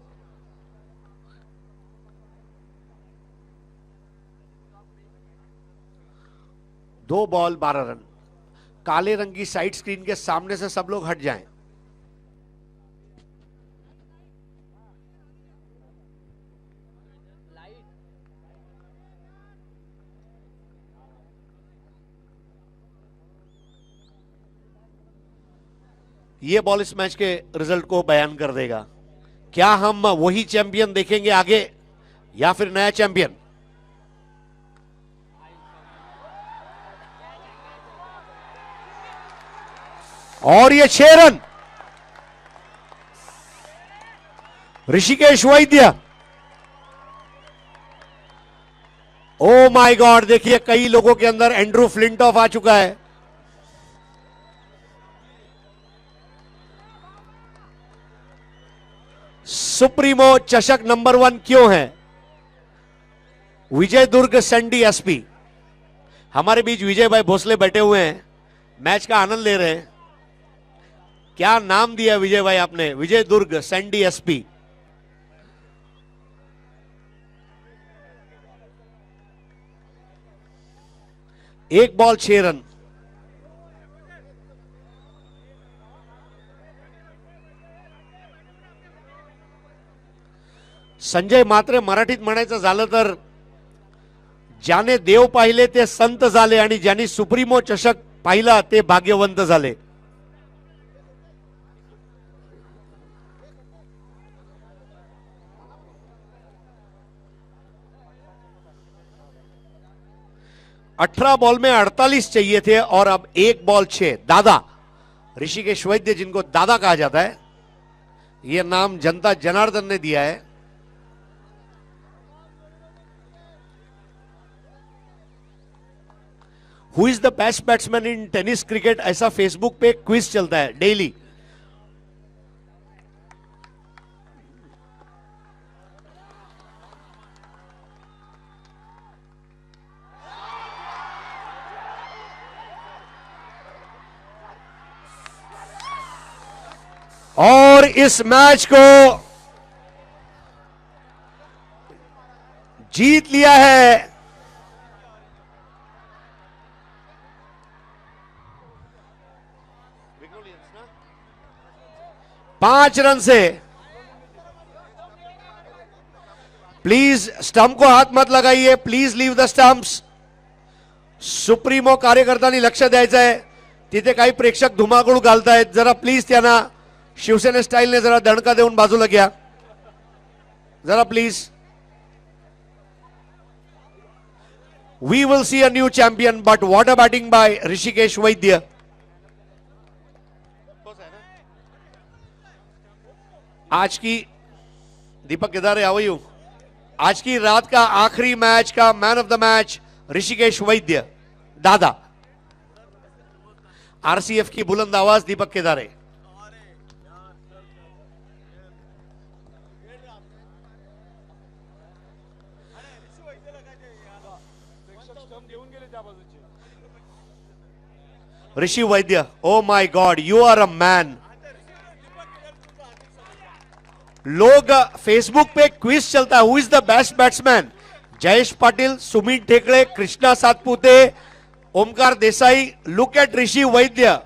दो बॉल 12 रन। काले रंग की साइड स्क्रीन के सामने से सब लोग हट जाएं। यह बॉल इस मैच के रिजल्ट को बयान कर देगा। क्या हम वही चैंपियन देखेंगे आगे या फिर नया चैंपियन? और ये 6 run Rishikesh Vaidya. Oh my God, देखिए कई लोगों के अंदर एंड्रू फ्लिंटॉफ आ चुका है। सुप्रीमो चषक नंबर 1 क्यों है? विजय दुर्ग सैंडी एसपी। हमारे बीच विजय भाई भोसले बैठे हुए हैं, मैच का आनंद ले रहे हैं। क्या नाम दिया विजय भाई आपने? विजय दुर्ग सैंडी एसपी। एक बॉल 6 रन। संजय मात्रे मराठीत म्हणायचं झालं तर, ज्याने देव पाहिले ते संत झाले आणि ज्यांनी सुप्रीमो चषक पाहिला ते भाग्यवंत झाले। अठारह बॉल में 48 चाहिए थे और अब 1 बॉल 6। दादा ऋषिकेश वैद्य, जिनको दादा कहा जाता है, यह नाम जनता जनार्दन ने दिया है। Who is the best batsman in tennis cricket, ऐसा फेसबुक पे क्विज चलता है डेली। और इस मैच को जीत लिया है। 5 रन से। प्लीज स्टंप को हात मत लगाइए, please leave the stumps. Supremo कार्यकर्त्यांनी लक्ष द्यायचं आहे, तिथे काही प्रेक्षक धुमाकूळ घालतायत, जरा प्लीज त्यांना शिवसेना स्टाईलने जरा दणका देऊन बाजूला घ्या जरा please. We will see a new champion, but what a batting by Rishikesh Vaidya. आज की Deepak Kedare, how are you? आज की रात का आखिरी मैच का man of the match Rishikesh Vaidya दादा. आरसीएफ की बुलंद आवाज Deepak Kedare. Rishi Vaidya, oh my god, you are a man. लोग फेसबुक पे क्विज चलता है, who is the best batsman. Jayesh Patil, Sumit Thekade, Krishna Satpute, Omkar Desai. Look at Rishi Vaidya.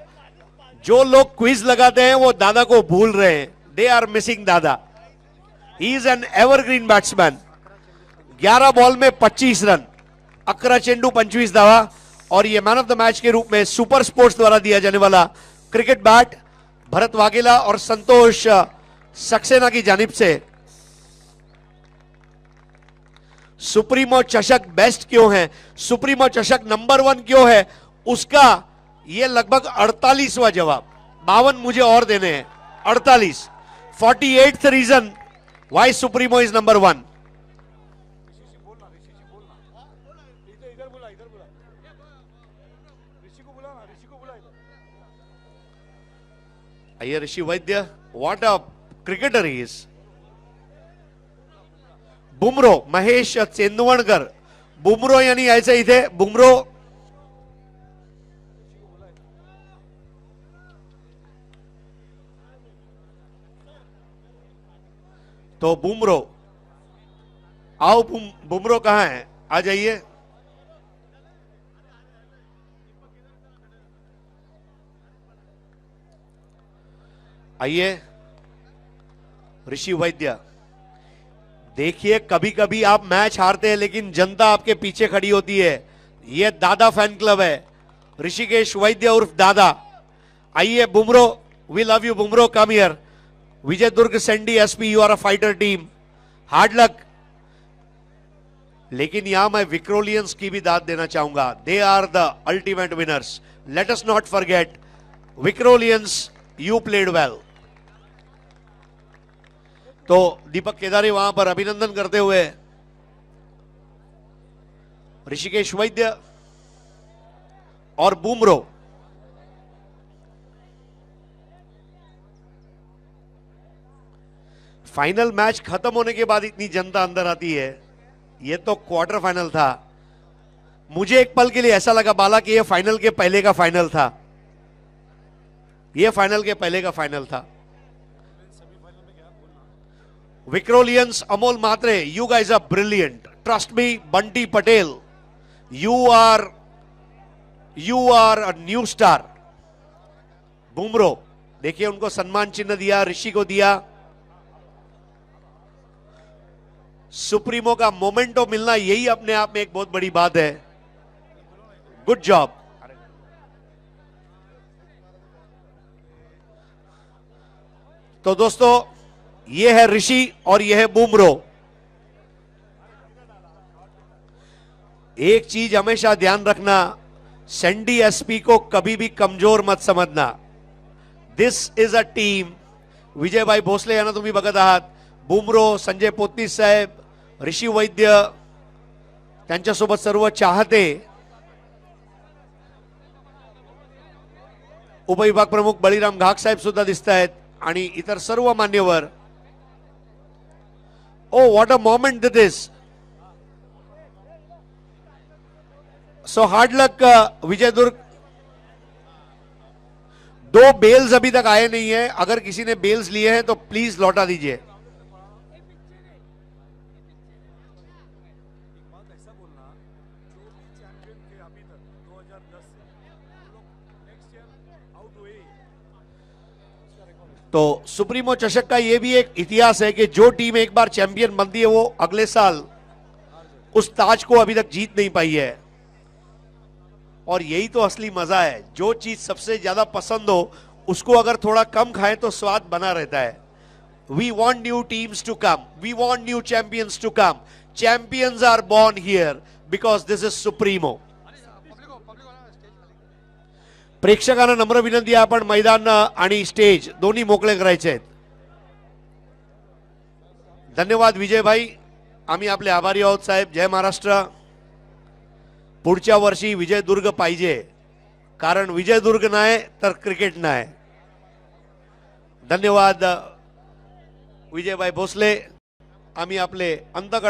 जो लोग क्विज लगाते हैं वो दादा को भूल रहे हैं. दे आर मिसिंग दादा. He is an evergreen batsman. 11 ball में 25 रन, 11 चेंडू 25 धावा. और ये मैन ऑफ द मैच के रूप में सुपर स्पोर्ट्स द्वारा दिया जाने वाला क्रिकेट बैट भरत वाघेला और संतोष सक्सेना की जानिब से. सुप्रीमो चषक बेस्ट क्यों है, सुप्रीमो चषक नंबर 1 क्यों है, उसका ये लगभग 48वां जवाब. 52 मुझे और देने हैं. 48, 48th reason why supremo is number 1. आइए Rishi Vaidya, what a cricketer he is. Bumro, Mahesh Chendvankar. Bumro यांनी यायचं इथे. बुमरो तो बुमरो आओ. बुमरो कहां है, आ जाइए. आइए ऋषि वैद्य. देखिए, कभी कभी आप मैच हारते हैं लेकिन जनता आपके पीछे खड़ी होती है. यह दादा फैन क्लब है, ऋषिकेश वैद्य उर्फ दादा. आइए Bumro, we love you Bumro, come here. Vijay Durg Sandy SP, you are a fighter team, hard luck. लेकिन यहां मैं विक्रोलियंस की भी दाद देना चाहूंगा. They are the ultimate winners. Let us not forget Vikrolians, you played well. तो दीपक केदारे वहां पर अभिनंदन करते हुए ऋषिकेश वैद्य और बुमरो. फाइनल मैच खत्म होने के बाद इतनी जनता अंदर आती है. यह तो क्वार्टर फाइनल था. मुझे एक पल के लिए ऐसा लगा बाला कि यह फाइनल के पहले का फाइनल था. यह फाइनल के पहले का फाइनल था. विक्रोलियंस, अमोल मात्रे, you guys are brilliant. Trust me, Bunty Patel, you are a new star. बुमरो, देखिए उनको सम्मान चिन्ह दिया, ऋषि को दिया. सुप्रीमो का मोमेंटो मिलना यही अपने आप में एक बहुत बड़ी बात है. Good job. तो दोस्तों, ये है ऋषि और ये है बुमरो. एक चीज हमेशा ध्यान रखना, सैंडी एसपी को कभी भी कमजोर मत समझना. दिस इज अ टीम. विजय भाई भोसले यांना तुम्ही बघत आहात. बुमरो, संजय पोत्तीस साहेब, ऋषि वैद्य, त्यांच्यासोबत सर्व चाहते. उपविभाग प्रमुख बळीराम घाग साहेब सुद्धा दिसत आहेत आणि इतर सर्व मान्यवर. Oh, what a moment that is. So hard luck, Vijay Durg. 2 bells अभी तक आए नहीं है, अगर किसी ने बेल्स लिए हैं तो प्लीज लौटा दीजिए। तो सुप्रीमो चषक का यह भी एक इतिहास है कि जो टीम एक बार चैंपियन बनती है वो अगले साल उस ताज को अभी तक जीत नहीं पाई है। और यही तो असली मजा है, जो चीज सबसे ज्यादा पसंद हो उसको अगर थोड़ा कम खाएं तो स्वाद बना रहता है। We want new teams to come, we want new champions to come. Champions are born here because this is Supremo. प्रेक्षकांना नम्र विनंती आहे, आपण मैदान आणि स्टेज दोन्ही मोकळे करायचे आहेत। धन्यवाद विजय भाई, आम्ही आपले आभारी आहोत साहेब। जय महाराष्ट्र। पुढच्या वर्षी विजयदुर्ग पाहिजे, कारण विजयदुर्ग नाही तर क्रिकेट नाही। धन्यवाद विजयभाई भोसले। आम्ही आपले अंतकर्ण